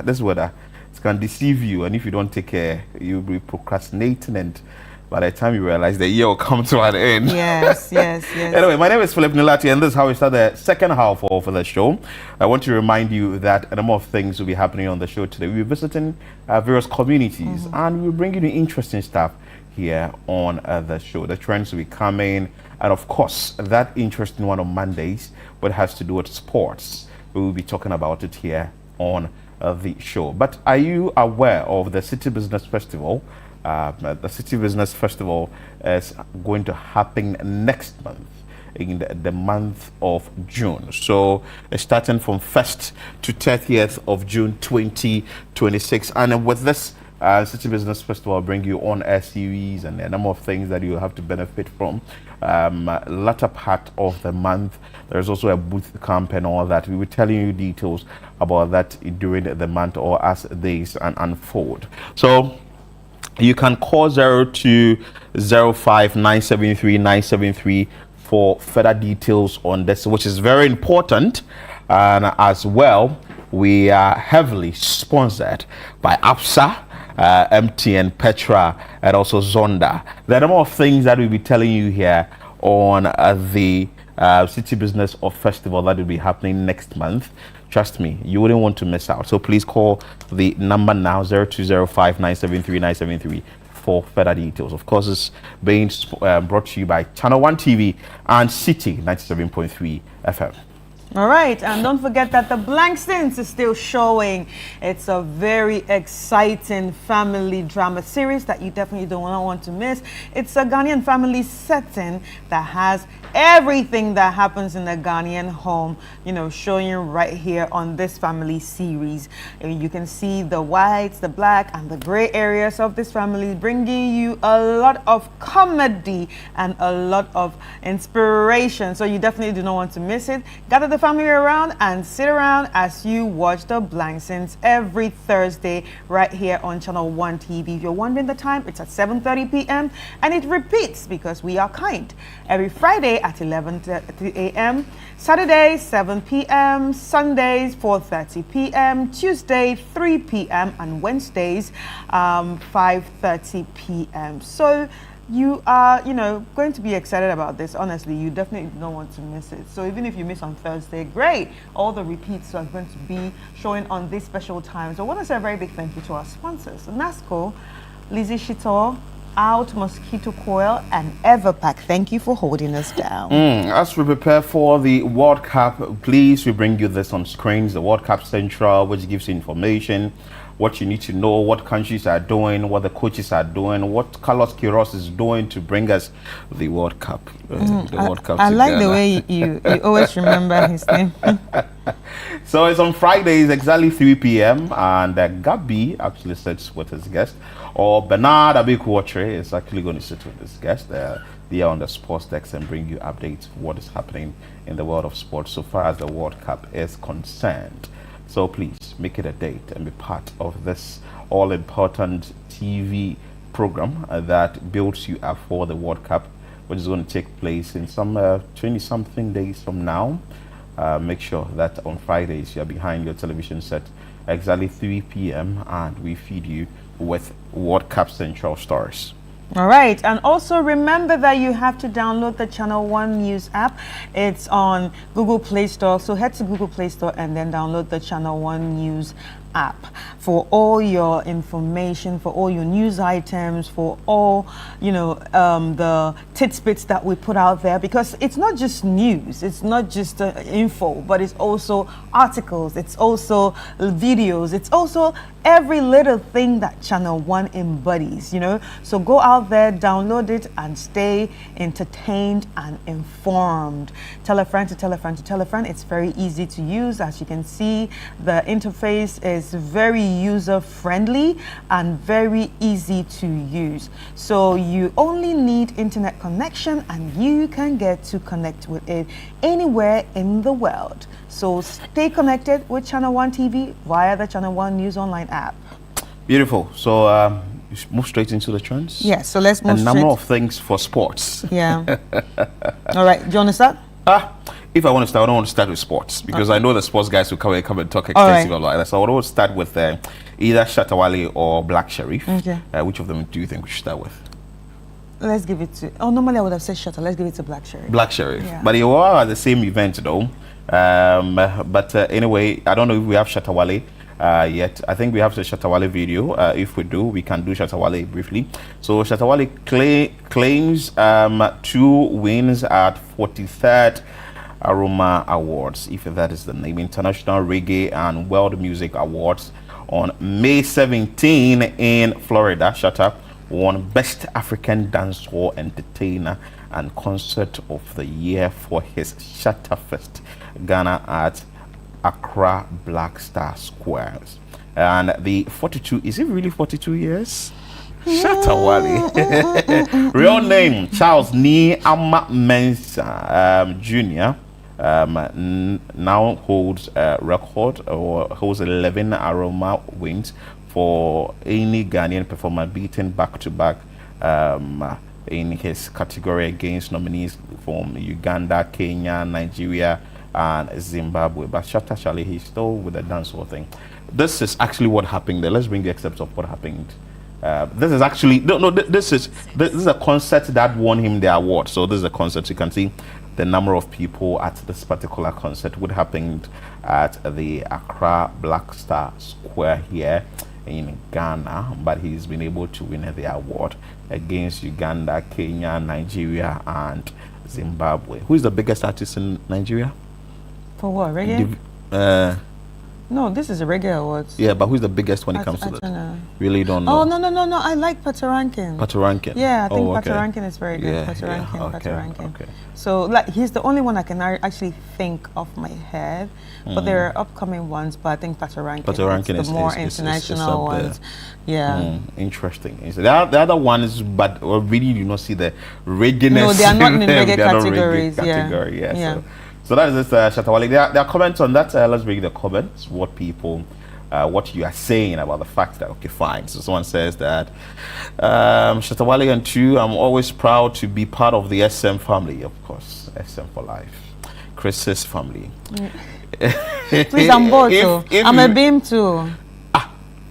this weather can deceive you. And if you don't take care, you'll be procrastinating, and by the time you realize the year will come to an end. Yes. Anyway, my name is Philip Nilati, and this is how we start the second half of the show. I want to remind you that a number of things will be happening on the show today. We'll be visiting various communities, and we'll bring you the interesting stuff here on the show. The trends will be coming, and of course, that interesting one on Mondays, but has to do with sports. We will be talking about it here on the show. But are you aware of the City Business Festival? The City Business Festival is going to happen next month, in the month of June. So starting from 1st to 30th of June 2026. And with this City Business Festival, I'll bring you on air series and a number of things that you have to benefit from. Latter part of the month, there's also a booth camp and all that. We will tell you details about that during the month or as days unfold. So you can call 0205-973-973 for further details on this, which is very important. And as well, we are heavily sponsored by APSA, MTN, Petra, and also Zonda. There are a number of things that we'll be telling you here on the City Business Festival that will be happening next month. Trust me, you wouldn't want to miss out. So please call the number now, 0205-973-973 for further details. Of course, it's being brought to you by Channel 1 TV and City 97.3 FM. All right, and don't forget that the Blank Stints is still showing. It's a very exciting family drama series that you definitely don't want to miss. It's a Ghanaian family setting that has everything that happens in the Ghanaian home, showing you right here on this family series. You can see the whites, the black, and the gray areas of this family, bringing you a lot of comedy and a lot of inspiration. So you definitely do not want to miss it. Gather the family around and sit around as you watch the Blank Stints every Thursday right here on Channel 1 TV. If you're wondering the time, it's at 7:30 p.m. and it repeats because we are kind. Every Friday at 11:30 a.m., Saturday 7 p.m., Sundays 4:30 p.m., Tuesday 3 p.m., and Wednesdays 5:30 p.m. So you are, going to be excited about this. Honestly, you definitely don't want to miss it. So even if you miss on Thursday, great. All the repeats are going to be showing on this special time. So I want to say a very big thank you to our sponsors, NASCO, Lizzie Shito, Out Mosquito Coil, and Everpack. Thank you for holding us down. As we prepare for the World Cup, please, we bring you this on screens, the World Cup Central, which gives you information, what you need to know, what countries are doing, what the coaches are doing, what Carlos Queiroz is doing to bring us the World Cup. World Cup I like the together. way you always remember his name. So it's on Fridays, exactly 3 p.m. And Gabi actually sits with his guest, or Bernard Abikuotre is actually going to sit with his guest. They are on the sports desk and bring you updates of what is happening in the world of sports so far as the World Cup is concerned. So please make it a date and be part of this all-important TV program that builds you up for the World Cup, which is going to take place in some 20-something days from now. Make sure that on Fridays you're behind your television set exactly 3 p.m. and we feed you with World Cup Central stars. All right, and also remember that you have to download the Channel One News app. It's on Google Play Store, so head to Google Play Store and then download the Channel One News app for all your information, for all your news items, for all the tidbits that we put out there, because it's not just news, it's not just info, but it's also articles, it's also videos, it's also every little thing that Channel One embodies, so go out there, download it, and stay entertained and informed. Tell a friend to tell a friend to tell a friend. It's very easy to use. As you can see, the interface is very user-friendly and very easy to use. So you only need internet connection and you can get to connect with it anywhere in the world. So stay connected with Channel One TV via the Channel One News Online app. Beautiful. So move straight into the trends. Yes, so let's move a number of things for sports. Yeah. All right, do you want to start? If I want to start, I don't want to start with sports because I know the sports guys will come and talk extensively about that. So I want to start with either Shatawale or Black Sheriff. Okay. Which of them do you think we should start with? Let's give it to... normally I would have said Shatta. Let's give it to Black Sheriff. Black Sheriff. Yeah. But they were at the same event though. Anyway, I don't know if we have Shatawale yet. I think we have the Shatawale video. If we do, we can do Shatawale briefly. So Shatawale claims 2 wins at 43rd Aroma Awards, if that is the name, International Reggae and World Music Awards on May 17 in Florida. Shatta won Best African Dancehall Entertainer and Concert of the Year for his Shatta Fest Ghana at Accra Black Star Squares. And the 42, is it really 42 years? Shatawale. Real name Charles Ni Ama Mensah Jr. Now holds a record or holds 11 Aroma wins for any Ghanaian performer, beaten back-to-back in his category against nominees from Uganda, Kenya, Nigeria, and Zimbabwe. But Shatta Shale, he's still with the dancehall thing. This is actually what happened there. Let's bring the excerpt of what happened. This is actually this is a concert that won him the award. So this is a concert. You can see the number of people at this particular concert would happened at the Accra Black Star Square here in Ghana, but he's been able to win the award against Uganda, Kenya, Nigeria, and Zimbabwe. Who is the biggest artist in Nigeria? For what, reggae? No, this is a reggae awards. Yeah, but who's the biggest when it comes to that? Really don't know. Oh, no. I like Patoranking. Patoranking. Yeah, I think Patoranking is very good. Patoranking. Okay. So, he's the only one I can actually think off my head. But there are upcoming ones, but I think Patoranking is the more international ones. Yeah. Interesting. The other ones, but really you not see the reggae. No, they are not in the reggae categories. Category, yeah. So that is this Shatawale. There are comments on that. Let's read the comments. What people, what you are saying about the fact that, okay, fine. So someone says that Shatawale and 2, I'm always proud to be part of the SM family. Of course, SM for life. Chris's family. Please, I'm bored too. I'm a beam too.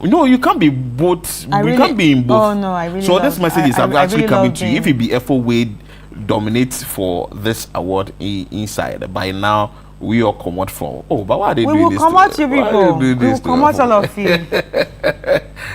No, you can't be both. You can't be in both. Oh no, I really. So this message is actually really coming to you. If it be FO Wade dominates for this award inside, by now we all come out from. Oh, but why are they doing this? We will come out, you people. We will come out, all of you.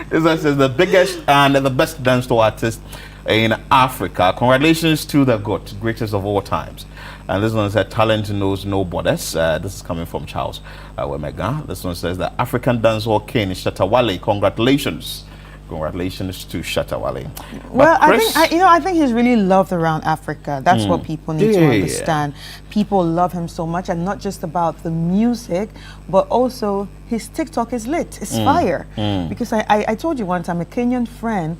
This is the biggest and the best dance artist in Africa. Congratulations to the GOAT, greatest of all times. And this one said, talent knows no borders. This is coming from Charles Wemega. This one says, the African dancehall king Shatta Wale. Congratulations. Congratulations to Shatta Wale. Well, I think he's really loved around Africa. That's what people need to understand. People love him so much, and not just about the music, but also his TikTok is lit. It's fire. Because I told you one time, a Kenyan friend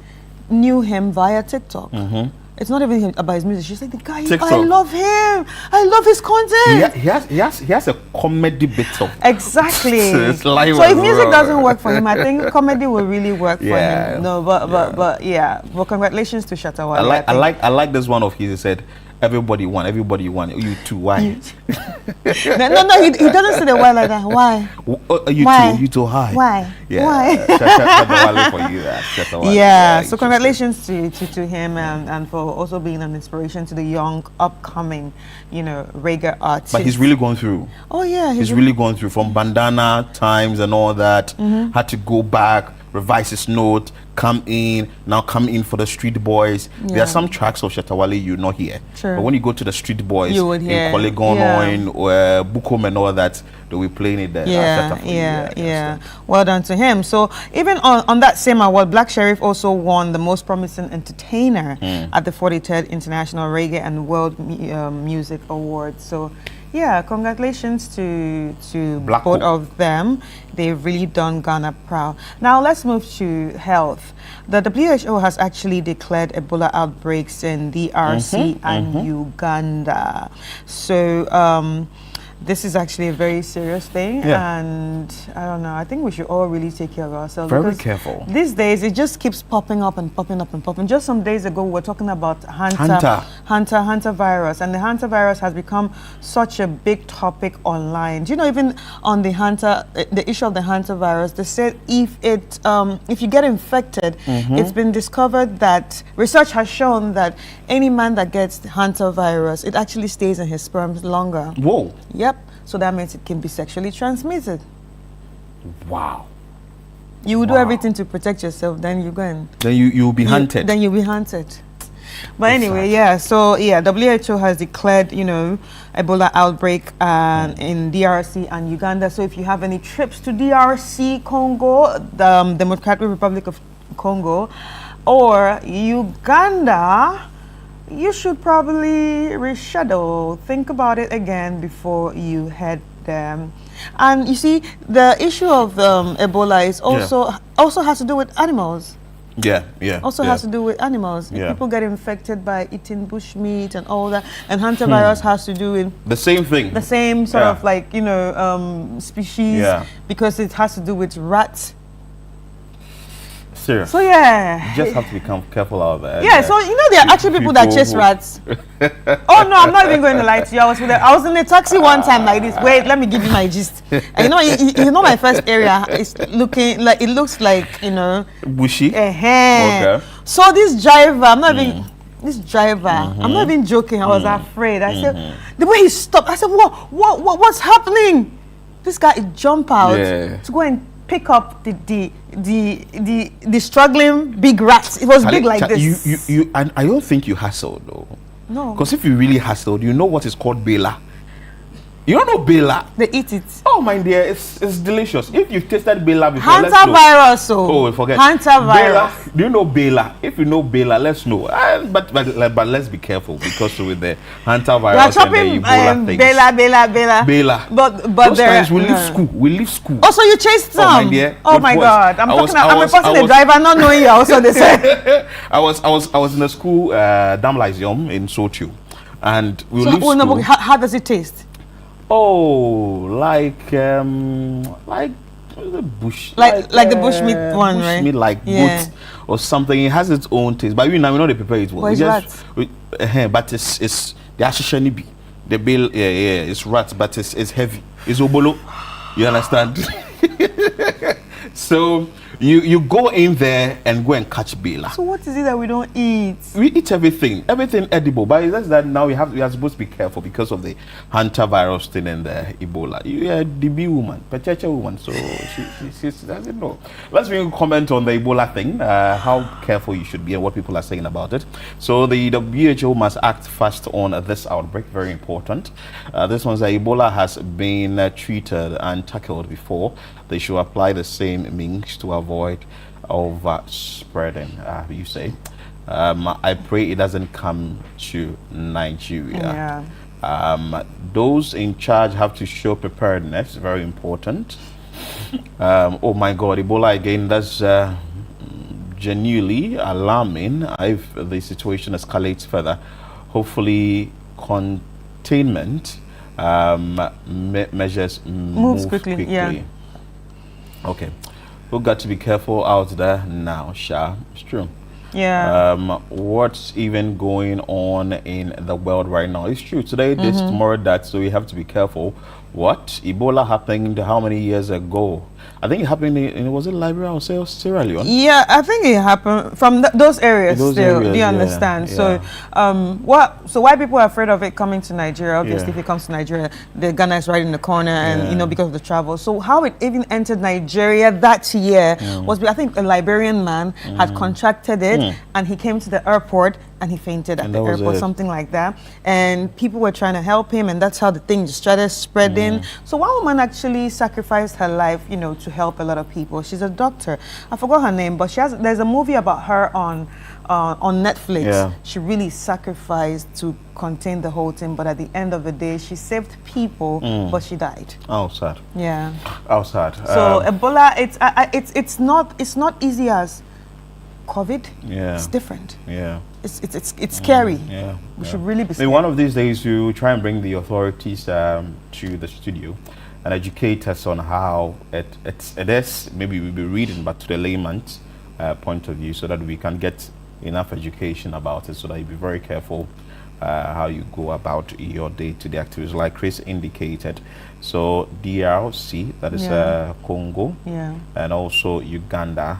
knew him via TikTok. It's not even about his music. She's like, the guy, I love him. I love his content. He has a comedy bit of. Exactly. So if music doesn't work for him, I think comedy will really work for him. No, but yeah. Well, congratulations to Shatta Wale. I like this one of his. He said, everybody won. You too. Why? no, he doesn't say the why like that. Why? You too high. Why? Yeah. Why? Shatta Wale for you. Yeah. So congratulations to him and for also being an inspiration to the young upcoming, reggae artists. But he's really gone through. Oh yeah. He's really gone through from bandana times and all that. Had to go back, revise his note, come in for the Street Boys. There are some tracks of Shatta Wale you not hear. Sure. But when you go to the Street Boys you would hear. in Polygon or in Bukom and all that, they'll be playing it there. Yeah. Well done to him. So even on that same award, Black Sheriff also won the most promising entertainer at the 43rd International Reggae and World Music Awards. So yeah, congratulations to both of them. They've really done Ghana proud. Now let's move to health. The WHO has actually declared Ebola outbreaks in DRC and Uganda. So this is actually a very serious thing, and I don't know, I think we should all really take care of ourselves. Very careful. These days, it just keeps popping up and popping up and popping. Just some days ago, we were talking about Hanta virus, and the Hanta virus has become such a big topic online. Do you know, even on the issue of the Hanta virus, they said if you get infected, it's been discovered that research has shown that any man that gets the Hanta virus, it actually stays in his sperm longer. Whoa. Yep. So that means it can be sexually transmitted. Wow. You will do everything to protect yourself, then you go and... Then you'll be hunted. Then you'll be hunted. But anyway, WHO has declared, Ebola outbreak in DRC and Uganda. So if you have any trips to DRC, Congo, the Democratic Republic of Congo, or Uganda, you should probably reschedule. Think about it again before you head there. And you see, the issue of Ebola is also has to do with animals. Has to do with animals. If people get infected by eating bushmeat and all that, and Hanta virus has to do with the same thing. The same sort of like species, because it has to do with rats. Serious. So you just have to become careful of that. So there are actually people that chase rats. Oh no, I'm not even going to lie to you. I was in a taxi one time like this. Wait, let me give you my gist. And my first area is it looks like bushy. Okay. So this driver, I'm not even joking. I was afraid. I said, the way he stopped, I said, what's happening? This guy jumped out to go and pick up the struggling big rats. It was big like this. And I don't think you hustled though. No. Because if you really hustled, you know what is called bela. You don't know bela? They eat it. Oh my dear, it's delicious. If you've tasted bela before, Hanta virus. Forget. Hanta virus. Bela, do you know bela? If you know bela, let's know. But let's be careful, because with the Hanta virus and the Ebola things. Bela. But those times we leave school. Also, you chased some. Oh my dear. Oh my God. I'm reporting the driver, not knowing you. Also, they said. I was in the school, Damlaizium in Sochu, and we leave school. How does it taste? Oh, like the bush, like the bushmeat one, right? Bushmeat, like goat or something. It has its own taste, but we know they prepare it well. But it's the ashishanibi, the bill. It's rats, but it's heavy. It's obolo. You understand? So You go in there and go and catch Ebola. So what is it that we don't eat? We eat everything edible, but it's just that now we are supposed to be careful because of the hantavirus thing and the Ebola. You are the DB woman, Pachacha woman, so she doesn't know. Let's bring a comment on the Ebola thing, how careful you should be and what people are saying about it. So the WHO must act fast on this outbreak, very important. This one's that Ebola has been treated and tackled before. They should apply the same means to avoid over spreading, you say. I pray it doesn't come to Nigeria. Those in charge have to show preparedness, very important. Oh my God, Ebola again, that's genuinely alarming if the situation escalates further. Hopefully containment measures move quickly. Yeah. Okay, we've got to be careful out there now, Sha. It's true. Yeah. What's even going on in the world right now? It's true. Today, this, tomorrow, that. So we have to be careful. What? Ebola happened how many years ago? I think it happened in was it Liberia or Sierra Leone? Yeah, I think it happened from those areas. Do you understand? Yeah. So why people are afraid of it coming to Nigeria? Obviously, if it comes to Nigeria, the Ghana is right in the corner, and because of the travel. So how it even entered Nigeria that year was, I think, a Liberian man had contracted it, and he came to the airport and he fainted at the airport, something like that. And people were trying to help him, and that's how the thing just started spreading. So one woman actually sacrificed her life, to help a lot of people. She's a doctor. I forgot her name, but there's a movie about her on Netflix. Yeah. She really sacrificed to contain the whole thing, but at the end of the day, she saved people, but she died. Oh, sad. Yeah. Oh, sad. So Ebola, it's not easy as COVID. Yeah. It's different. Yeah. It's scary. Yeah. We should really be scared. Maybe one of these days you try and bring the authorities to the studio and educate us on how it is. Maybe we'll be reading, but to the layman's point of view, so that we can get enough education about it, so that you be very careful how you go about your day-to-day activities, like Chris indicated. So DRC, that is Congo, and also Uganda.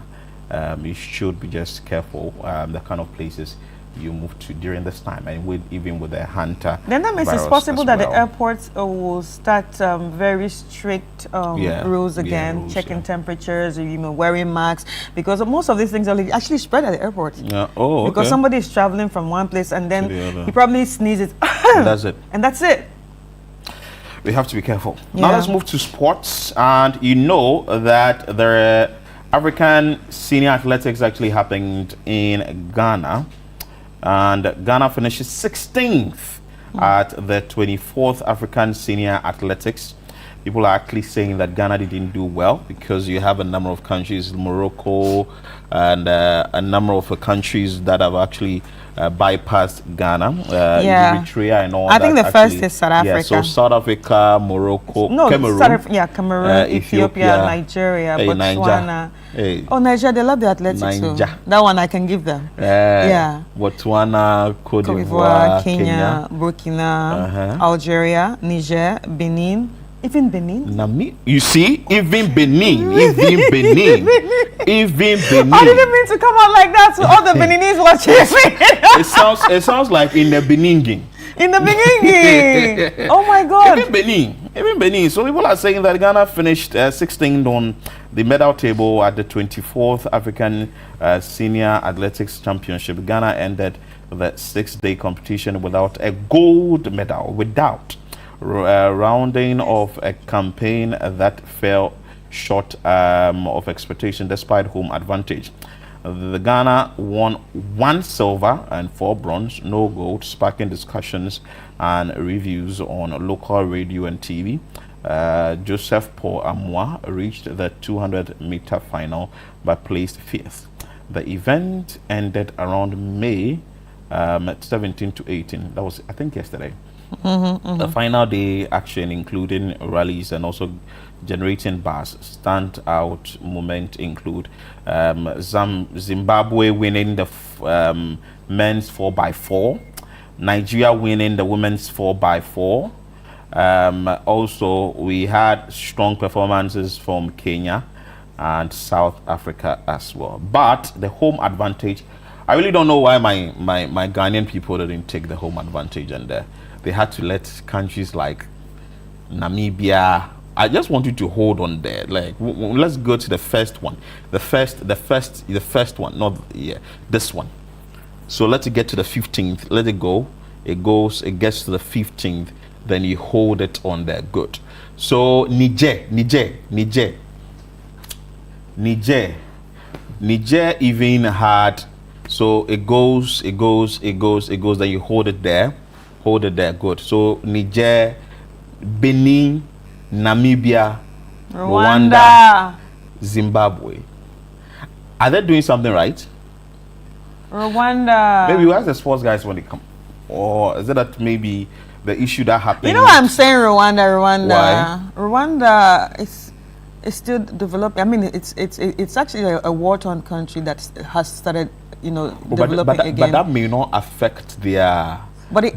You should be just careful the kind of places you move to during this time, and even with the hunter. Then that means it's possible that the airports will start very strict rules again, checking temperatures, wearing masks, because most of these things are actually spread at the airport. Yeah. Oh, okay. Because somebody is traveling from one place and then he probably sneezes. And that's it. And that's it. We have to be careful. Now let's move to sports, and you know that the African Senior Athletics actually happened in Ghana. And Ghana finishes 16th at the 24th African Senior Athletics. People are actually saying that Ghana didn't do well because you have a number of countries, Morocco, and a number of countries that have actually bypassed Ghana, Eritrea and all that. I think the first is South Africa. Yeah, so South Africa, Morocco, Cameroon. Cameroon, Ethiopia, Nigeria, Botswana. Oh, Nigeria, they love the athletics too. That one I can give them. Botswana, Cote d'Ivoire, Kenya, Burkina, Algeria, Niger, Benin. Even Benin? You see? Even Benin. I didn't mean to come out like that to all the Beninese watching. It sounds like in the Benin. In the Benin. Oh my God. Even Benin. So people are saying that Ghana finished 16th on the medal table at the 24th African Senior Athletics Championship. Ghana ended the 6-day competition without a gold medal, rounding of a campaign that fell short of expectation despite home advantage. The Ghana won 1 silver and 4 bronze, no gold, sparking discussions and reviews on local radio and TV. Joseph Paul Amwa reached the 200-meter final but placed 5th. The event ended around May 17 to 18. That was, I think, yesterday. The final day action, including rallies and also generating bars. Stand-out moment include Zimbabwe winning the men's 4x4, Nigeria winning the women's 4x4. Also, we had strong performances from Kenya, and South Africa as well. But the home advantage, I really don't know why my Ghanaian people didn't take the home advantage, and they had to let countries like Namibia. I just want you to hold on there. Like, let's go to the first one. The first one, not this one. So let's get to the 15th. Let it go. It gets to the 15th. Then you hold it on there. Good. So Niger even had. So it goes. Then you hold it there. Good. So Niger, Benin, Namibia, Rwanda, Zimbabwe. Are they doing something right? Rwanda. Maybe we ask the sports guys when they come. Or is it that maybe the issue that happened? You know why I'm saying Rwanda? Why? Rwanda is still developing. I mean, it's actually a war-torn country that has started, developing again. But that may not affect their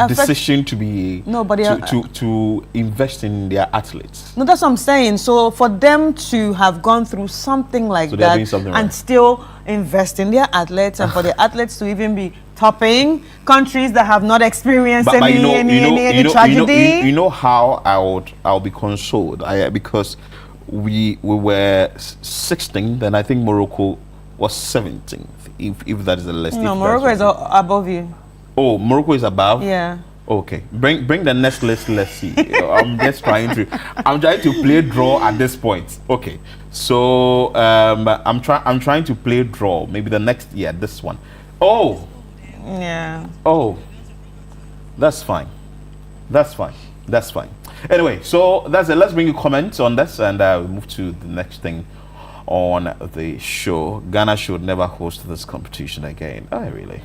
decision to be to invest in their athletes. No, that's what I'm saying. So for them to have gone through something like that and right. still invest in their athletes, and for the athletes to even be topping countries that have not experienced any tragedy. You know how I'll be consoled because we were 16th, and I think Morocco was 17th. If that is the list. No, Morocco is above you. Oh, Morocco is above? Yeah. Okay. Bring the next list. Let's see. I'm trying to play draw at this point. Okay. So I'm trying to play draw. Maybe the next this one. Oh. Yeah. Oh. That's fine. Anyway, so that's it. Let's bring you comments on this, and we'll move to the next thing on the show. Ghana should never host this competition again. Oh, really?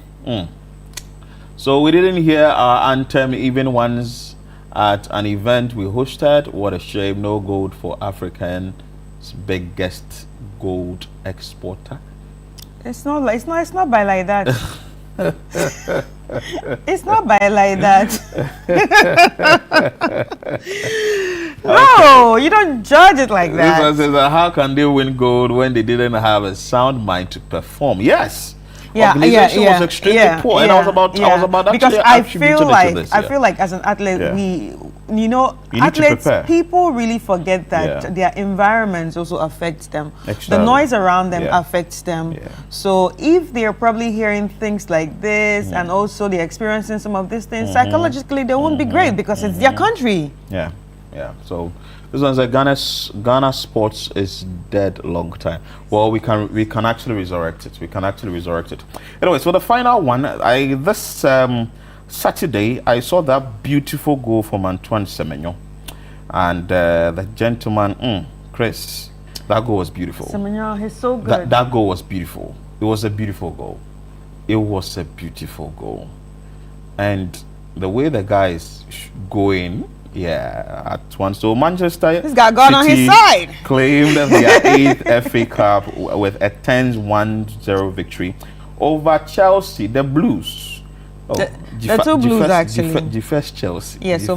So we didn't hear our anthem even once at an event we hosted. What a shame. No gold for Africa's biggest gold exporter. It's not by like that. It's not by like that. No, you don't judge it like that. This one says, how can they win gold when they didn't have a sound mind to perform? Yes. Organization was extremely poor, and I was about because I feel like as an athlete, athletes, people really forget that their environments also affects them. The noise around them affects them. So if they're probably hearing things like this, and also they're experiencing some of these things, psychologically they won't be great because it's their country. Yeah. So this one's like Ghana sports is dead long time. Well, we can actually resurrect it. Anyway, so the final one, this Saturday I saw that beautiful goal from Antoine Semenyo, and the gentleman, Chris, that goal was beautiful. Semenyo, he's so good. That goal was beautiful. It was a beautiful goal. And the way the guy is going. At once. So Manchester He's got God on his side. Claimed their 8th FA Cup with a 10-1-0 victory over Chelsea, the Blues. The two Blues actually. The first Chelsea. Yeah, so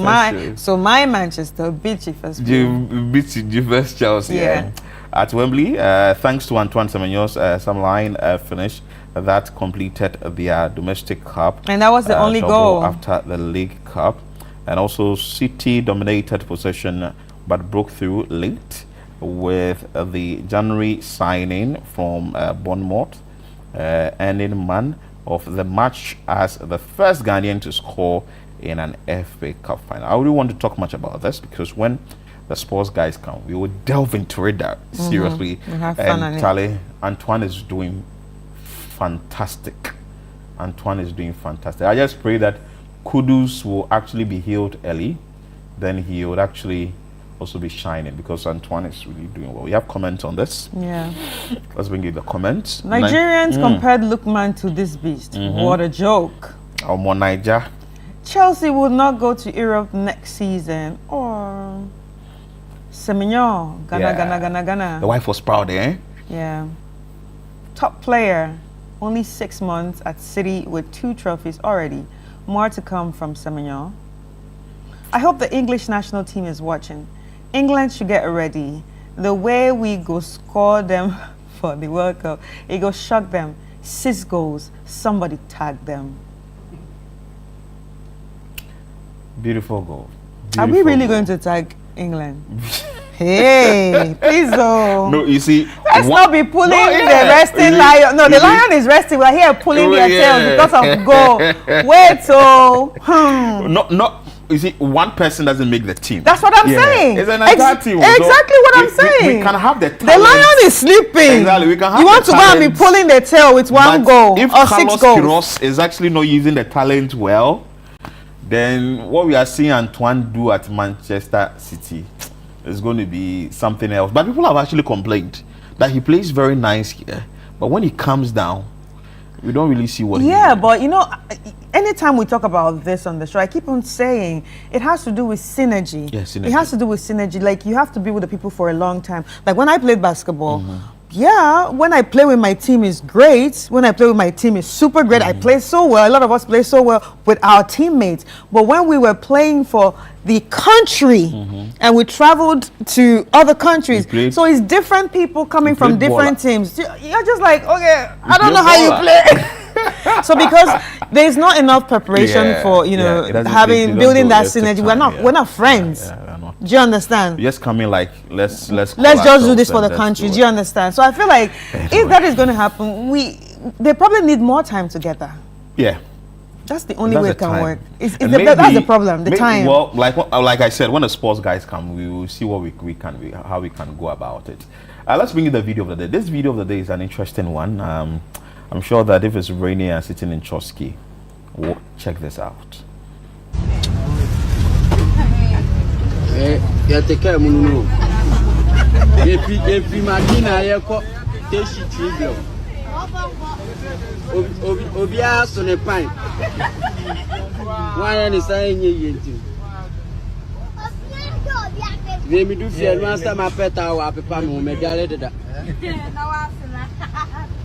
my Manchester beat the first Blues. Beat the first Chelsea. Yeah. At Wembley, thanks to Antoine Semenyo's line finish that completed their domestic cup. And that was the only goal after the League Cup. And also City dominated possession but broke through late with the January signing from Bournemouth, ending man of the match as the first Ghanaian to score in an FA Cup final. I really want to talk much about this because when the sports guys come, we will delve into it seriously. And Charlie, Antoine is doing fantastic. I just pray that Kudus will actually be healed early, then he would actually also be shining because Antoine is really doing well. You have comments on this? Yeah. Let's bring you the comments. Nigerians compared Lookman to this beast. What a joke. More Niger. Chelsea will not go to Europe next season. Or Semenyo, Ghana. The wife was proud, eh? Yeah. Top player, only 6 months at City with 2 trophies already. More to come from Semenyo. I hope the English national team is watching. England should get ready. the way we go score them for the World Cup, it go shock them. 6 goals, somebody tag them. Beautiful goal. Are we really going to tag England? Hey, please though. No, you see. Let's not be pulling the resting lion. No, the lion is resting. We're here pulling their tails because of goal. Wait, so. No. You see, one person doesn't make the team. That's what I'm saying. It's an entire team. Exactly what I'm saying. We can have the talent. The lion is sleeping. Exactly. We can have you want to go and be talent, pulling the tail with one goal if or 6 goals. Quiros is actually not using the talent well, then what we are seeing Antoine do at Manchester City is going to be something else. But people have actually complained that he plays very nice here, but when he comes down, we don't really see what. Yeah, but you know, anytime we talk about this on the show, I keep on saying it has to do with synergy. Yeah, synergy. It has to do with synergy. Like, you have to be with the people for a long time. Like when I played basketball, yeah, when I play with my team is great. When I play with my team is super great. I play so well. A lot of us play so well with our teammates. But when we were playing for the country and we traveled to other countries, so it's different people coming from different teams. You're just like, okay, I don't know how you play. So because there's not enough preparation for, you know, building that synergy, we're not friends. Do you understand? Just coming like let's just do this for the country. Do you understand? So I feel like if that is going to happen, they probably need more time together. Yeah. That's the only way it can work. That's the problem. The time. Well, like I said, when the sports guys come, we will see what how we can go about it. Let's bring you the video of the day. This video of the day is an interesting one. I'm sure that if it's rainy and sitting in Chosky, we'll check this out. Obia sone pan. Why any say nyenti. We me do fear master my peta wa papa me me diale deda. Na wa fina.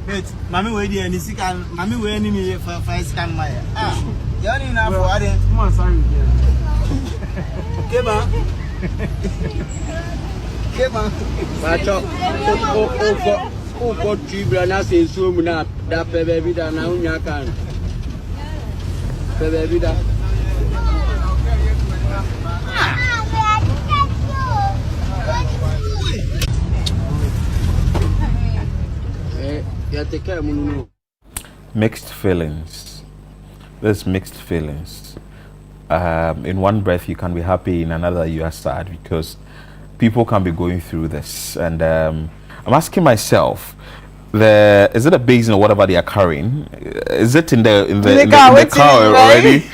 Wait, mami we dey any sikan, mami we any me for scan my. Ah. You only na for ade. Come on, sorry. Okay ba? Okay ba? Bacho. Oh, tribula na se so mu na da pe baby da na unya kan. Pe baby da. Mixed feelings. There's mixed feelings. In one breath you can be happy, in another you are sad, because people can be going through this. And I'm asking myself, is it a basin or whatever they are carrying? Is it in the car already?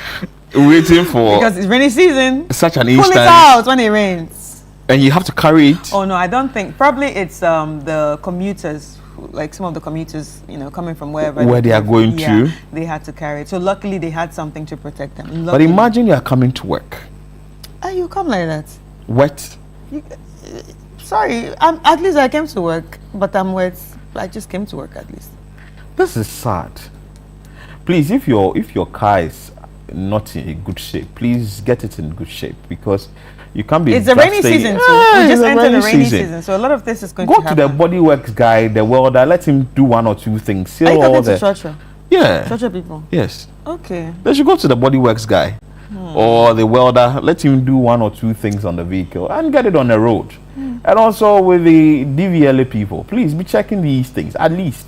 Waiting for, because it's rainy season. Such an Pull instant. it out when it rains. And you have to carry it. Oh no, I don't think. Probably it's the commuters, like some of the commuters, you know, coming from where they are going to. They had to carry it. So luckily they had something to protect them. Luckily. But imagine you are coming to work. You come like that. Wet. Sorry, at least I came to work, but I'm wet. I just came to work at least. This is sad. Please, if your car is not in good shape, please get it in good shape, because you can't be. It's a rainy season, so we just entered the rainy season. So a lot of this is going to happen. Go to the body works guy, the welder. Let him do one or two things. Are you talking to Churchill? Yeah. Churchill people. Yes. Okay. They should go to the body works guy or the welder. Let him do one or two things on the vehicle and get it on the road. And also with the DVLA people, please be checking these things at least,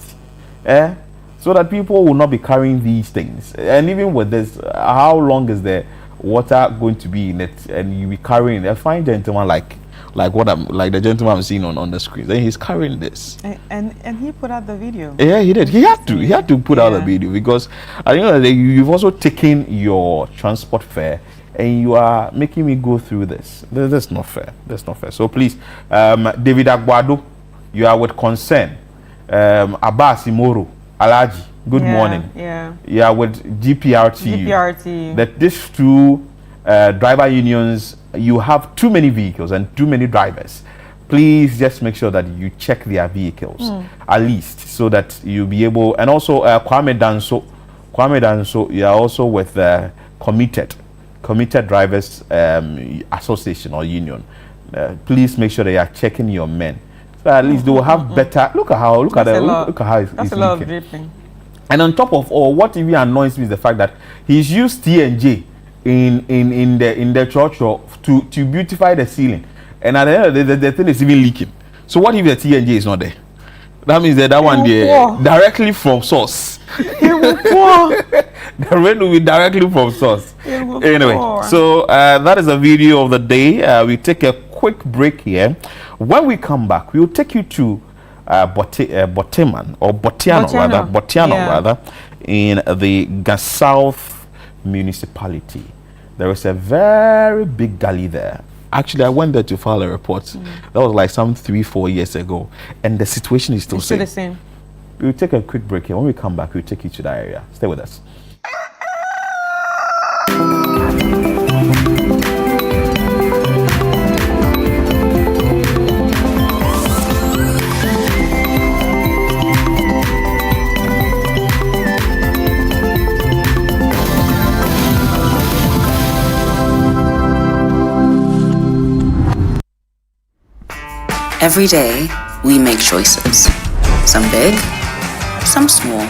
so that people will not be carrying these things. And even with this, how long is the water going to be in it, and you be carrying a fine gentleman like the gentleman I'm seeing on the screen. Then he's carrying this. And he put out the video. Yeah, he did. He had to put out the video, because at the end of the day, you've also taken your transport fare and you are making me go through this. That's not fair. That's not fair. So please, David Agbado, you are with concern. Abbas Imoro, Alaji, good morning. Yeah. You are with GPRT. That these two driver unions, you have too many vehicles and too many drivers. Please just make sure that you check their vehicles at least, so that you'll be able. And also Kwame Danso, you are also with Committed Drivers Association or Union. please make sure that you are checking your men. So at least they will have better. Look at how look at how it's a lot leaking. of dripping. And on top of all, what even annoys me is the fact that he's used T&J in the church to beautify the ceiling, and at the end of the thing is even leaking. So what if the T&J is not there? That means that one there directly from source. The rain will be directly from source. Anyway, so that is a video of the day. We take a quick break here. When we come back, we will take you to Botiano rather, in the South municipality. There is a very big gully there. Actually, I went there to file a report. That was like some 3-4 years ago, and the situation is still the same. We'll take a quick break here. When we come back, we'll take you to that area. Stay with us. Every day, we make choices. Some big, some small.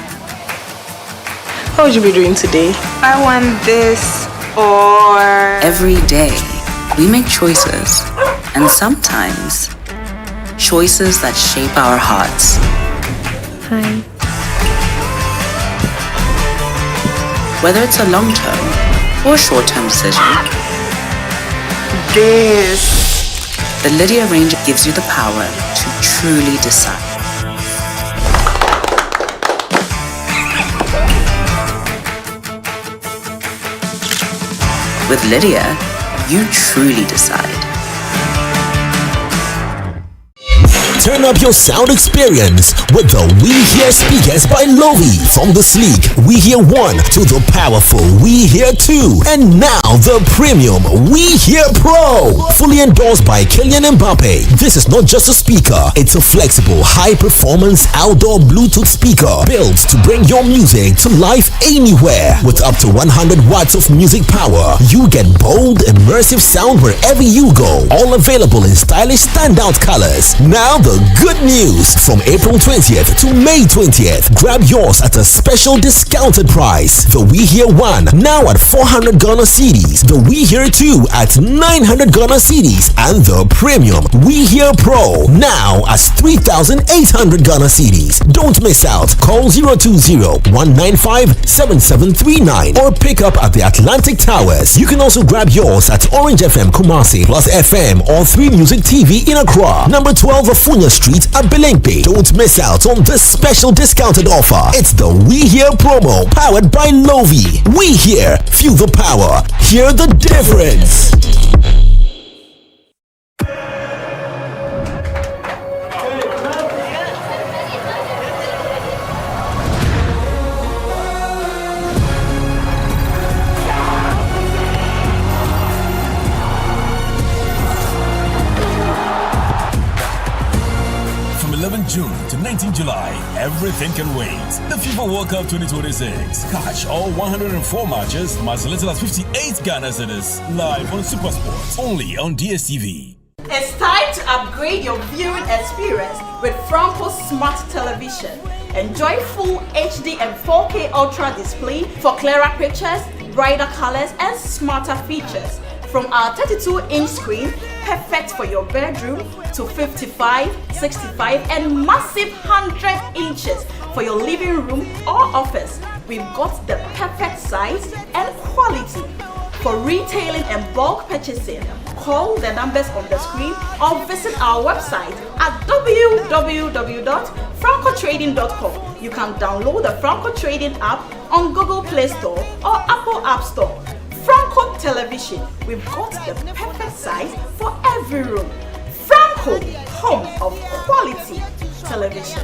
What would you be doing today? I want this or... Every day, we make choices. And sometimes, choices that shape our hearts. Hi. Whether it's a long-term or short-term decision. This. The Lydia range gives you the power to truly decide. With Lydia, you truly decide. Turn up your sound experience with the We Hear speakers by Lovi. From the sleek We Hear 1 to the powerful We Hear 2, and now the premium We Hear Pro, fully endorsed by Kylian Mbappe. This is not just a speaker, it's a flexible, high-performance outdoor Bluetooth speaker built to bring your music to life anywhere. With up to 100 watts of music power, you get bold, immersive sound wherever you go. All available in stylish standout colors. Now the good news: from April 20th to May 20th, grab yours at a special discounted price. The We Hear 1 now at 400 Ghana cedis, the We Hear 2 at 900 Ghana cedis, and the premium We Hear Pro now at 3,800 Ghana cedis. Don't miss out. Call 020-195-7739 or pick up at the Atlantic Towers. You can also grab yours at Orange FM Kumasi, Plus FM, or 3 Music TV in Accra. Number 12 of Funya Street at Belengpe. Don't miss out on this special discounted offer. It's the We Hear promo powered by Lovi. We Hear, feel the power, hear the difference. June to 19 July, everything can wait. The FIFA World Cup 2026. Catch all 104 matches, as little as 58 Ghana cedis, live on SuperSport, only on DSTV. It's time to upgrade your viewing experience with Franco Smart Television. Enjoy full HD and 4K Ultra display for clearer pictures, brighter colors, and smarter features. From our 32-inch screen, perfect for your bedroom, to 55, 65, and massive 100 inches for your living room or office. We've got the perfect size and quality. For retailing and bulk purchasing, call the numbers on the screen or visit our website at www.francotrading.com. You can download the Franco Trading app on Google Play Store or Apple App Store. Franco Television, we've got the perfect size for every room. Franco, home of quality television.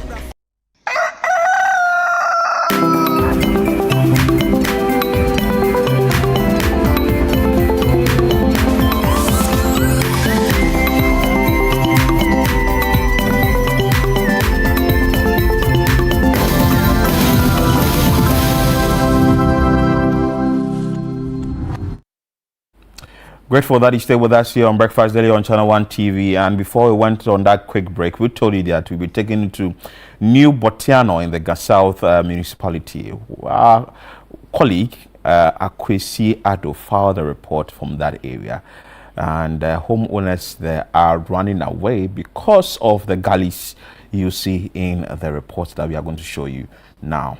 Grateful that you stay with us here on Breakfast Daily on Channel 1 TV. And before we went on that quick break, we told you that we'll be taken to New Botiano in the South municipality. Our colleague, Akwesi Ado, filed a report from that area. And homeowners there are running away because of the gullies you see in the report that we are going to show you now.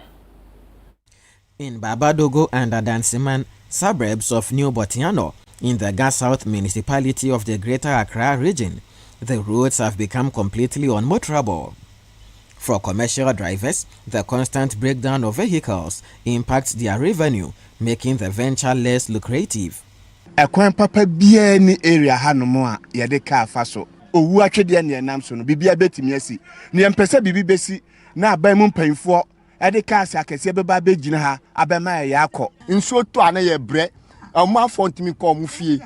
In Babadogo and Adansiman, suburbs of New Botiano, in the Gas South municipality of the Greater Accra region, the roads have become completely unmotorable. For commercial drivers, the constant breakdown of vehicles impacts their revenue, making the venture less lucrative. Ekwan papa bia ni area hanomo a yede ka afa so. Owu atwede ne nam so no bibia betimi asi. Ne mpese bibi besi na aban mu mpanfo ede ka ase akese beba begina ha abema ya akọ. Nso to ana ye bre. Ọmọ afọ ntimi kọ mu fie.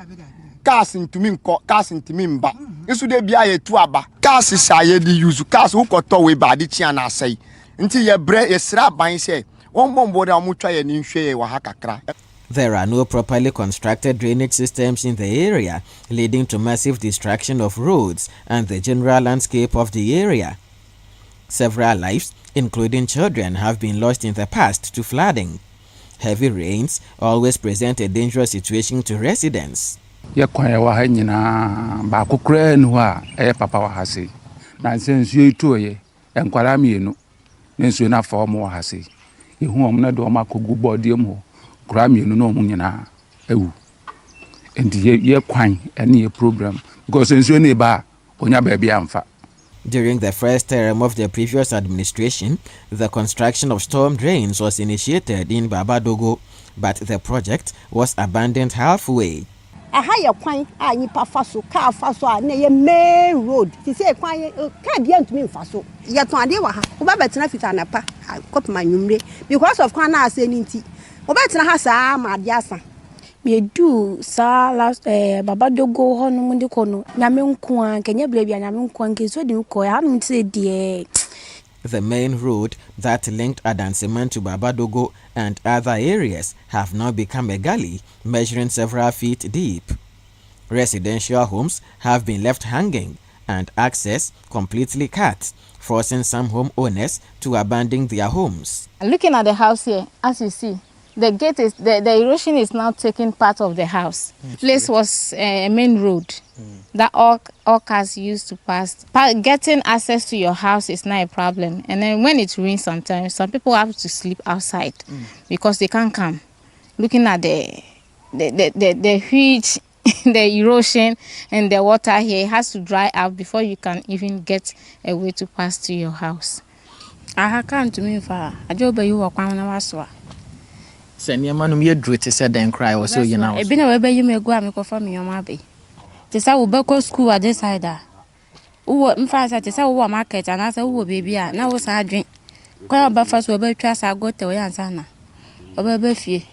Cars ntimi nkọ, cars ntimi mba. Nso de bia ye tu aba. Cars sa ye di use. Cars wo kọtọ we ba di chia na asai. Nti ye bre ye sra ban se. Won bombo da mu twa ye ni hwe ye wa ha kakra. There are no properly constructed drainage systems in the area, leading to massive destruction of roads and the general landscape of the area. Several lives, including children, have been lost in the past to flooding. Heavy rains always present a dangerous situation to residents. Papa wa hase na nsensuo itoye enkwara mienu nsensuo na fa omo wa hase ehu omo na do omo akogu body mu kwara mienu na omo nyina ewu enti ye kwan ene ye program because nsensuo na ba onya ba bia amfa. During the first term of the previous administration, the construction of storm drains was initiated in Babadogo, but the project was abandoned halfway. A higher kwan a nipa faso car faso a na ye main road ti say kwan ka dia ntumi faso ye ton ade wa ha wo ba betena fita na pa kop manyumre because of kwan na ase ni nti wo betena ha saa ma ade asa me do sa last Babadogo ho no mundi kono nyame nko an kenya bla bia nyame nko an ke so di nko ya no nti die. The main road that linked Adansiman to Babadogo and other areas have now become a gully measuring several feet deep. Residential homes have been left hanging and access completely cut, forcing some homeowners to abandon their homes. Looking at the house here, as you see, the gate is the erosion is now taking part of the house. Place was a main road that all cars used to pass. Getting access to your house is not a problem. And then when it rains sometimes, some people have to sleep outside because they can't come. Looking at the huge the erosion and the water here, it has to dry out before you can even get a way to pass to your house. I can't to me for a job you walk on a Send your man me drew to said then cry or so you know. Been away you may go and make for me your mabe. This I will go school at this side. Oh, in fact, I say what market and I say, oh, baby, now was I drink. Quite about first will be trust I go to way and sana. Over fee.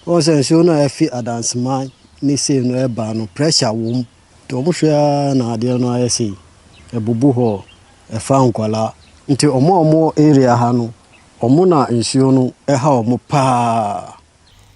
Was a sooner a fit a dance man, Nissi no ban pressure womb. Tomusha na dear no I see a bubu ho, a found kola into a more area hanu. Omuna insuno eha omupa.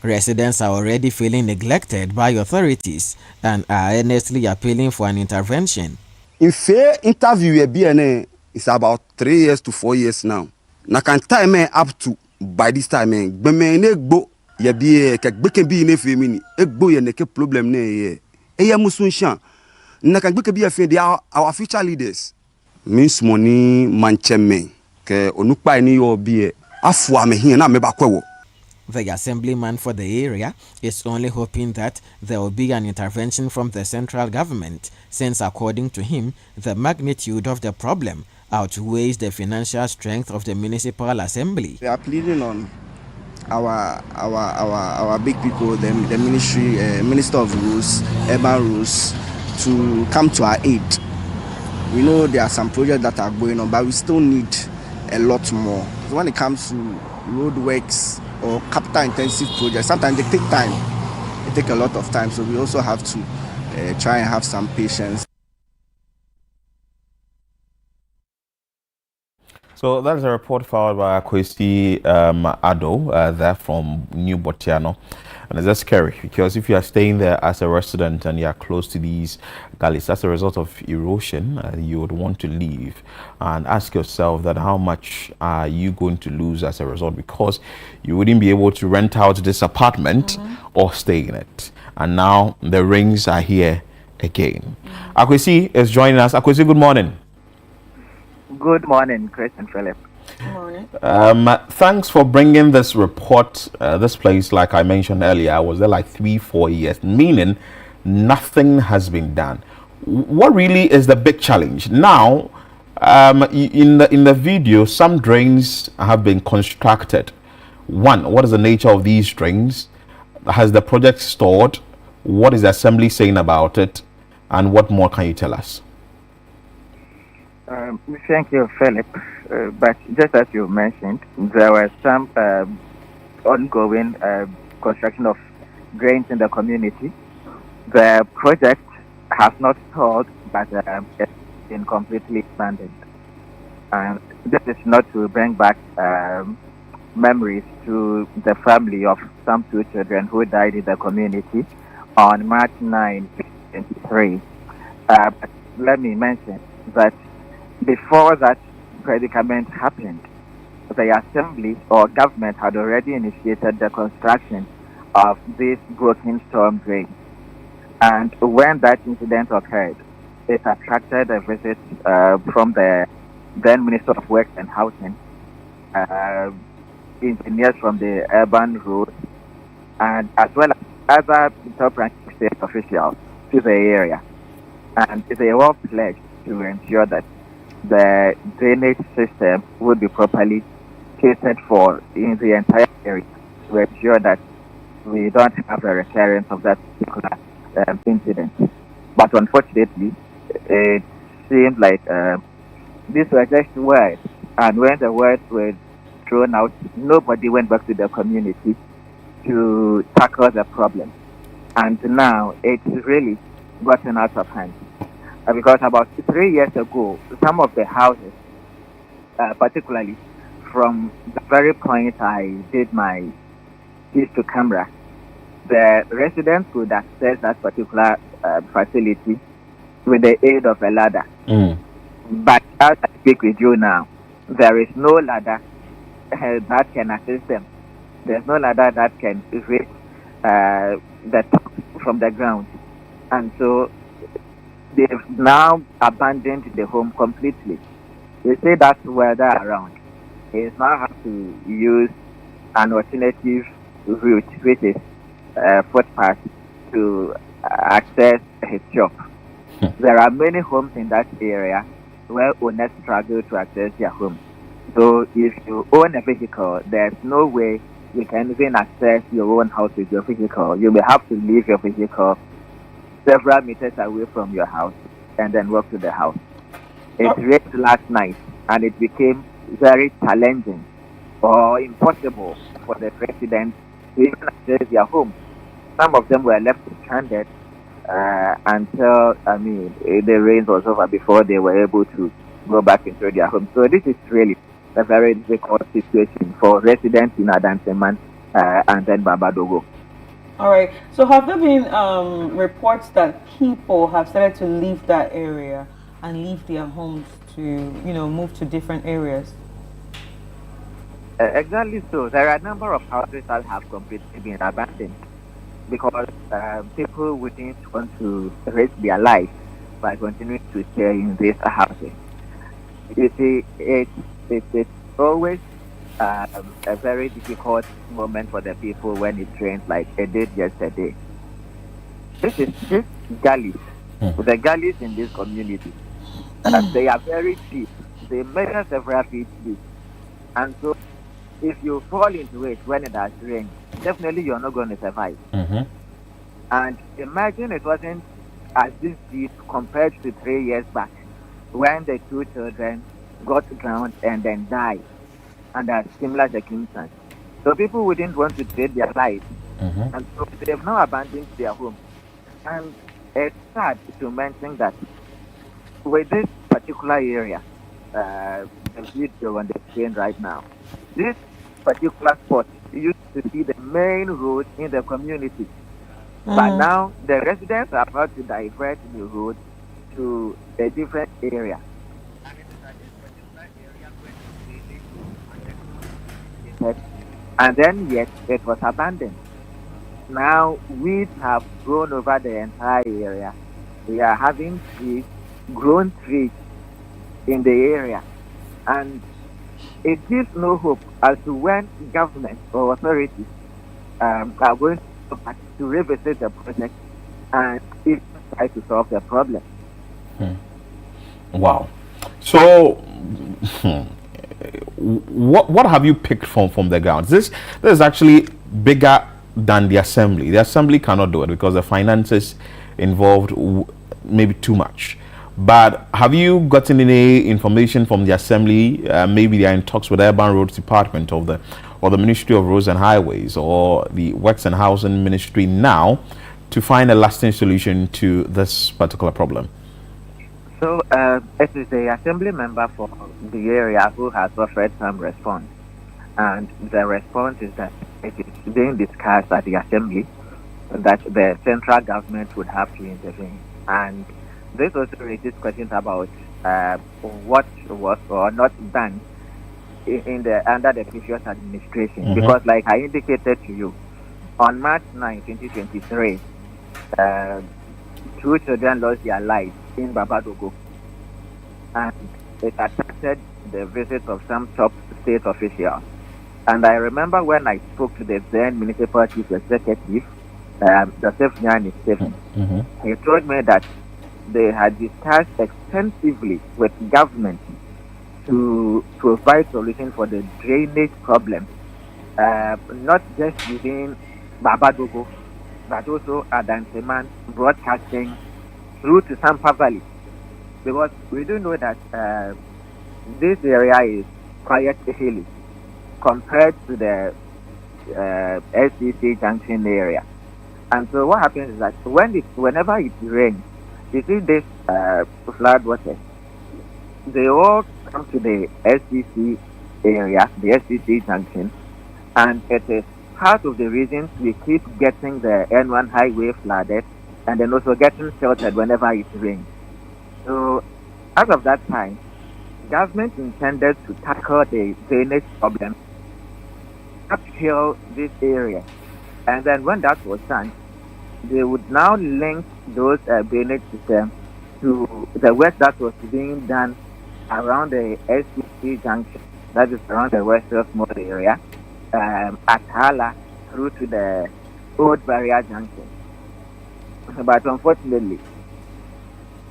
Residents are already feeling neglected by authorities and are earnestly appealing for an intervention. In fair interview BNA is about 3 years to 4 years now. Na kan time up to by this time gbeme egbo ye bi ke gbeke bi ne fe mini egbo ye ne ke problem na ye eya musunshan na kan gbeke bi fe our future leaders means money mancheme. The assemblyman for the area is only hoping that there will be an intervention from the central government, since according to him, the magnitude of the problem outweighs the financial strength of the municipal assembly. They are pleading on our big people, the Minister of Rules, Urban Rules, to come to our aid. We know there are some projects that are going on, but we still need a lot more. So when it comes to road works or capital intensive projects, sometimes they take time. They take a lot of time. So we also have to try and have some patience. So that is a report filed by Akwesi Ado there from New Botiano. And it's just scary because if you are staying there as a resident and you are close to these gullies, as a result of erosion, you would want to leave and ask yourself that how much are you going to lose as a result, because you wouldn't be able to rent out this apartment or stay in it. And now the rains are here again. Akwesi is joining us. Akwesi, good morning. Good morning, Chris and Philip. Good morning. Thanks for bringing this report. This place, like I mentioned earlier, I was there like 3-4 years, meaning nothing has been done. What really is the big challenge now? In the video, some drains have been constructed. One, what is the nature of these drains? Has the project stalled? What is the assembly saying about it? And what more can you tell us? Thank you, Philip. But just as you mentioned, there were some ongoing construction of drains in the community. The project has not stalled, but it's been completely abandoned. And this is not to bring back memories to the family of some 2 children who died in the community on March 9, 2023. But let me mention that before that predicament happened, the assembly or government had already initiated the construction of this broken storm drain. And when that incident occurred, it attracted a visit from the then Minister of Works and Housing, engineers from the urban road, and as well as other top-rank state officials to the area. And they were pledged to ensure that the drainage system would be properly catered for in the entire area to ensure that we don't have a recurrence of that particular incident. But unfortunately, it seemed like these were just words, and when the words were thrown out, nobody went back to the community to tackle the problem. And now it's really gotten out of hand. Because about 3 years ago, some of the houses, particularly from the very point I did my piece to camera, the residents could access that particular facility with the aid of a ladder. But as I speak with you now, there is no ladder that can assist them. There's no ladder that can reach the top from the ground. And so they've now abandoned the home completely. They say that weather around is now have to use an alternative route, which is footpath, to access his shop. There are many homes in that area where owners struggle to access their home. So if you own a vehicle, there's no way you can even access your own house with your vehicle. You may have to leave your vehicle several meters away from your house and then walk to the house. It rained last night and it became very challenging or impossible for the residents to even access their home. Some of them were left stranded until the rain was over before they were able to go back into their home. So this is really a very difficult situation for residents in Adanseman and then Babadogo. All right. So have there been reports that people have started to leave that area and leave their homes to, move to different areas? Exactly so. There are a number of houses that have completely been abandoned because people wouldn't want to risk their life by continuing to stay in these houses. You see, it's always a very difficult moment for the people when it rains like it did yesterday. This gullies, the gullies in this community, they are very deep. They measure several feet deep. And so if you fall into it when it has rained, definitely you're not going to survive. And imagine it wasn't as this deep compared to 3 years back when the 2 children got drowned and then died under similar circumstances. So people wouldn't want to take their lives. And so they've now abandoned their home. And it's sad to mention that with this particular area, the video on the screen right now, this particular spot used to be the main road in the community. But now the residents are about to divert the road to a different area. And then yet it was abandoned. Now weeds have grown over the entire area. We are having grown trees in the area. And it gives no hope as to when government or authorities are going to revisit the project and try to solve the problem. Wow. So, what have you picked from the ground? This is actually bigger than the assembly. The assembly cannot do it because the finances involved maybe too much. But have you gotten any information from the assembly? Maybe they are in talks with the Urban Roads Department or the Ministry of Roads and Highways or the Works and Housing Ministry now to find a lasting solution to this particular problem? So it is the assembly member for the area who has offered some response. And the response is that it is being discussed at the assembly that the central government would have to intervene. And this also raises questions about what was or not done under the previous administration. Because like I indicated to you, on March 9, 2023, 2 children lost their lives in Babadogo. And it attracted the visit of some top state officials. And I remember when I spoke to the then municipal chief executive, Joseph Nyani Stephen, he told me that they had discussed extensively with government to provide solution for the drainage problem, not just within Babadogo, but also Adanseman, broadcasting through to Sampa Valley. Because we do know that this area is quite hilly compared to the SCC Junction area. And so what happens is that whenever it rains, you see this flood water, they all come to the SCC area, the SCC Junction, and it is part of the reasons we keep getting the N1 highway flooded and then also getting sheltered whenever it rains. So, as of that time, government intended to tackle the drainage problem uphill this area. And then when that was done, they would now link those drainage systems to the work that was being done around the SCC Junction, that is around the Western Small area, at Hala through to the Old Barrier Junction. But unfortunately,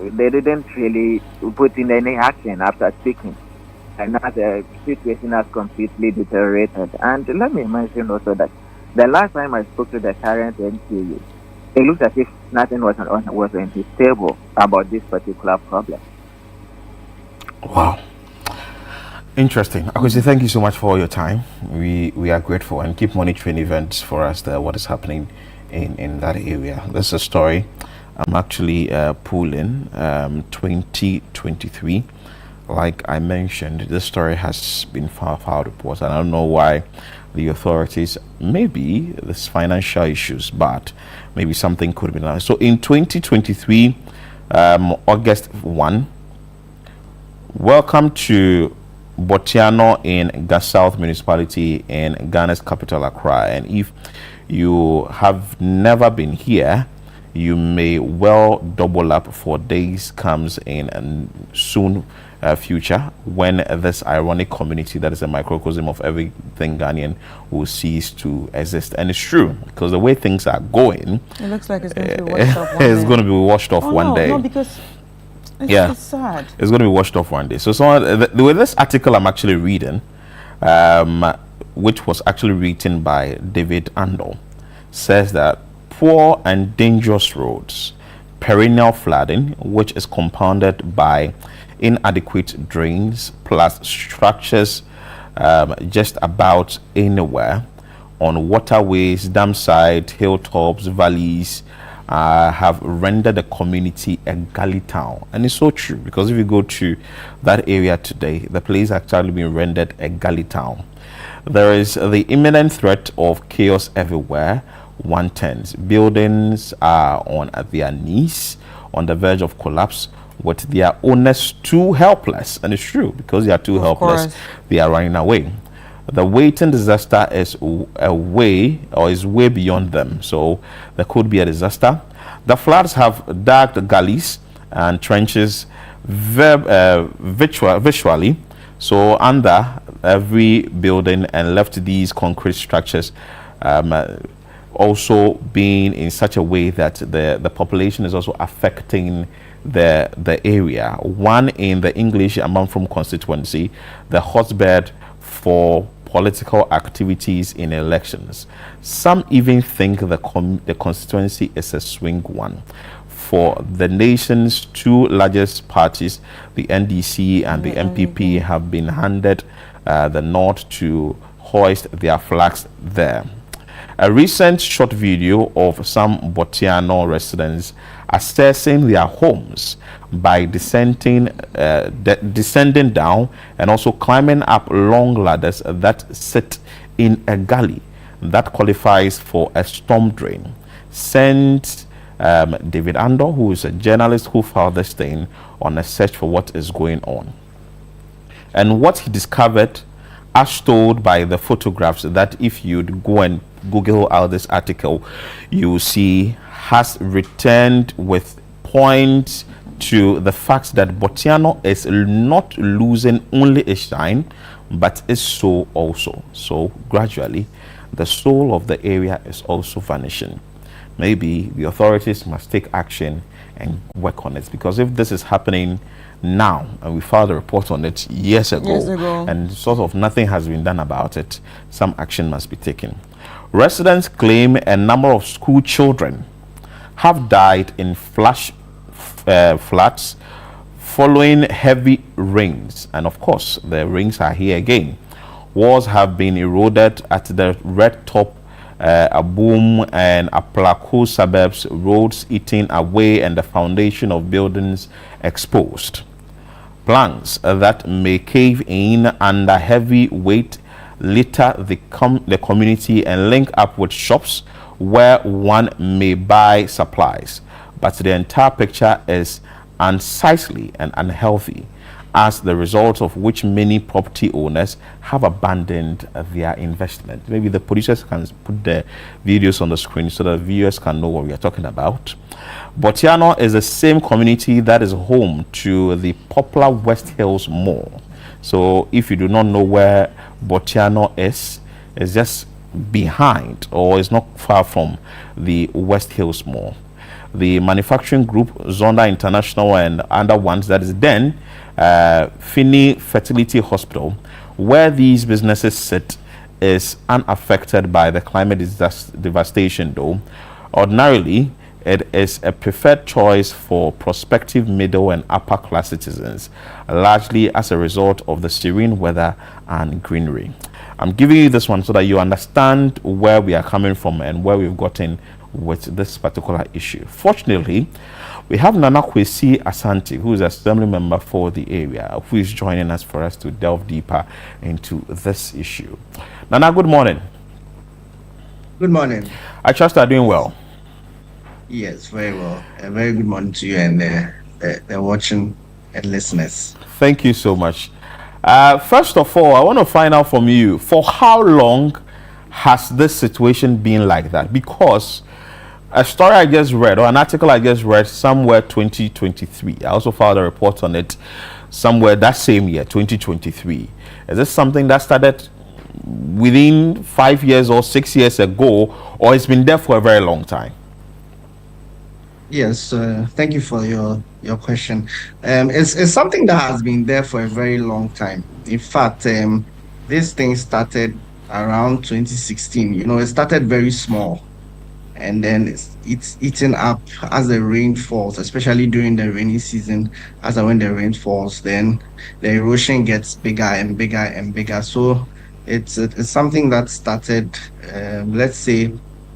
they didn't really put in any action after speaking. And now the situation has completely deteriorated. And let me mention also that the last time I spoke to the current NCU, it looks as if nothing was in his table about this particular problem. Wow. Interesting. Akwesi, thank you so much for your time. We are grateful, and keep monitoring events for us, what is happening in that area. This is a story I'm actually pulling 2023. Like I mentioned, this story has been filed reports, and I don't know why the authorities, maybe there's financial issues, but maybe something could have been done. So in 2023, August 1, welcome to Botiano in Gas South Municipality in Ghana's capital, Accra. And if you have never been here, you may well double up for days comes in and soon future, when this ironic community that is a microcosm of everything Ghanaian will cease to exist. And it's true, because the way things are going, it looks like it's going to be washed off one it's day. going to be washed off one day. No, because it's sad. It's going to be washed off one day. So the way this article I'm actually reading, which was actually written by David Andel, says that poor and dangerous roads, perennial flooding, which is compounded by inadequate drains plus structures just about anywhere on waterways, dam side, hilltops, valleys, have rendered the community a gully town. And it's so true, because if you go to that area today, the place actually been rendered a gully town. There is the imminent threat of chaos everywhere. One tends. Buildings are on their knees, on the verge of collapse, with their owners too helpless. And it's true, because they are too helpless, they are running away. The waiting disaster is way beyond them, so there could be a disaster. The floods have dug the gullies and trenches visually, so under every building, and left these concrete structures also being in such a way that the population is also affecting the area. One in the English Ammanfrom constituency, the hotbed for political activities in elections. Some even think the constituency is a swing one. For the nation's two largest parties, the NDC and the MPP, have been handed the nod to hoist their flags there. A recent short video of some Botiano residents assessing their homes by descending down and also climbing up long ladders that sit in a gully that qualifies for a storm drain sent David Andor, who is a journalist who filed this thing, on a search for what is going on. And what he discovered, as told by the photographs that if you'd go and Google out this article, you see, has returned with points to the fact that Botiano is not losing only its shine, but its soul also. So gradually, the soul of the area is also vanishing. Maybe the authorities must take action and work on it, because if this is happening now, and we filed a report on it years ago, and sort of nothing has been done about it, some action must be taken. Residents claim a number of school children have died in flash floods following heavy rains, and of course the rains are here again. Walls have been eroded at the Red Top, Aboom and Aplaku suburbs, roads eaten away and the foundation of buildings exposed. Planks that may cave in under heavy weight litter the community and link up with shops where one may buy supplies. But the entire picture is unsightly and unhealthy, as the result of which many property owners have abandoned their investment. Maybe the producers can put the videos on the screen so that viewers can know what we are talking about. Botiano is the same community that is home to the popular West Hills Mall. So if you do not know where Botiano is, it's just behind, or it's not far from the West Hills Mall. The manufacturing group Zonda International and other ones, that is then Finney Fertility Hospital, where these businesses sit, is unaffected by the climate devastation, though. Ordinarily, it is a preferred choice for prospective middle and upper class citizens, largely as a result of the serene weather and greenery. I'm giving you this one so that you understand where we are coming from and where we've gotten with this particular issue. Fortunately, we have Nana Kwesi Asante, who is a assembly member for the area, who is joining us for us to delve deeper into this issue. Nana, good morning. Good morning. I trust you are doing well. Yes, very well. A very good morning to you and the watching and listeners. Thank you so much. First of all, I want to find out from you, for how long has this situation been like that? Because a story I just read, or an article I just read, somewhere 2023. I also filed a report on it somewhere that same year, 2023. Is this something that started within 5 years or 6 years ago, or it's been there for a very long time? Yes, thank you for your question. It's something that has been there for a very long time. In fact, this thing started around 2016. You know, it started very small, and then it's eaten up as the rain falls, especially during the rainy season. As and when the rain falls, then the erosion gets bigger and bigger and bigger. So it's something that started, let's say,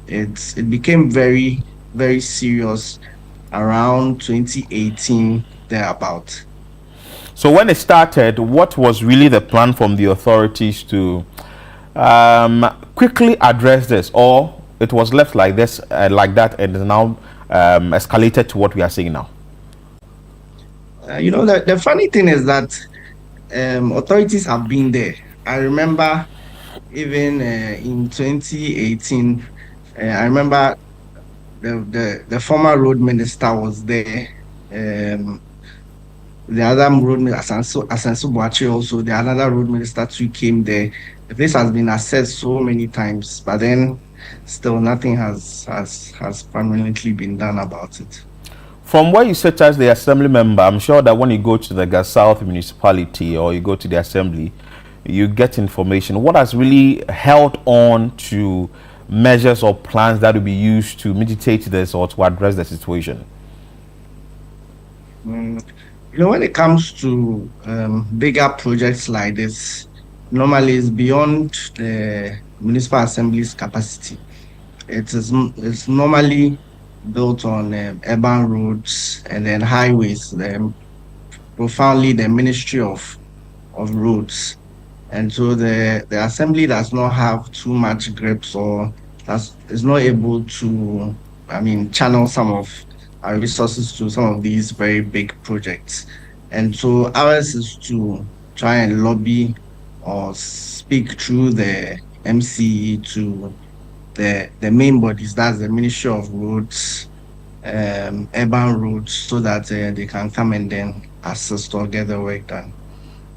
it became very very serious around 2018 thereabout. So when it started, what was really the plan from the authorities to quickly address this, or it was left like this, like that, and is now escalated to what we are seeing now? The funny thing is that authorities have been there. I remember even in 2018, I remember the former road minister was there. The other road minister, Asansu Boachi, also the another road minister too came there. The place has been assessed so many times, but then still nothing has permanently been done about it. From where you sit as the assembly member, I'm sure that when you go to the Gas South municipality or you go to the assembly, you get information. What has really held on to measures or plans that will be used to mitigate this or to address the situation? When it comes to bigger projects like this, normally it's beyond the municipal assembly's capacity. It's normally built on urban roads and then highways, profoundly the Ministry of Roads. And so the assembly does not have too much grips or is not able to, channel some of our resources to some of these very big projects. And so ours is to try and lobby or speak through the MCE to the main bodies, that's the Ministry of Roads, urban roads, so that they can come and then assist or get the work done.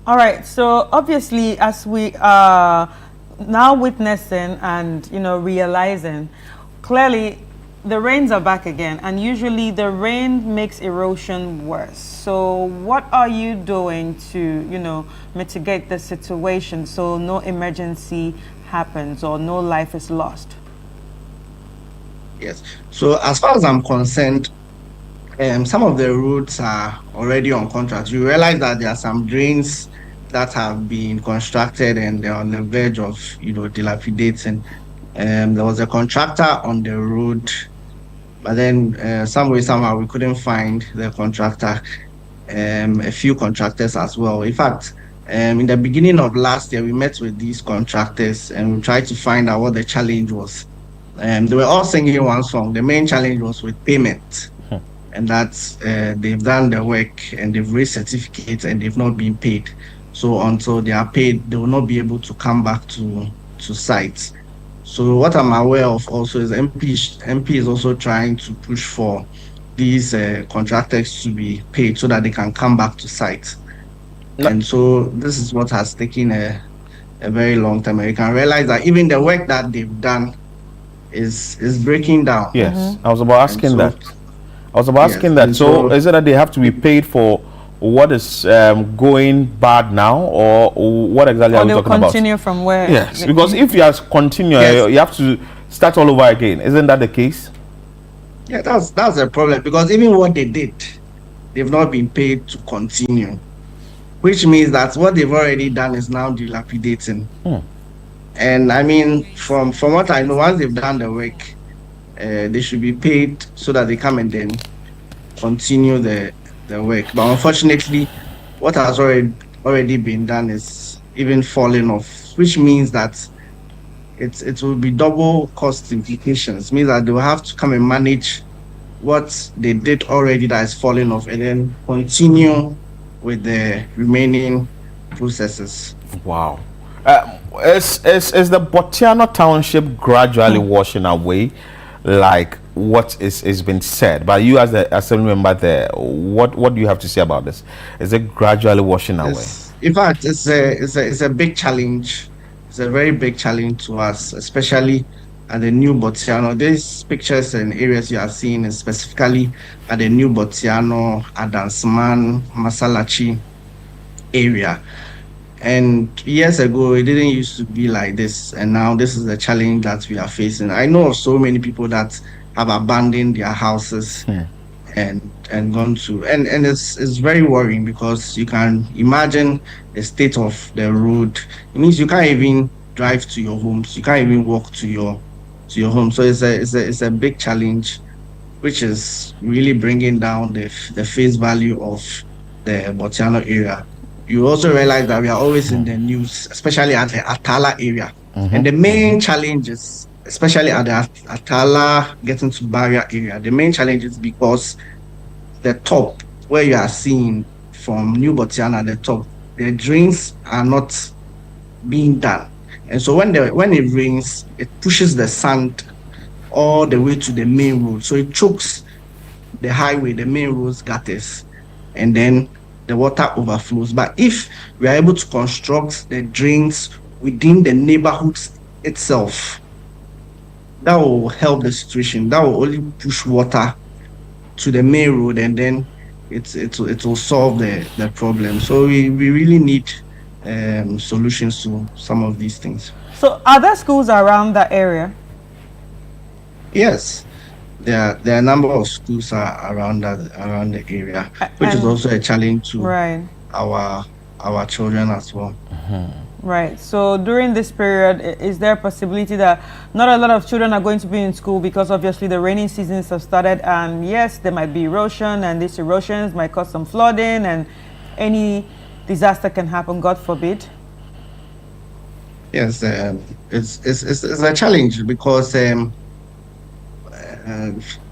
All right, so obviously as we are now witnessing and realizing, clearly the rains are back again, and usually the rain makes erosion worse. So what are you doing to mitigate the situation so no emergency happens or no life is lost? Yes, so as far as I'm concerned, some of the roads are already on contract. You realize that there are some drains that have been constructed and they're on the verge of dilapidating. There was a contractor on the road, but then somehow we couldn't find the contractor. A few contractors as well. In fact, in the beginning of last year, we met with these contractors and we tried to find out what the challenge was. They were all singing one song. The main challenge was with payment, and that's they've done the work and they've raised certificates and they've not been paid. So until they are paid, they will not be able to come back to sites. So what I'm aware of also is MP is also trying to push for these contractors to be paid so that they can come back to site. And so this is what has taken a very long time. You can realize that even the work that they've done is breaking down. Yes, I was about asking that. So is it that they have to be paid for what is going bad now, or what exactly are we talking about? Continue from where? Yes, because if you have continue, you have to start all over again. Isn't that the case? Yeah, that's a problem, because even what they did, they've not been paid to continue, which means that what they've already done is now dilapidating. And from what I know, once they've done the work, they should be paid so that they come and then continue the work. But unfortunately, what has already been done is even falling off, which means that it will be double cost implications. It means that they will have to come and manage what they did already that is falling off and then continue with the remaining processes. Wow. Is the Botiano Township gradually washing away, like what is been said? But you, as the assembly member there, what do you have to say about this? Is it gradually washing away? In fact, it's a big challenge. It's a very big challenge to us, especially at the New Botiano. These pictures and areas you are seeing is specifically at the New Botiano, Adansman, Masalachi area. And years ago, it didn't used to be like this. And now this is the challenge that we are facing. I know of so many people that have abandoned their houses and gone to, and it's very worrying, because you can imagine the state of the road. It means you can't even drive to your homes. You can't even walk to your home. So it's a big challenge which is really bringing down the face value of the Botiano area. You also realize that we are always in the news, especially at the Atala area. And the main challenges, especially at the Atala getting to barrier area, the main challenge is because the top where you are seeing from New Botiana, the top, the drains are not being done. And so when it rains, it pushes the sand all the way to the main road. So it chokes the highway, the main roads, gutters, and then the water overflows. But if we are able to construct the drains within the neighborhoods itself, that will help the situation. That will only push water to the main road, and then it will solve the problem. So we really need solutions to some of these things. So are there schools around that area? Yes, there are a number of schools around the area, which is also a challenge to our children as well. Right. So during this period, is there a possibility that not a lot of children are going to be in school because obviously the rainy seasons have started, and yes, there might be erosion, and these erosions might cause some flooding, and any disaster can happen, God forbid? Yes, it's a challenge because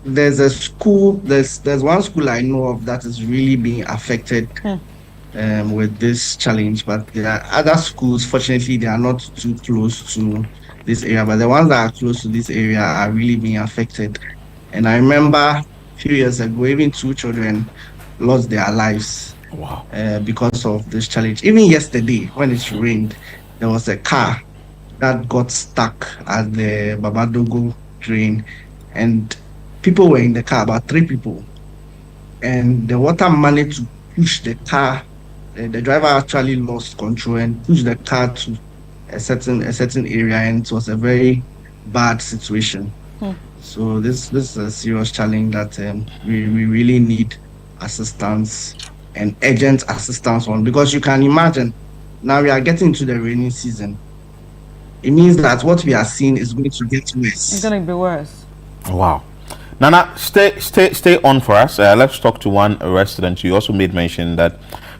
there's a school, there's one school I know of that is really being affected with this challenge, but there are other schools, fortunately, they are not too close to this area, but the ones that are close to this area are really being affected. And I remember a few years ago, even 2 children lost their lives because of this challenge. Even yesterday, when it rained, there was a car that got stuck at the Babadogo drain, and people were in the car, about 3 people, and the water managed to push the car. The driver actually lost control and pushed the car to a certain area, and it was a very bad situation. So this is a serious challenge that we really need assistance and urgent assistance on, because you can imagine now we are getting into the rainy season. It means that what we are seeing is going to get worse. It's going to be worse. Wow. Nana, stay on for us. Let's talk to one resident. You also made mention that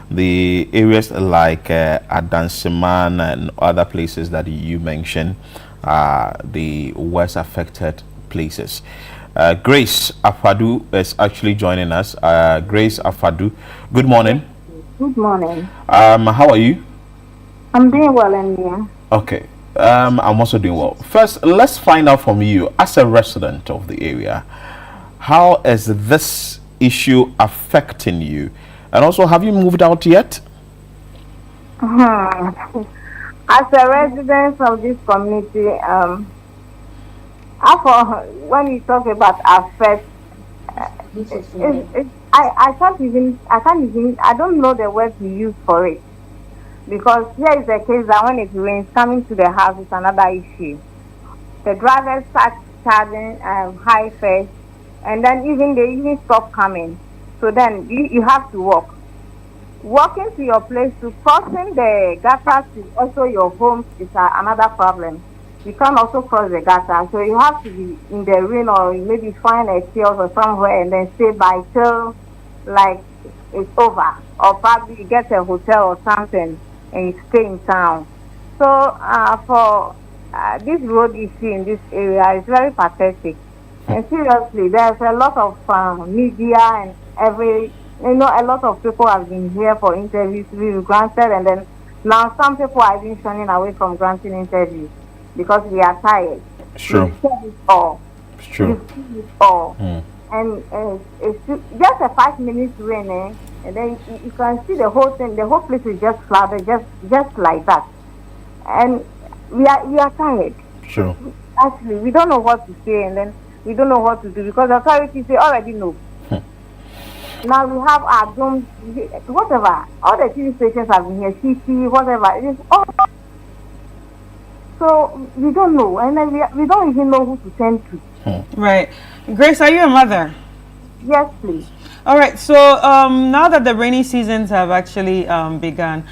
the areas like Adansiman and other places that you mentioned are the worst affected places. Grace Afadu is actually joining us. Grace Afadu, good morning. Good morning. How are you? I'm doing well, and you? Okay. I'm also doing well. First, let's find out from you, as a resident of the area, how is this issue affecting you? And also, have you moved out yet? As a resident of this community, when you talk about affect, I don't know the word to use for it. Because here is a case that when it rains, coming to the house is another issue. The drivers start charging high fares, and then they stop coming. So then you have to walk. Walking to your place, to crossing the gutter to also your home is another problem. You can also cross the gutter, so you have to be in the rain, or maybe find a kiosk or somewhere and then stay by till like it's over, or probably you get a hotel or something and you stay in town. So for this road issue in this area is very pathetic. And seriously, there's a lot of media and a lot of people have been here for interviews to be granted, and then now some people are even turning away from granting interviews because we are tired. Sure. We've said it all. Sure. We've seen it all. And it's just a 5 minutes rain, and then you can see the whole thing. The whole place is just flooded, just like that. And we are tired. Sure. Actually, we don't know what to say, and then we don't know what to do because the authorities they already know. Now we have our domes, whatever. All the TV stations have been here, CT, whatever. It is all. So we don't know, and then we don't even know who to send to. Right. Grace, are you a mother? Yes, please. All right. So now that the rainy seasons have actually begun,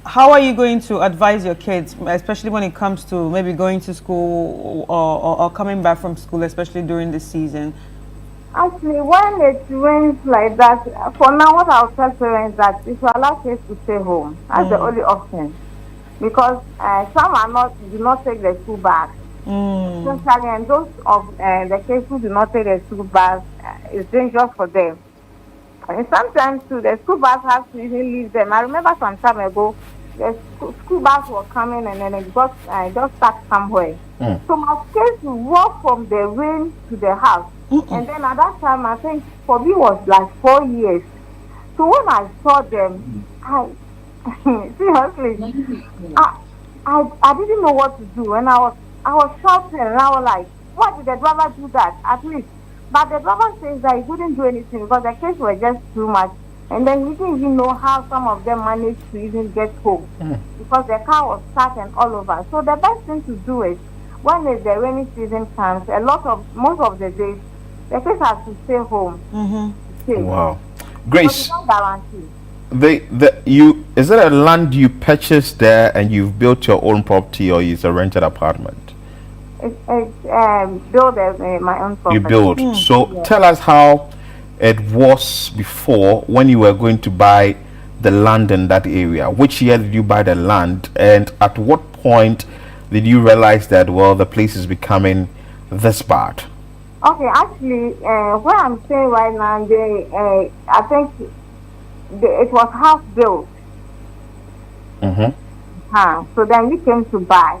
how are you going to advise your kids, especially when it comes to maybe going to school or coming back from school, especially during this season? Actually, when it rains like that, for now, what I'll tell parents that if you allow kids to stay home, that's the only option. Because some do not take the school back. Especially, and those of the kids who do not take the school back, it's dangerous for them. And sometimes too, the school bus has to even leave them. I remember some time ago, the school bus was coming and then it got just stuck somewhere. So my kids walk from the rain to the house. And then at that time, I think for me was like 4 years. So when I saw them, I seriously, I didn't know what to do. And I was shouting and I was like, why did the driver do that? At least. But the driver says that he couldn't do anything because the kids were just too much. And then we didn't even know how some of them managed to even get home because the car was stuck and all over. So the best thing to do is when the rainy season comes, most of the days, the kids have to stay home. Wow. Grace, so guarantee. Is it a land you purchased there and you've built your own property, or is a rented apartment? It's build my own property. You build. So tell us how it was before when you were going to buy the land in that area. Which year did you buy the land, and at what point did you realize that, well, the place is becoming this bad? Okay, actually, where I'm staying right now, I think it was half built. So then we came to buy.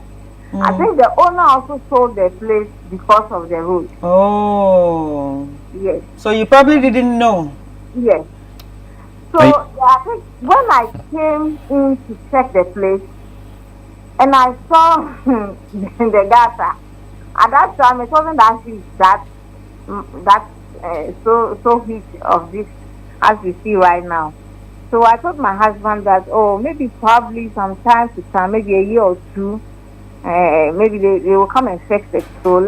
I think the owner also sold the place because of the road. Oh. Yes. So you probably didn't know. Yes. So I think when I came in to check the place, and I saw the gutter, at that time it wasn't actually so heat of this as we see right now. So I told my husband that, maybe probably some time to come, maybe a year or two, maybe they will come and fix it. So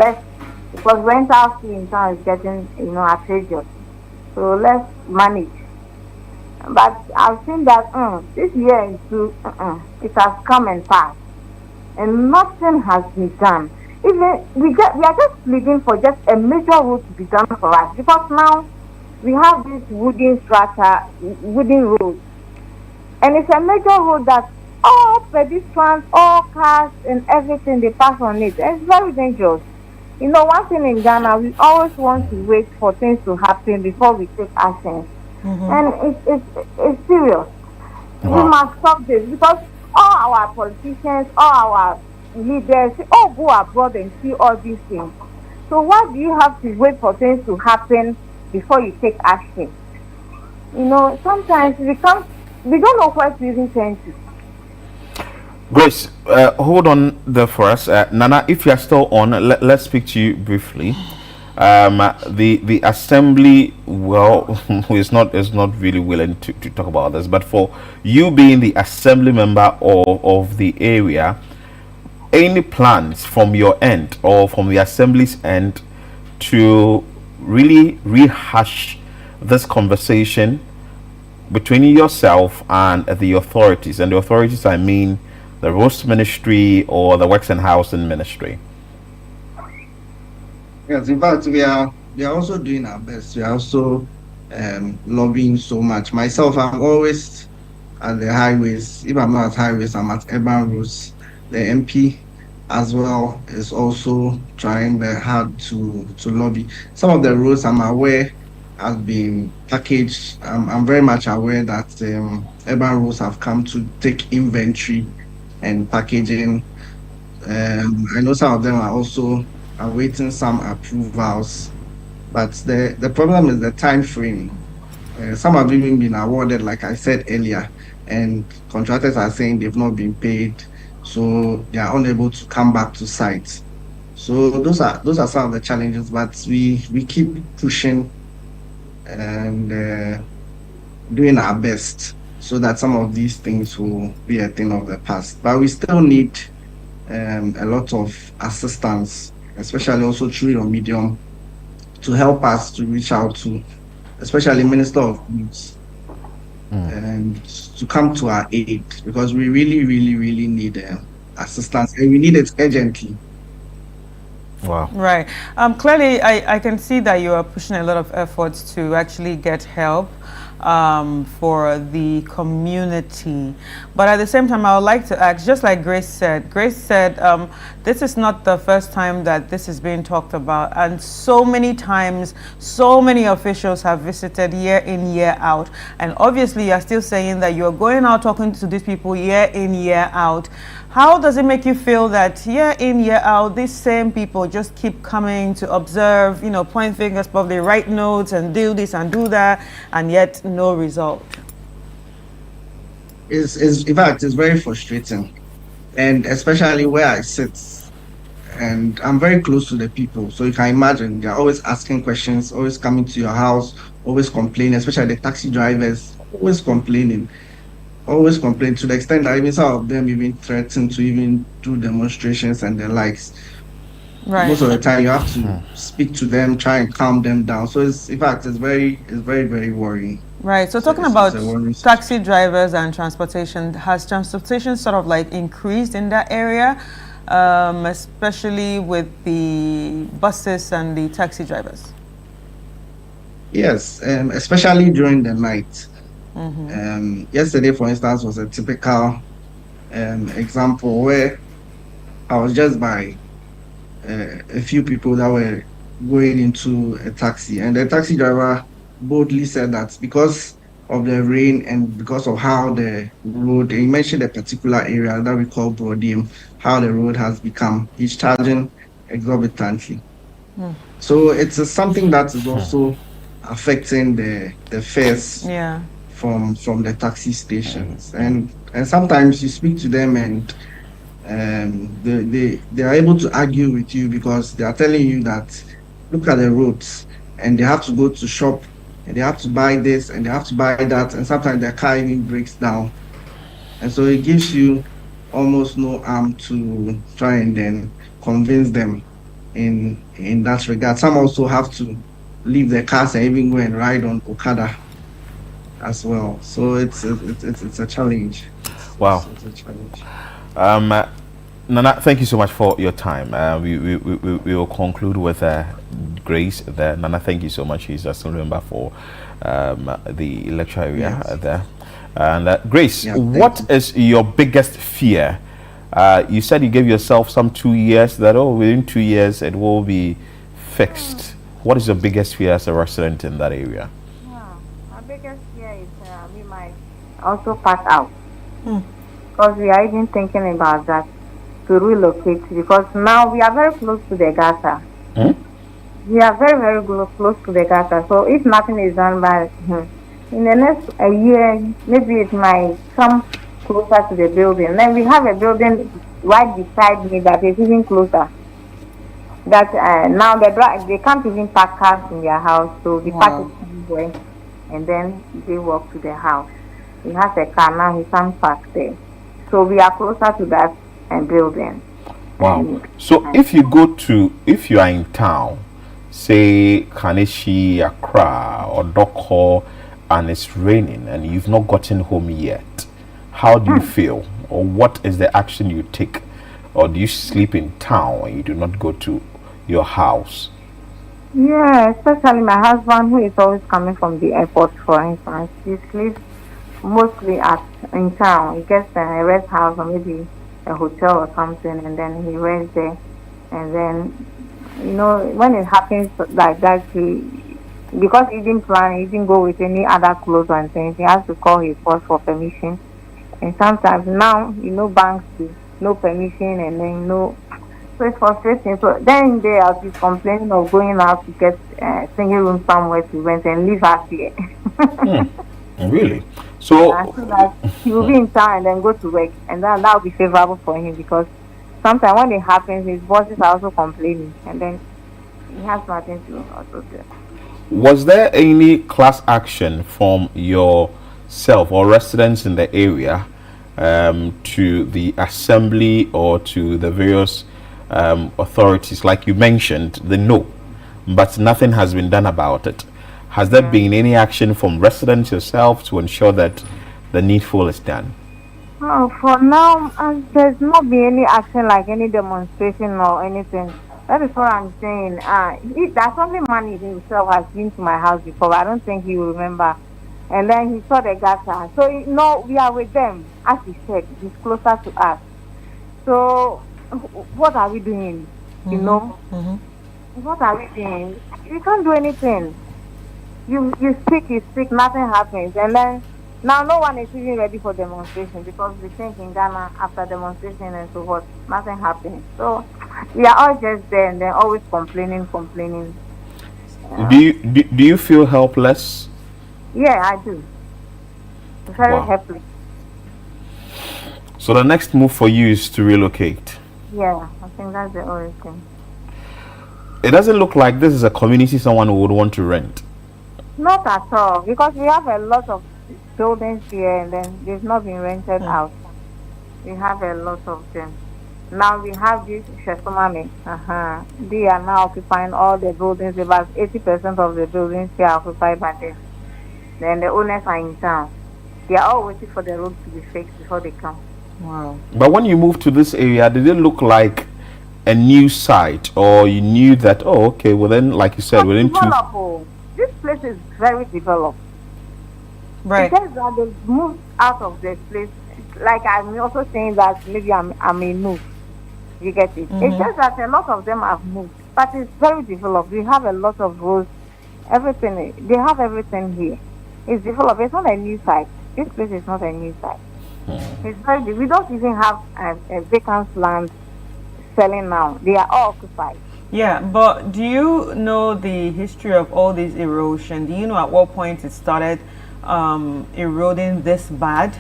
because rental fee in town is getting, outrageous. So let's manage. But I've seen that this year into it has come and passed, and nothing has been done. Even we are just pleading for just a major road to be done for us, because now we have this wooden road, and it's a major road that all pedestrians, all cars, and everything they pass on it. It's very dangerous. One thing in Ghana, we always want to wait for things to happen before we take action, and it's serious. We must stop this, because all our politicians, all our leaders, all go abroad and see all these things. So why do you have to wait for things to happen before you take action? Sometimes we don't know where to even turn to. Grace, hold on there for us. Nana, if you are still on, let's speak to you briefly. The assembly, is not really willing to talk about this, but for you being the assembly member of the area, any plans from your end or from the assembly's end to really rehash this conversation between yourself and the authorities? And the authorities, I mean the Roads Ministry or the Works and Housing Ministry. Yes, in fact, we are also doing our best. We are also lobbying so much. Myself, I'm always at the highways. If I'm not at highways, I'm at urban roads. The MP as well is also trying very hard to lobby. Some of the roads I'm aware have been packaged. I'm very much aware that urban roads have come to take inventory and packaging. I know some of them are also awaiting some approvals, but the problem is the time frame. Some have even been awarded, like I said earlier, and contractors are saying they've not been paid, so they are unable to come back to site. So those are some of the challenges, but we keep pushing and doing our best so that some of these things will be a thing of the past. But we still need a lot of assistance, especially also through your medium, to help us to reach out to, especially Minister of Youth, and to come to our aid, because we really need assistance, and we need it urgently. Wow. Right. Clearly, I can see that you are pushing a lot of efforts to actually get help for the community. But at the same time, I would like to ask, just like Grace said, this is not the first time that this is being talked about. And so many times, so many officials have visited year in, year out. And obviously, you're still saying that you're going out talking to these people year in, year out. How does it make you feel that year in, year out, these same people just keep coming to observe, you know, point fingers, probably write notes and do this and do that, and yet no result? In fact, it's very frustrating. And especially where I sit, and I'm very close to the people. So you can imagine, they're always asking questions, always coming to your house, always complaining, especially the taxi drivers, always complaining to the extent that even some of them even threaten to even do demonstrations and the likes. Right. Most of the time you have to speak to them, try and calm them down. So it's very worrying. Right. So talking about taxi drivers and transportation, has transportation sort of like increased in that area, especially with the buses and the taxi drivers? Yes, especially during the night. Yesterday, for instance, was a typical example where I was just by a few people that were going into a taxi, and the taxi driver boldly said that because of the rain and because of how the road, he mentioned a particular area that we call Brodium, how the road has become, he's charging exorbitantly. So it's something that is also affecting the fares from the taxi stations, and sometimes you speak to them and they are able to argue with you because they are telling you that look at the roads, and they have to go to shop and they have to buy this and they have to buy that, and sometimes their car even breaks down, and so it gives you almost no arm to try and then convince them in that regard. Some also have to leave their cars and even go and ride on Okada as well. So it's a challenge. Wow. It's a challenge. Nana, thank you so much for your time. We will conclude with Grace there. Nana, thank you so much. She's a student member for the lecture area there. And Grace, what is your biggest fear? You said you gave yourself some 2 years, that within 2 years it will be fixed. What is your biggest fear as a resident in that area? My biggest fear is we might also pass out. Because we are even thinking about that, to relocate, because now we are very close to the gutter. We are very, very close to the gutter. So if nothing is done by in the next year, maybe it might come closer to the building. Then we have a building right beside me that is even closer. That now they can't even park cars in their house, so they park it somewhere, and then they walk to the house. He has a car now; he can't park there. So we are closer to that building. Wow. So if you are in town, say Kaneshi, Accra, or Doko, and it's raining, and you've not gotten home yet, how do you feel, or what is the action you take, or do you sleep in town and you do not go to your house? Yeah, especially my husband, who is always coming from the airport, for instance, he sleeps mostly in town. He gets a rest house or maybe a hotel or something, and then he rests there. And then, you know, when it happens like that, because he didn't plan, he didn't go with any other clothes and things, he has to call his boss for permission. And sometimes now, you know, banks do no permission, and then no. So it's frustrating. So then they are just complaining of going out to get a single room somewhere to rent and leave us here. Really? So that he will be in town and then go to work, and that will be favorable for him, because sometimes when it happens, his bosses are also complaining, and then he has nothing to also do. Was there any class action from yourself or residents in the area to the assembly or to the various authorities? Like you mentioned, the no, but nothing has been done about it. Has there been any action from residents yourself to ensure that the needful is done? Oh, for now, there's not been any action like any demonstration or anything. That is what I'm saying. That's only man himself has been to my house before. I don't think he will remember. And then he saw the gutter. So, we are with them. As he said, he's closer to us. So, what are we doing? What are we doing? We can't do anything. You speak, nothing happens. And then, now no one is even ready for demonstration because we think in Ghana after demonstration and so forth, nothing happens. So we are all just there and then always complaining. Do you feel helpless? Yeah, I do. Very helpless. So the next move for you is to relocate? Yeah, I think that's the only thing. It doesn't look like this is a community someone would want to rent. Not at all, because we have a lot of buildings here and then they've not been rented out. We have a lot of them. Now we have this Shesomami. They are now occupying all the buildings. About 80% of the buildings here are occupied by them. Then the owners are in town. They are all waiting for the road to be fixed before they come. Wow. But when you moved to this area, did it look like a new site, or you knew that, oh, okay, well then, like you said, within this place is very developed. Right. Because that they've moved out of the place. Like I'm also saying that maybe I may move. You get it? It's just that a lot of them have moved. But it's very developed. We have a lot of roads, everything. They have everything here. It's developed. It's not a new site. This place is not a new site. It's very. We don't even have a vacant land selling now. They are all occupied. Yeah, but do you know the history of all this erosion? Do you know at what point it started eroding this bad?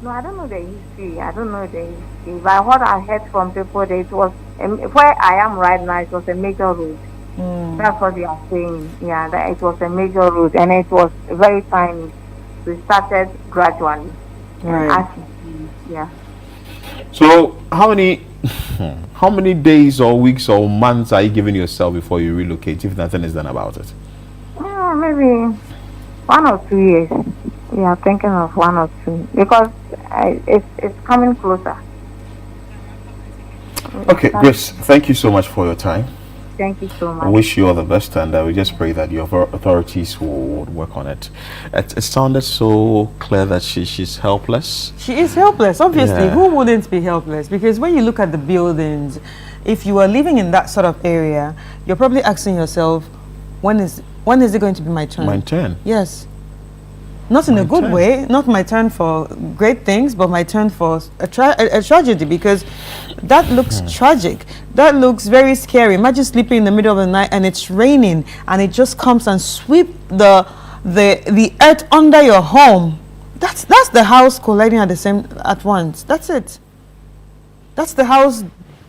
No, I don't know the history. I don't know the history. But what I heard from people, that it was where I am right now. It was a major road. That's what they are saying. Yeah, that it was a major road, and it was very tiny. We started gradually. Right. Yeah. So how many days or weeks or months are you giving yourself before you relocate if nothing is done about it? Maybe 1 or 2 years. We are thinking of 1 or 2 because it's coming closer. Okay, Grace, thank you so much for your time. Thank you so much. I wish you all the best, and we just pray that your authorities will work on it. It sounded so clear that she's helpless. She is helpless, obviously. Yeah. Who wouldn't be helpless? Because when you look at the buildings, if you are living in that sort of area, you're probably asking yourself, when is it going to be my turn? My turn? Yes. Not in a good way, not my turn for great things, but my turn for a tragedy, because that looks tragic. That looks very scary. Imagine sleeping in the middle of the night and it's raining and it just comes and sweep the earth under your home. That's the house colliding at once. That's it. That's the house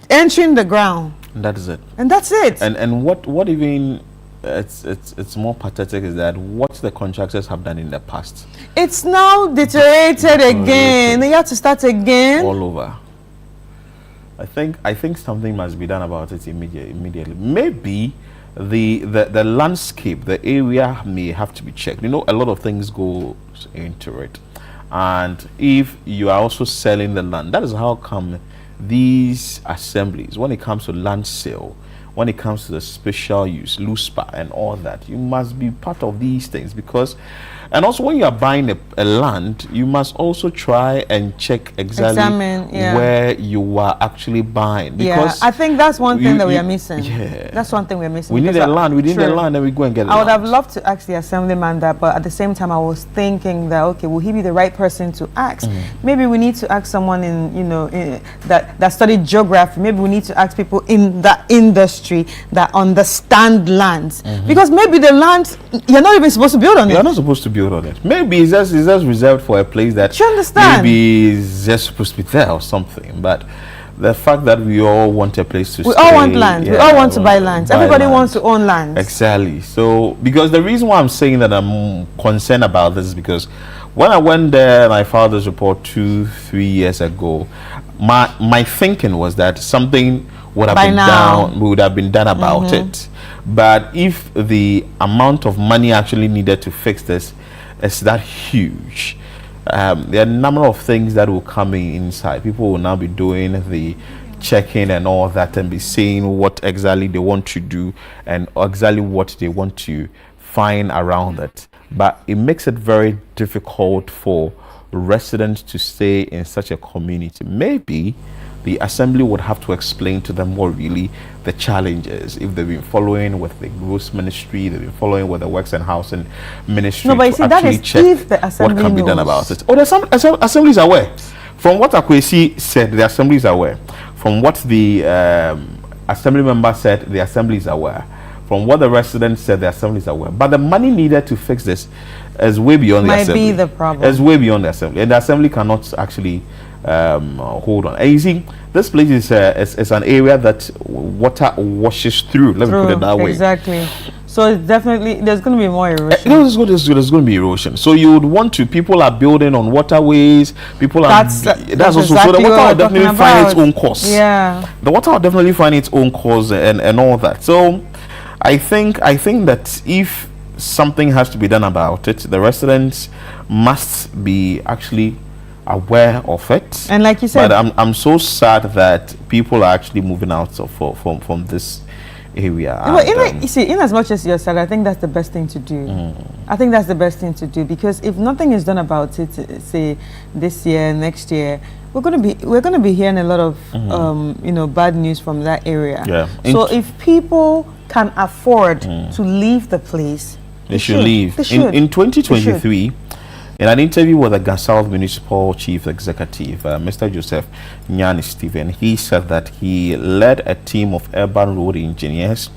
entering the ground. And that is it. And that's it. And what even it's more pathetic is that what the contractors have done in the past. It's now deteriorated again. You have to start again. All over. I think something must be done about it immediately. Maybe the landscape, the area may have to be checked. You know, a lot of things go into it. And if you are also selling the land, that is how come these assemblies, when it comes to land sale, when it comes to the special use, LUSPA and all that, you must be part of these things, because, and also when you are buying a land, you must also try and check exactly where you are actually buying. Because I think that's one thing that we are missing. Yeah. That's one thing we're missing. We need the land, and we go and get it. I would have loved to ask the assemblyman that, but at the same time I was thinking that, okay, will he be the right person to ask? Maybe we need to ask someone that studied geography. Maybe we need to ask people in that industry that understand lands, because maybe the land you're not even supposed to build on it. You're not supposed to build on it. Maybe it's just reserved for a place that you understand. Maybe it's just supposed to be there or something. But the fact that we all want a place to stay, all want land. We all want to buy land. Everybody wants to own land. Exactly. So, because the reason why I'm saying that I'm concerned about this is because when I went there and I filed this report 2-3 years ago, my thinking was that something would have been done about it. But if the amount of money actually needed to fix this is that huge, there are a number of things that will come inside. People will now be doing the checking and all that and be saying what exactly they want to do and exactly what they want to find around it. But it makes it very difficult for residents to stay in such a community. Maybe the assembly would have to explain to them what really the challenge is. If they've been following with the Growth Ministry, they've been following with the Works and Housing Ministry, no, but you see, that is if the assembly what can be done knows. about it. Oh, there's some assemblies are aware. From what Akwesi said, the assembly is aware. From what the assembly member said, the assembly is aware. From what the residents said, the assembly is aware. But the money needed to fix this is way beyond the assembly. Might be the problem. It's way beyond the assembly, and the assembly cannot actually hold on. And you see, this place is an area that water washes through. Let me put it that way. Exactly. So it's definitely, there's going to be more erosion. There's going to be erosion. So you would want to, people are building on waterways. People are, that's also, exactly, so the water will definitely find its own course. Yeah. The water will definitely find its own course and all that. So I think that if something has to be done about it, the residents must be actually aware of it. And like you said, but I'm so sad that people are actually moving out from this area. Well, you see, in as much as you're sad, I think that's the best thing to do. I think that's the best thing to do, because if nothing is done about it, say this year, next year, we're gonna be hearing a lot of bad news from that area. Yeah. So if people can afford to leave the place, they should leave. They should. In 2023, in an interview with the Gasouth Municipal Chief Executive, Mr. Joseph Nyani Stephen, he said that he led a team of urban road engineers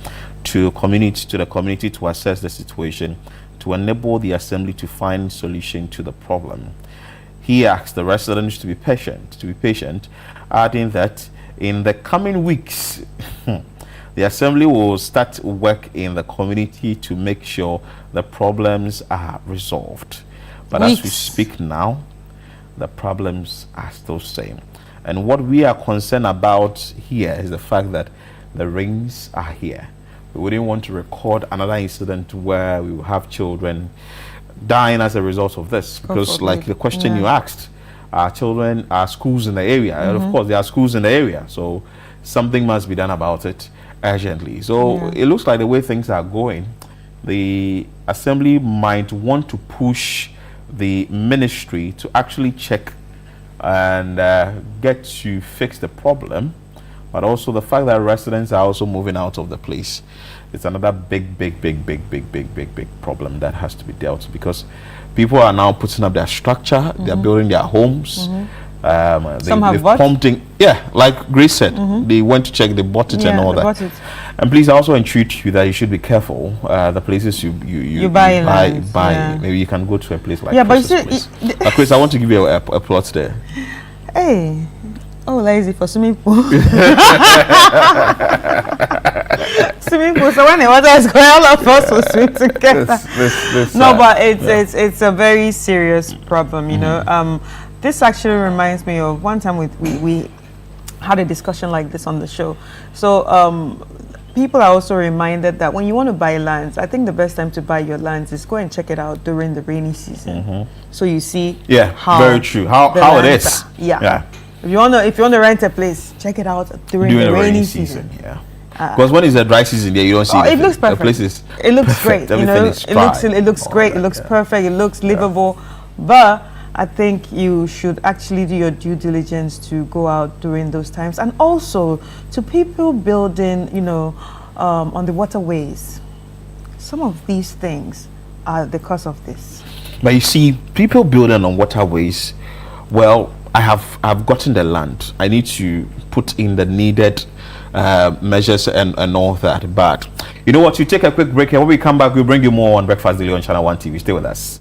to the community to assess the situation, to enable the assembly to find solution to the problem. He asked the residents to be patient, adding that in the coming weeks, the assembly will start work in the community to make sure the problems are resolved. But as we speak now, the problems are still same. And what we are concerned about here is the fact that the rains are here. We wouldn't want to record another incident where we will have children dying as a result of this. Because like the question you asked, our children are schools in the area. And of course, there are schools in the area. So something must be done about it urgently. So it looks like the way things are going, the assembly might want to push the ministry to actually check and get to fix the problem, but also the fact that residents are also moving out of the place. It's another big problem that has to be dealt with, because people are now putting up their structure, they're building their homes. Some have bought. Like Grace said, they went to check, they bought it and all that. And please, I also entreat you that you should be careful. The places you buy. Maybe you can go to a place like this. But Chris, I want to give you a plot there. Hey, lazy for swimming pool. Swimming pool. So when the water is going, all of us will swim together. But it's a very serious problem. You know. This actually reminds me of one time we had a discussion like this on the show. So people are also reminded that when you want to buy lands, I think the best time to buy your lands is go and check it out during the rainy season. So you see how very true. How it is. If you want to rent a place, check it out during the rainy season. Because when it's a dry season, you don't see it looks perfect. The place it looks great. Everything is dry. It looks great. It looks perfect. It looks livable. But I think you should actually do your due diligence to go out during those times, and also to people building, on the waterways. Some of these things are the cause of this. But you see, people building on waterways, well, I've gotten the land. I need to put in the needed measures and all that. But you know what? You take a quick break here. When we come back, we'll bring you more on Breakfast Daily on Channel 1 TV. Stay with us.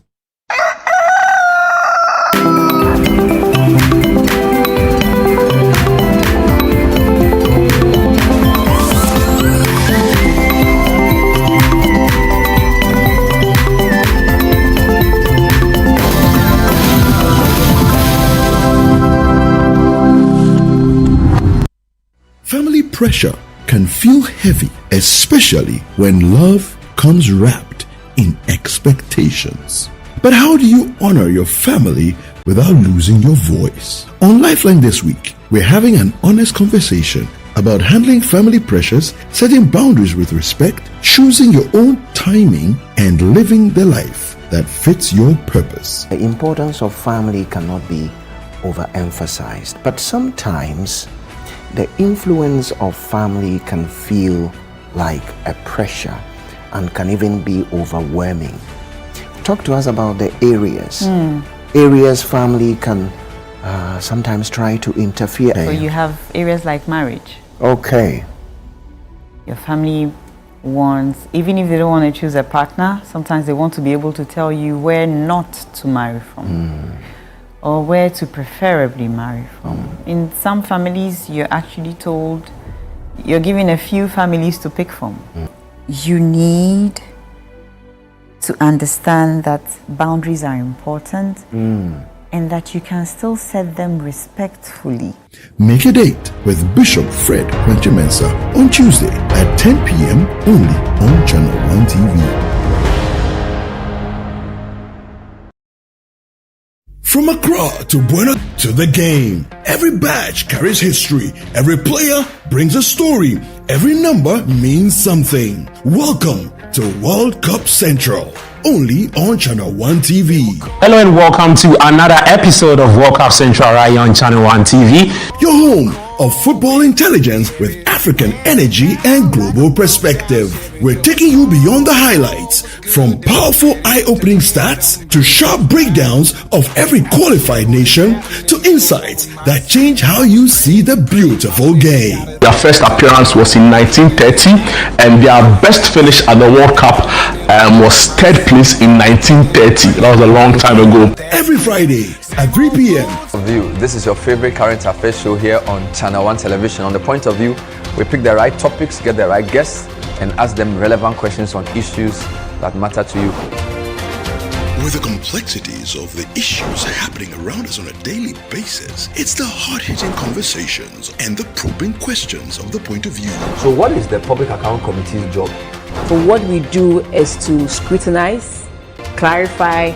Family pressure can feel heavy, especially when love comes wrapped in expectations. But how do you honor your family without losing your voice? On Lifeline this week, we're having an honest conversation about handling family pressures, setting boundaries with respect, choosing your own timing, and living the life that fits your purpose. The importance of family cannot be overemphasized, but sometimes the influence of family can feel like a pressure and can even be overwhelming. Talk to us about the areas family can sometimes try to interfere. So you have areas like marriage. Okay. Your family wants, even if they don't want to choose a partner, sometimes they want to be able to tell you where not to marry from. Or where to preferably marry from. In some families, you're actually told, you're given a few families to pick from. You need to understand that boundaries are important and that you can still set them respectfully. Make a date with Bishop Fred Quenchimensa on Tuesday at 10 p.m. only on Channel 1 TV. From Accra to Buenos to the game. Every badge carries history. Every player brings a story. Every number means something. Welcome to World Cup Central, only on Channel 1 TV. Hello and welcome to another episode of World Cup Central right on Channel 1 TV. Your home of football intelligence with African energy and global perspective. We're taking you beyond the highlights, from powerful eye-opening stats to sharp breakdowns of every qualified nation to insights that change how you see the beautiful game. Their first appearance was in 1930 and their best finish at the World Cup was third place in 1930. That was a long time ago. Every Friday at 3 p.m. This is your favorite current affairs show here on Channel 1 Television. On The Point of View, we pick the right topics, get the right guests, and ask them relevant questions on issues that matter to you. With the complexities of the issues happening around us on a daily basis, it's the hard-hitting conversations and the probing questions of The Point of View. So what is the Public Account Committee's job? So what we do is to scrutinize, clarify,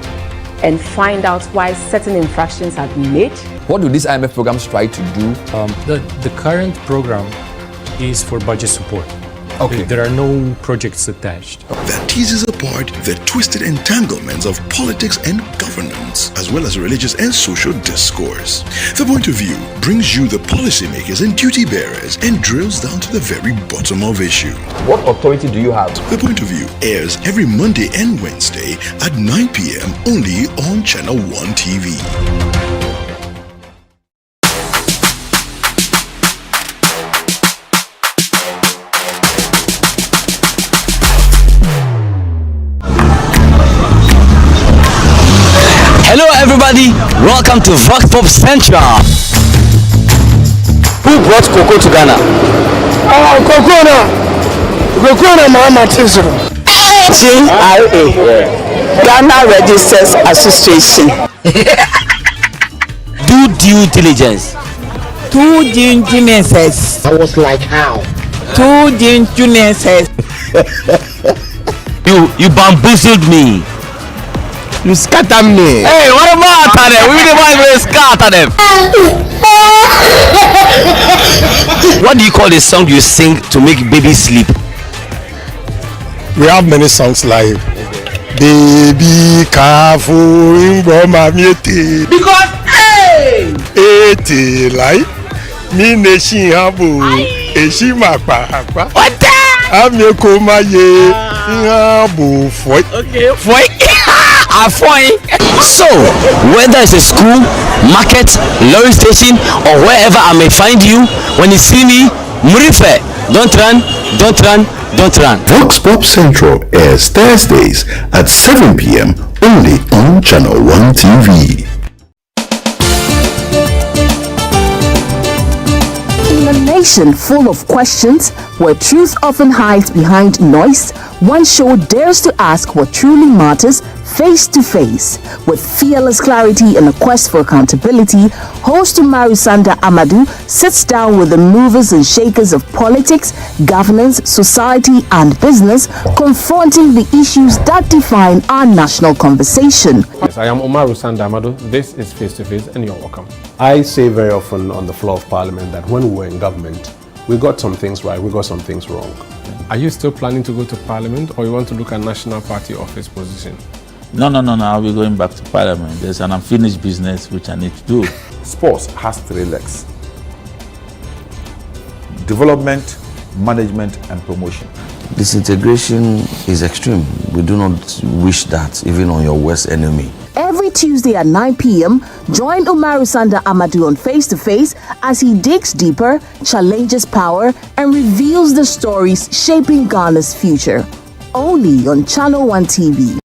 and find out why certain infractions have been made. What do these IMF programs try to do? The current program is for budget support. Okay. There are no projects attached. That teases apart the twisted entanglements of politics and governance, as well as religious and social discourse. The Point of View brings you the policymakers and duty bearers and drills down to the very bottom of issue. What authority do you have? The Point of View airs every Monday and Wednesday at 9 p.m. only on Channel 1 TV. Hello everybody, welcome to Vox Pop Central. Who brought Coco to Ghana? Coco Mama Tisro. GRA, Ghana Registers Association. Do due diligence. Two diligences. I was like, how? Two diligences. You bamboozled me. You scatter me. Hey, what about them? We didn't want to scatter them. What do you call the song you sing to make babies sleep? We have many songs like Baby Careful in Bromamiete. Because hey! Ete like me nation habu Eshima Papa. What the? Amekoma ye habu foi. Okay, foi. So, whether it's a school, market, lorry station, or wherever I may find you, when you see me, Murife, don't run, don't run, don't run. Vox Pop Central airs Thursdays at 7 p.m. only on Channel 1 TV. In a nation full of questions, where truth often hides behind noise, one show dares to ask what truly matters Face to Face. With fearless clarity and a quest for accountability, host Umaru Sanda Amadou sits down with the movers and shakers of politics, governance, society, and business, confronting the issues that define our national conversation. Yes, I am Umaru Sanda Amadou. This is Face to Face, and you're welcome. I say very often on the floor of Parliament that when we were in government, we got some things right, we got some things wrong. Are you still planning to go to Parliament, or you want to look at National Party office position? No, I'll be going back to Parliament. There's an unfinished business which I need to do. Sports has 3 legs: development, management, and promotion. Disintegration is extreme. We do not wish that even on your worst enemy. Every Tuesday at 9 p.m., join Umaru Sanda Amadou on Face to Face as he digs deeper, challenges power, and reveals the stories shaping Ghana's future. Only on Channel One TV.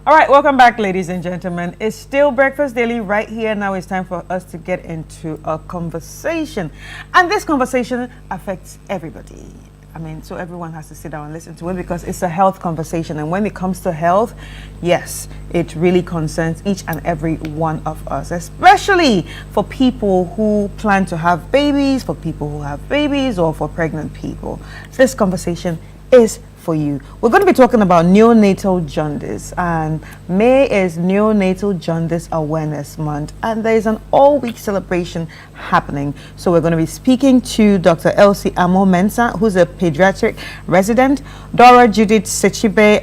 All right, welcome back, ladies and gentlemen. It's still Breakfast Daily right here. Now it's time for us to get into a conversation. And this conversation affects everybody. I mean, so everyone has to sit down and listen to it because it's a health conversation. And when it comes to health, yes, it really concerns each and every one of us, especially for people who plan to have babies, for people who have babies, or for pregnant people. This conversation is for you. We're going to be talking about neonatal jaundice, and May is Neonatal Jaundice Awareness Month, and there is an all-week celebration happening. So we're going to be speaking to Dr. Elsie Amo-Mensah, who's a pediatric resident, Dora Judith Sechibe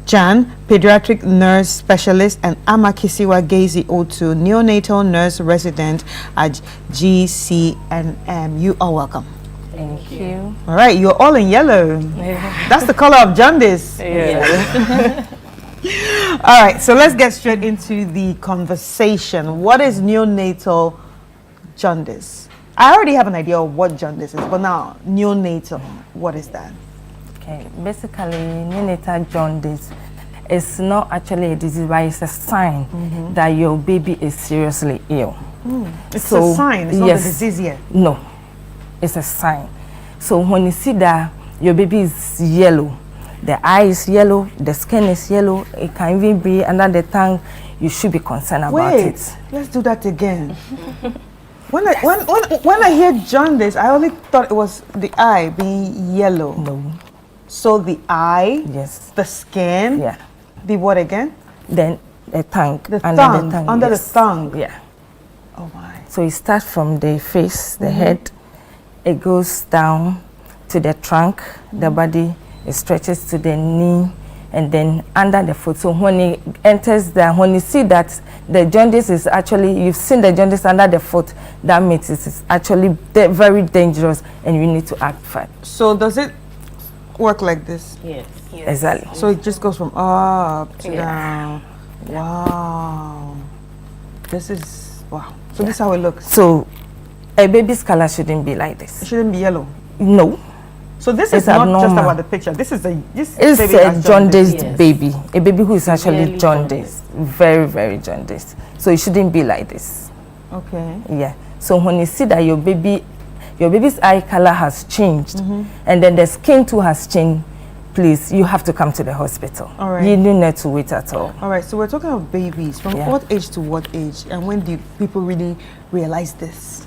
Jan, pediatric nurse specialist, and Ama Kisiwa Gezi Otu, neonatal nurse resident at GCNM. You are welcome. Thank you. All right, you're all in yellow. Yeah. That's the color of jaundice. Yeah. All right, so let's get straight into the conversation. What is neonatal jaundice? I already have an idea of what jaundice is, but now neonatal, what is that? Okay, basically neonatal jaundice is not actually a disease, but it's a sign that your baby is seriously ill. It's a sign, it's not a disease yet. No. It's a sign. So when you see that your baby is yellow, the eye is yellow, the skin is yellow, it can even be under the tongue, you should be concerned about it. Let's do that again. When I hear jaundice, I only thought it was the eye being yellow. No. So the eye, yes, the skin, yeah, the what again? Then the tongue, under the tongue. Yeah. Oh my. So it starts from the face, the head. It goes down to the trunk, the body, it stretches to the knee, and then under the foot. So when it enters there, when you see that the jaundice is actually, you've seen the jaundice under the foot, that means it's actually very dangerous and you need to act fast. So does it work like this? Yes. Exactly. So it just goes from up to down. Wow. This is, wow. So this is how it looks. So a baby's color shouldn't be like this. It shouldn't be yellow. No. So this is not just about the picture. This is it's a jaundiced baby. A baby who is actually really jaundiced. Very, very jaundiced. So it shouldn't be like this. Okay. Yeah. So when you see that your baby's eye color has changed, and then the skin too has changed, please, you have to come to the hospital. All right. You don't need to wait at all. All right. So we're talking about babies. From what age to what age, and when do people really realize this?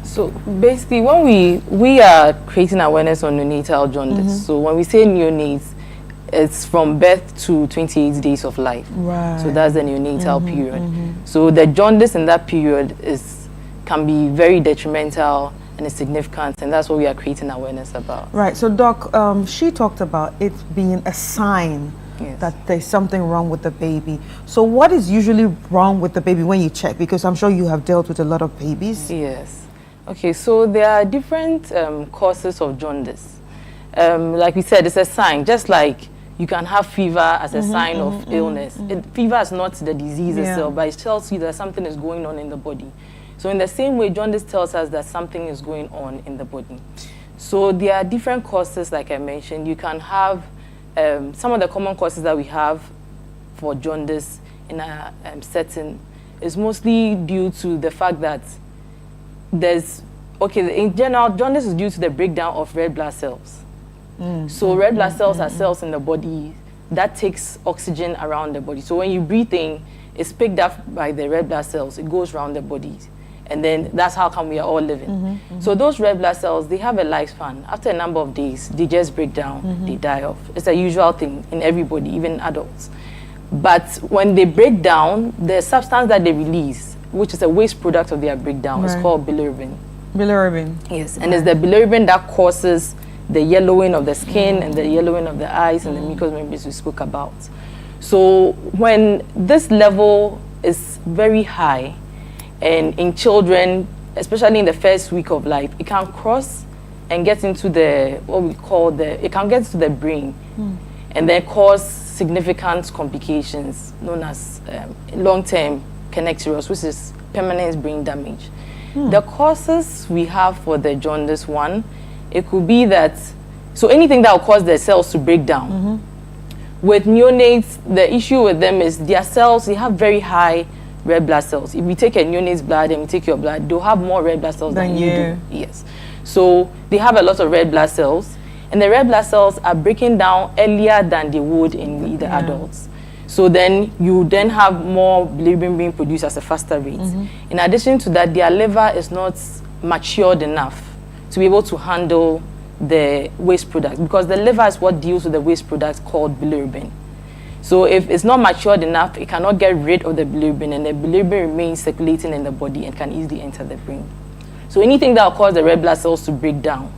So basically, when we are creating awareness on neonatal jaundice, so when we say neonates, it's from birth to 28 days of life. Right. So that's the neonatal period. So the jaundice in that period can be very detrimental and is significant, and that's what we are creating awareness about. Right. So Doc, she talked about it being a sign that there's something wrong with the baby. So what is usually wrong with the baby when you check? Because I'm sure you have dealt with a lot of babies. Yes. Okay, so there are different causes of jaundice. Like we said, it's a sign, just like you can have fever as a sign of illness. Fever is not the disease itself, but it tells you that something is going on in the body. So in the same way, jaundice tells us that something is going on in the body. So there are different causes, like I mentioned. You can have some of the common causes that we have for jaundice in a setting is mostly due to the fact that in general, jaundice is due to the breakdown of red blood cells. So red blood cells are cells in the body that takes oxygen around the body. So when you breathe in, it's picked up by the red blood cells. It goes around the body. And then that's how come we are all living. So those red blood cells, they have a lifespan. After a number of days, they just break down, they die off. It's a usual thing in everybody, even adults. But when they break down, the substance that they release, which is a waste product of their breakdown, is called bilirubin. Bilirubin. Yes, and it's the bilirubin that causes the yellowing of the skin and the yellowing of the eyes and the mucous membranes we spoke about. So when this level is very high, and in children, especially in the first week of life, it can cross and get into it can get to the brain and then cause significant complications known as long-term connectors, which is permanent brain damage. The causes we have for the jaundice one, it could be that, so anything that will cause the cells to break down. With neonates, the issue with them is their cells, they have very high red blood cells. If we take a neonate's blood and we take your blood, they'll have more red blood cells than you do. Yes. So they have a lot of red blood cells, and the red blood cells are breaking down earlier than they would in the adults. So then you then have more bilirubin being produced at a faster rate. In addition to that, their liver is not matured enough to be able to handle the waste product, because the liver is what deals with the waste product called bilirubin. So if it's not matured enough, it cannot get rid of the bilirubin, and the bilirubin remains circulating in the body and can easily enter the brain. So anything that will cause the red blood cells to break down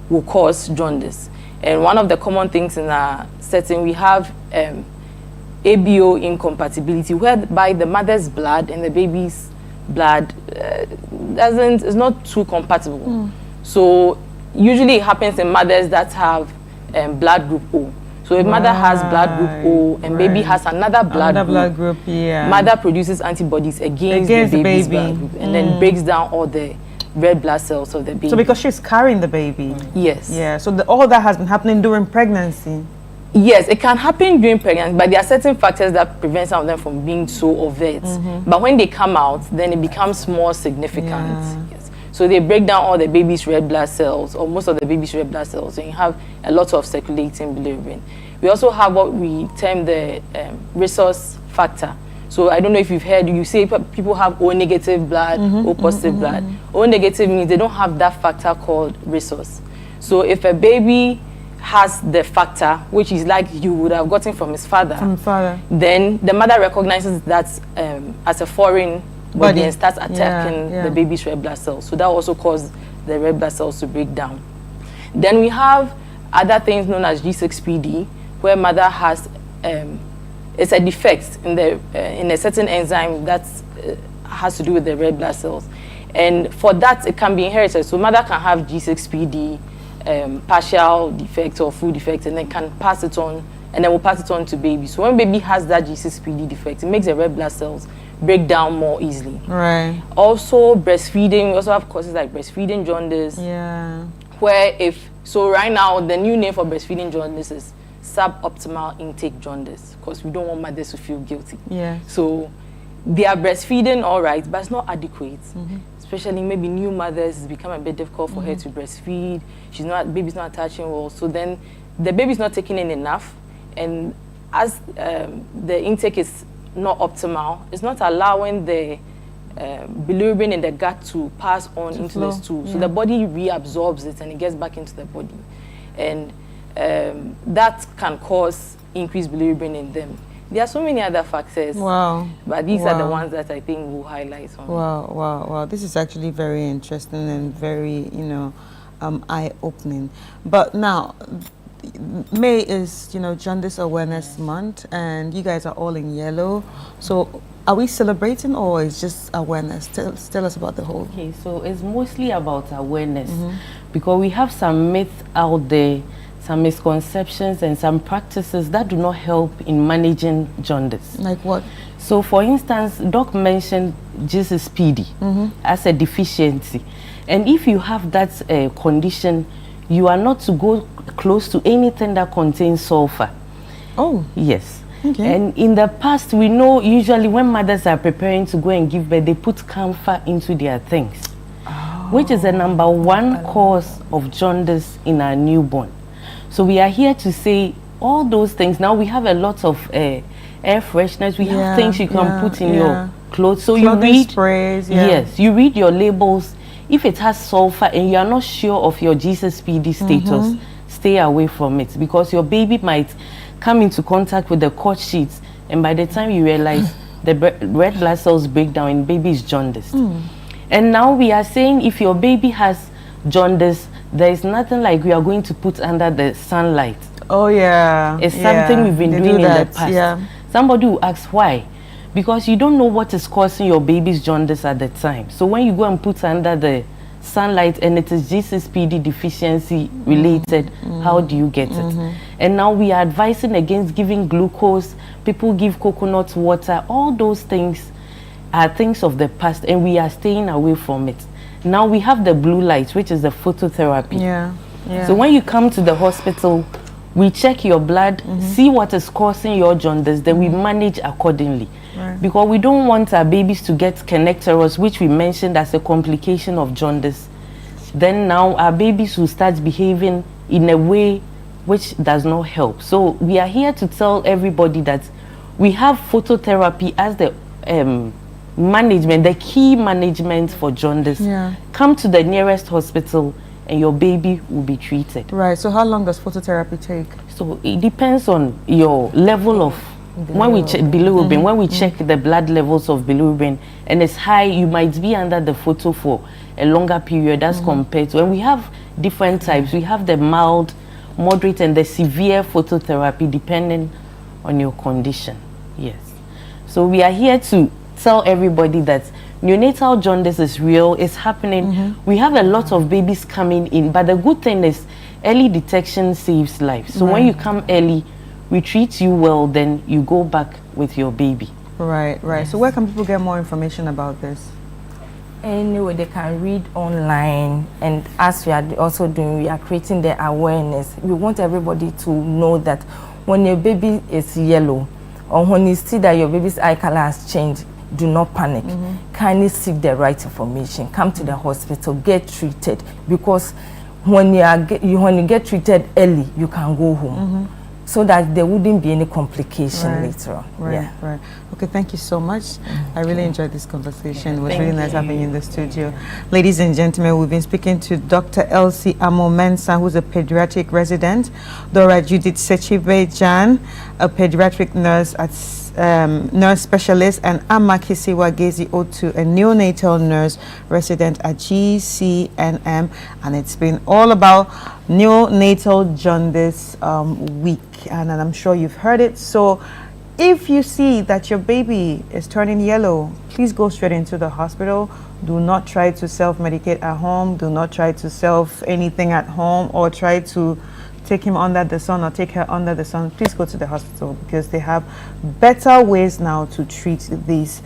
will cause jaundice. And one of the common things in our setting, we have ABO incompatibility, whereby the mother's blood and the baby's blood is not too compatible. So usually it happens in mothers that have blood group O. So if mother has blood group O and baby has another blood group, mother produces antibodies against the baby's blood group and then breaks down all the red blood cells of the baby. So because she's carrying the baby. Yes. Yeah, so all that has been happening during pregnancy. Yes, it can happen during pregnancy, but there are certain factors that prevent some of them from being so overt. But when they come out, then it becomes more significant. Yes. So they break down all the baby's red blood cells, or most of the baby's red blood cells, and you have a lot of circulating bilirubin. We also have what we term the resource factor. So I don't know if you've heard, you say people have O negative blood, O positive blood. O negative means they don't have that factor called resource. So if a baby has the factor, which is like you would have gotten from his father, then the mother recognizes that as a foreign body and starts attacking the baby's red blood cells. So that also causes the red blood cells to break down. Then we have other things known as G6PD, where mother has it's a defect in a certain enzyme that has to do with the red blood cells, and for that it can be inherited. So mother can have G6PD partial defect or full defect, and then can pass it on, and then we'll pass it on to baby. So when baby has that G6PD defect, it makes the red blood cells break down more easily. Right. Also breastfeeding, we also have causes like breastfeeding jaundice. Yeah. Where so right now the new name for breastfeeding jaundice is suboptimal intake jaundice, because we don't want mothers to feel guilty. Yeah. So they are breastfeeding all right, but it's not adequate. Especially maybe new mothers, it's become a bit difficult for her to breastfeed. Baby's not attaching well, so then the baby's not taking in enough, and as the intake is not optimal, it's not allowing the bilirubin in the gut to pass on into the stool. So the body reabsorbs it and it gets back into the body, and that can cause increased bilirubin in them. There are so many other factors. Wow. But these are the ones that I think we'll highlight on. Wow. This is actually very interesting and very, eye-opening. But now, May is, Jaundice Awareness Month, and you guys are all in yellow. So are we celebrating, or is just awareness? Tell us about the whole. Okay, so it's mostly about awareness, because we have some myths out there some misconceptions and some practices that do not help in managing jaundice. Like what? So, for instance, Doc mentioned Jesus PD as a deficiency. And if you have that condition, you are not to go close to anything that contains sulfur. Oh. Yes. Okay. And in the past, we know usually when mothers are preparing to go and give birth, they put camphor into their things, which is the #1 cause of jaundice in our newborn. So we are here to say all those things. Now we have a lot of air fresheners. We have things you can put in your clothes. So you read sprays. Yes, you read your labels. If it has sulfur and you are not sure of your Jesus PD status, stay away from it, because your baby might come into contact with the cord sheets, and by the time you realize the red blood cells break down and baby is jaundiced. And now we are saying if your baby has jaundice, there is nothing like we are going to put under the sunlight. Oh yeah. It's something we've been doing in the past. Yeah. Somebody will ask why. Because you don't know what is causing your baby's jaundice at the time. So when you go and put under the sunlight and it is Jesus PD deficiency related, how do you get it? And now we are advising against giving glucose. People give coconut water. All those things are things of the past, and we are staying away from it. Now we have the blue light, which is the phototherapy. So when you come to the hospital, we check your blood, see what is causing your jaundice, then we manage accordingly. Because we don't want our babies to get connectorus, which we mentioned as a complication of jaundice. Then now our babies will start behaving in a way which does not help. So we are here to tell everybody that we have phototherapy as the management, the key management for jaundice. Come to the nearest hospital and your baby will be treated. Right. So how long does phototherapy take? So it depends on your level of when we check bilirubin, when we check the blood levels of bilirubin and it's high, you might be under the photo for a longer period as compared to, and we have different types. We have the mild, moderate and the severe phototherapy depending on your condition. Yes. So we are here to tell everybody that neonatal jaundice is real, it's happening. We have a lot of babies coming in, but the good thing is early detection saves lives. So when you come early, we treat you well, then you go back with your baby. Right. Yes. So where can people get more information about this? Anyway, they can read online, and as we are also doing, we are creating the awareness. We want everybody to know that when your baby is yellow, or when you see that your baby's eye color has changed, do not panic. Kindly seek the right information. Come to the hospital, get treated, because when you get treated early, you can go home. So that there wouldn't be any complication later on. Right. Okay, thank you so much. I really enjoyed this conversation. It was really nice having you in the studio. Ladies and gentlemen, we've been speaking to Dr. Elsie Amo-Mensah, who's a pediatric resident, Dora Judith Sechibe-Jan, a pediatric nurse at nurse specialist, and Amma Kisiwa Gezi Otu, a neonatal nurse resident at GCNM, and it's been all about neonatal jaundice week, and I'm sure you've heard it. So if you see that your baby is turning yellow, please go straight into the hospital. Do not try to self-medicate at home. Do not try to self anything at home, or try to take him under the sun or take her under the sun. Please go to the hospital, because they have better ways now to treat this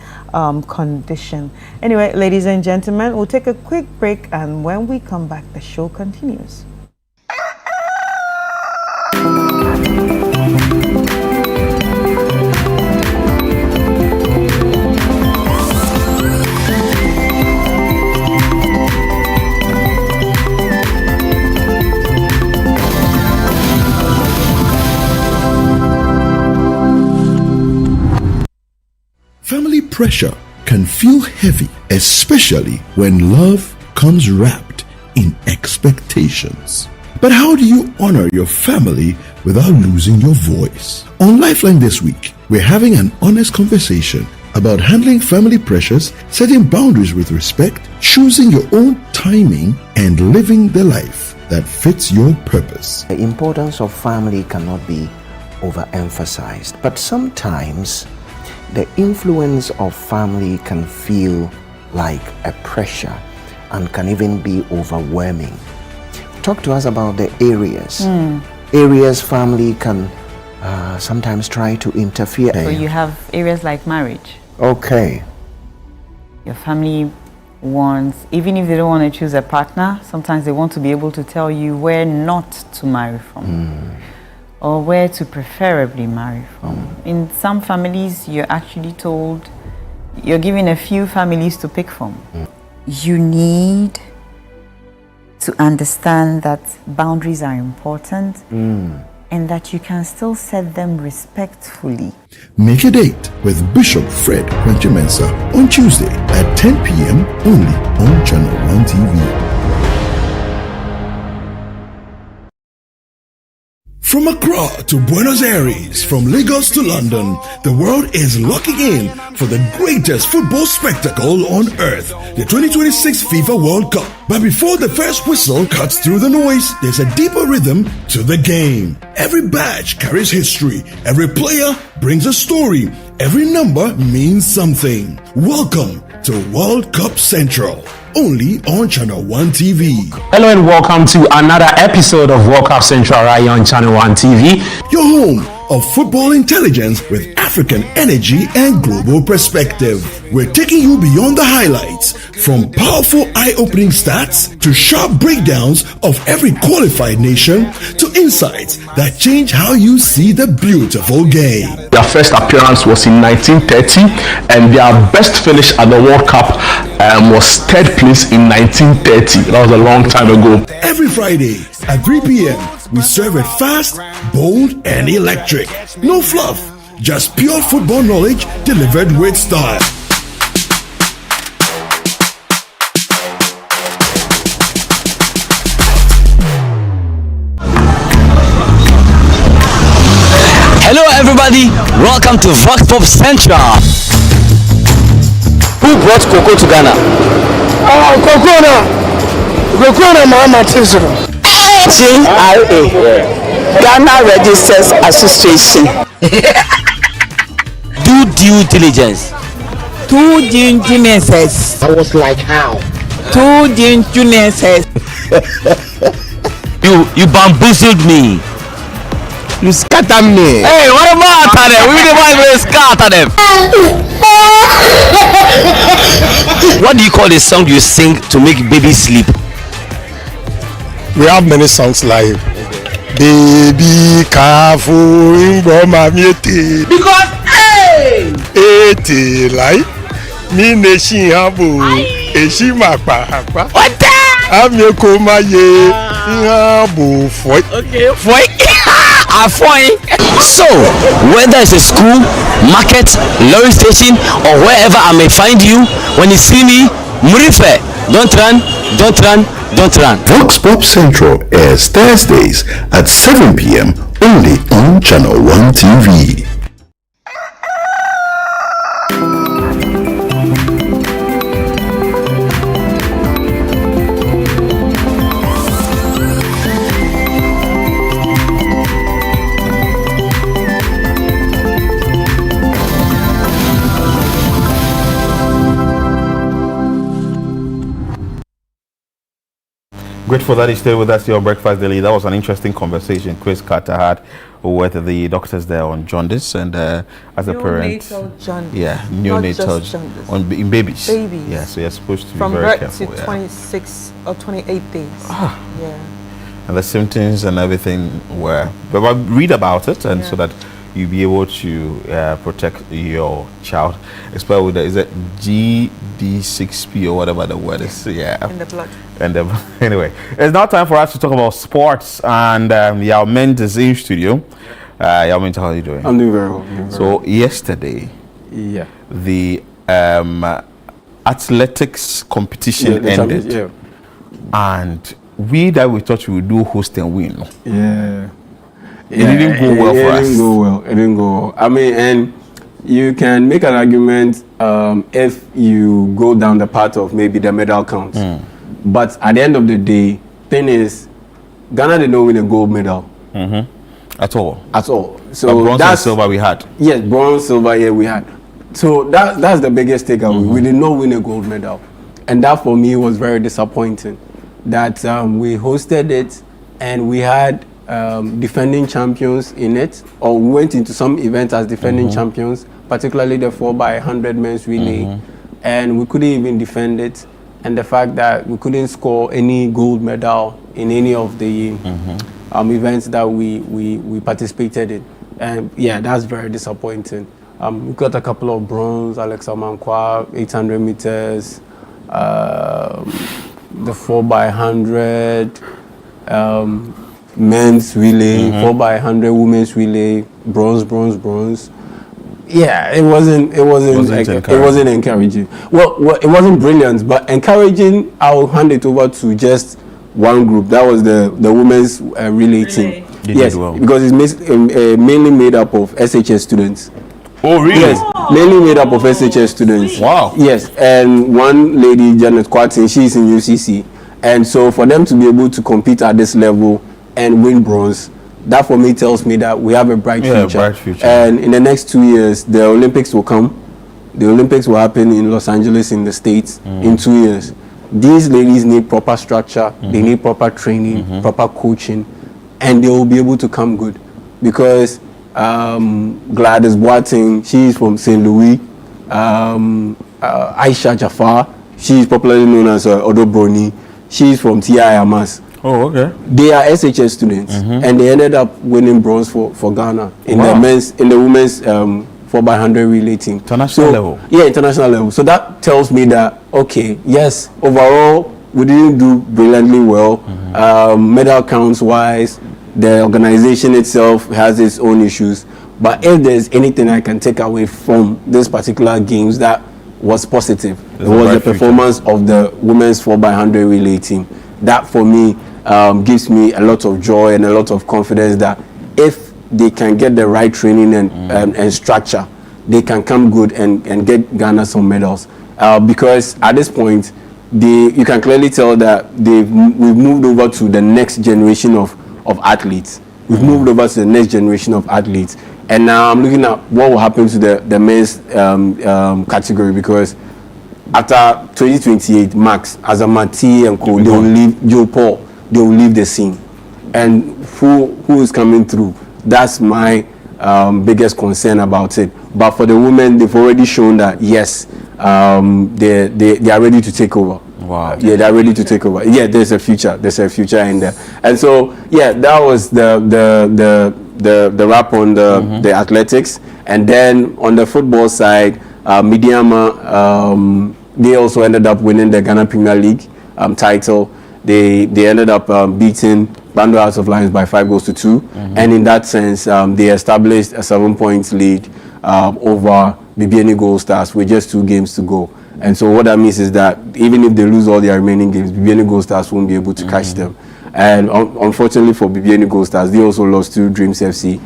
condition. Anyway, ladies and gentlemen, we'll take a quick break, and when we come back, the show continues. Family pressure can feel heavy, especially when love comes wrapped in expectations. But how do you honor your family without losing your voice? On Lifeline this week, we're having an honest conversation about handling family pressures, setting boundaries with respect, choosing your own timing, and living the life that fits your purpose. The importance of family cannot be overemphasized, but sometimes the influence of family can feel like a pressure and can even be overwhelming. Talk to us about the areas areas family can sometimes try to interfere. So you have areas like marriage. Okay. Your family wants, even if they don't want to choose a partner, sometimes they want to be able to tell you where not to marry from. Or where to preferably marry from. In some families, you're actually told, you're given a few families to pick from. You need to understand that boundaries are important and that you can still set them respectfully. Make a date with Bishop Fred Quenchimensa on Tuesday at 10 p.m. only on Channel 1 TV. From Accra to Buenos Aires, from Lagos to London, the world is locking in for the greatest football spectacle on earth, the 2026 FIFA World Cup. But before the first whistle cuts through the noise, there's a deeper rhythm to the game. Every badge carries history, every player brings a story, every number means something. Welcome to World Cup Central, only on Channel 1 TV. Hello and welcome to another episode of World Cup Central right here on Channel 1 TV. Your home of football intelligence with African energy and global perspective. We're taking you beyond the highlights, from powerful eye-opening stats to sharp breakdowns of every qualified nation to insights that change how you see the beautiful game. Their first appearance was in 1930 and their best finish at the World Cup was third place in 1930. That was a long time ago. Every Friday at 3 p.m. we serve it fast, bold, and electric. No fluff, just pure football knowledge delivered with style. Hello everybody, welcome to Vox Pop Central. Who brought cocoa to Ghana? Cocoa Mama Tisro. GRA, Ghana Registers Association. Do due diligence. Two due diligence. I was like, how? Two due diligence. You bamboozled me. You scatter me. Hey, what about them? We didn't want to scatter them. What do you call the song you sing to make babies sleep? We have many songs like Baby Careful in Bomamiete. Because, hey! Ete like me nation habu Eshima Pahapa. What the? Amyekoma ye habu foi. Okay, foi. So, whether it's a school, market, lorry station, or wherever I may find you, when you see me, Murife, don't run, don't run, don't run. Vox Pop Central airs Thursdays at 7 p.m. only on Channel 1 TV. Grateful that you stayed with us, your breakfast daily. That was an interesting conversation Chris Carter had with the doctors there on jaundice, and as a parent, jaundice. Yeah, neonatal jaundice in babies. Babies. Yeah, so you're supposed to be from very birth careful. to 26 or 28 days. Yeah. And the symptoms and everything were, but read about it, and so that you'll be able to protect your child, especially with is it GD6P or whatever the word is. Yeah. In the blood. And anyway, it's now time for us to talk about sports, and Yao Ment is in studio. Yao Ment, how are you doing? I'm doing very well. So yesterday, the athletics competition ended, and we thought we would do host and win. It didn't go well for us. It didn't go well. I mean, and you can make an argument if you go down the path of maybe the medal counts. But at the end of the day, thing is, Ghana did not win a gold medal. At all. So but bronze and silver we had. Yes, bronze, silver, we had. So that's the biggest takeaway. We did not win a gold medal. And that for me was very disappointing. That we hosted it and we had defending champions in it, or we went into some events as defending champions, particularly the 4x100 men's relay, and we couldn't even defend it. And the fact that we couldn't score any gold medal in any of the events that we participated in. And yeah, that's very disappointing. We got a couple of bronze, Alexa Mankwa, 800 meters, the 4x100, men's relay, 4x100 women's relay, bronze. Yeah, it wasn't encouraging. Well, it wasn't brilliant, but encouraging. I'll hand it over to just one group. That was the women's relay team. Yes, well, because it's mainly made up of SHS students. Oh, really? Yes, mainly made up of SHS students. Wow. Yes, and one lady, Janet Kwatin, she's in UCC, and so for them to be able to compete at this level and win bronze, that for me tells me that we have a bright future. And in the next 2 years, the Olympics will come. The Olympics will happen in Los Angeles in the States in 2 years. These ladies need proper structure, they need proper training, proper coaching, and they will be able to come good. Because Gladys Boateng, she's from St. Louis. Aisha Jafar, she's popularly known as Odo Brony. She's from TI Amas. Oh, okay. They are SHS students, and they ended up winning bronze for Ghana in the women's 4x100 relay team. International level. Yeah, international level. So that tells me that okay, yes, overall we didn't do brilliantly well. Medal counts wise, the organization itself has its own issues. But if there's anything I can take away from this particular games that was positive, it was the performance of the women's 4x100 relay team. That for me gives me a lot of joy and a lot of confidence that if they can get the right training and structure, they can come good and get Ghana some medals. Because at this point, you can clearly tell that we've moved over to the next generation of athletes. We've moved over to the next generation of athletes. And now I'm looking at what will happen to the men's category, because after 2028, Max, Azamati and Co, they will leave, Joe Paul, they will leave the scene. And who is coming through? That's my biggest concern about it. But for the women, they've already shown that yes, they are ready to take over. Wow. Yeah, they're ready to take over. Yeah, there's a future. There's a future in there. And so yeah, that was the wrap on the athletics. And then on the football side, Midiama, they also ended up winning the Ghana Premier League title. They ended up beating Bando House of Lions by 5-2, and in that sense, they established a 7-point lead over BBN Gold Stars with just 2 games to go. And so what that means is that even if they lose all their remaining games, BBN Gold Stars won't be able to catch them. And unfortunately for BBN Gold Stars, they also lost to Dreams FC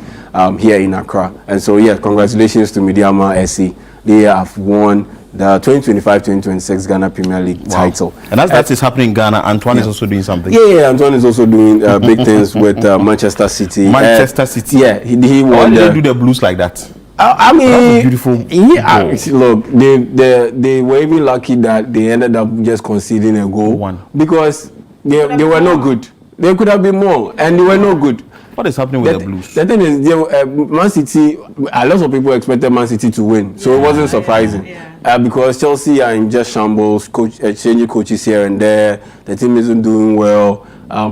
here in Accra. And so yeah, congratulations to Midiama SC. They have won the 2025-2026 Ghana Premier League title. And that is happening in Ghana. Antoine is also doing something. Yeah, Antoine is also doing big things with Manchester City. Manchester City. Yeah, he won. Why did they do the Blues like that? I mean, that's beautiful. Yeah, look, they were even lucky that they ended up just conceding a goal because they were no good. They could have been more, and they were no good. What is happening with the Blues? The thing is, Man City, a lot of people expected Man City to win, so it wasn't surprising. Because Chelsea are in just shambles, changing coaches here and there. The team isn't doing well.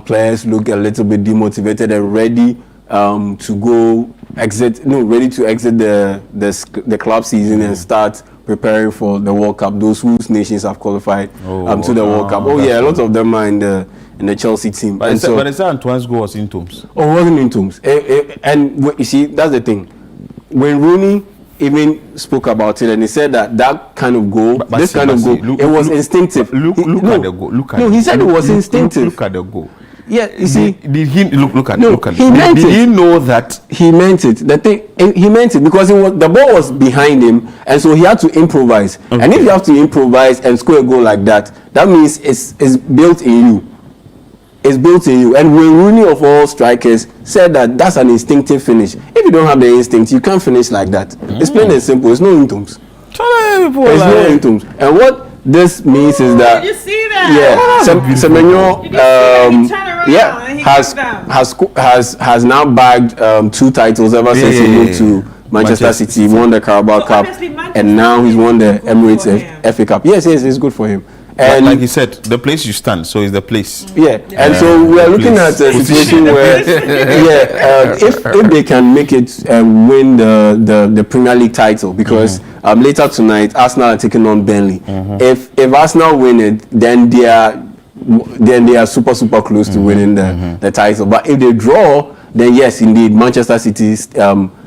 Players look a little bit demotivated and ready to exit the club season and start preparing for the World Cup. Those whose nations have qualified to the World Cup. Oh yeah, a lot of them are in the Chelsea team. But it's Antoine's goal was in Tombs. Oh, it wasn't in Tombs. And you see, that's the thing. When Rooney even spoke about it and he said that kind of goal, it was instinctive. Look at the goal. He said it was instinctive. Look at the goal. Yeah, you see. Did he look at it? Did he know that? He meant it. He meant it because the ball was behind him, and so he had to improvise. Okay. And if you have to improvise and score a goal like that, that means it's built in you. It's built in you. And when Rooney of all strikers said that's an instinctive finish. If you don't have the instinct, you can't finish like that. It's plain and simple. It's no intoms. It's no intoms. And what this means is that you see that? Yeah, Semenyo has now bagged 2 titles ever since he moved to Manchester City. He won the Carabao Cup, and now he's won the Emirates FA Cup. Yes, it's good for him. And like you said, the place you stand, so is the place. Yeah, and so we are looking at a situation where, if they can make it win the Premier League title, because later tonight Arsenal are taking on Burnley. If Arsenal win it, then they are super close to winning the title. But if they draw, then yes, indeed, Manchester City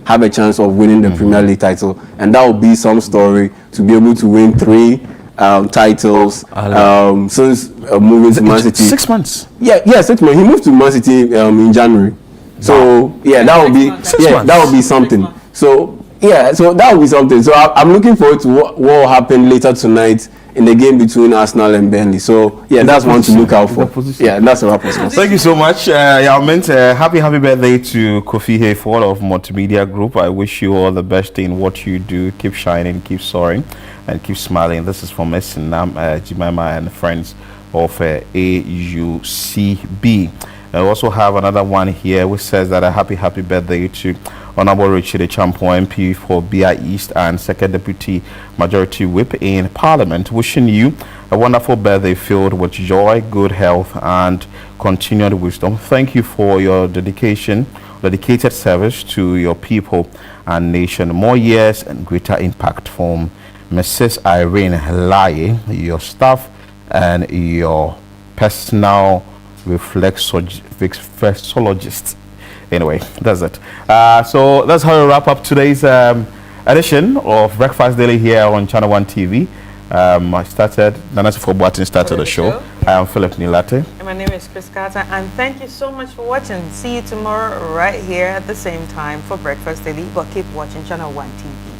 have a chance of winning the Premier League title, and that will be some story to be able to win 3 titles since moving to Man City. 6 months. Yeah, 6 months. He moved to Man City in January. So that would be that would be something. So that would be something. So I'm looking forward to what will happen later tonight in the game between Arsenal and Burnley. So that's one to look out for. Yeah, that's a wrap. Thank you so much. Happy birthday to Kofi Hayford of Multimedia Group. I wish you all the best in what you do. Keep shining, keep soaring, and keep smiling. This is from Sinam, Jemima and friends of AUCB. I also have another one here which says that a happy birthday to Honorable Richard Champo MP for BI East and Second Deputy Majority Whip in Parliament. Wishing you a wonderful birthday filled with joy, good health and continued wisdom. Thank you for your dedicated service to your people and nation. More years and greater impact from Mrs. Irene Laye, your staff and your personal reflexologist. Anyway, that's it. So that's how we wrap up today's edition of Breakfast Daily here on Channel 1 TV. Nanasi Fobuatin started the show. I am Philip Nilate. And my name is Chris Carter, and thank you so much for watching. See you tomorrow right here at the same time for Breakfast Daily, but keep watching Channel 1 TV.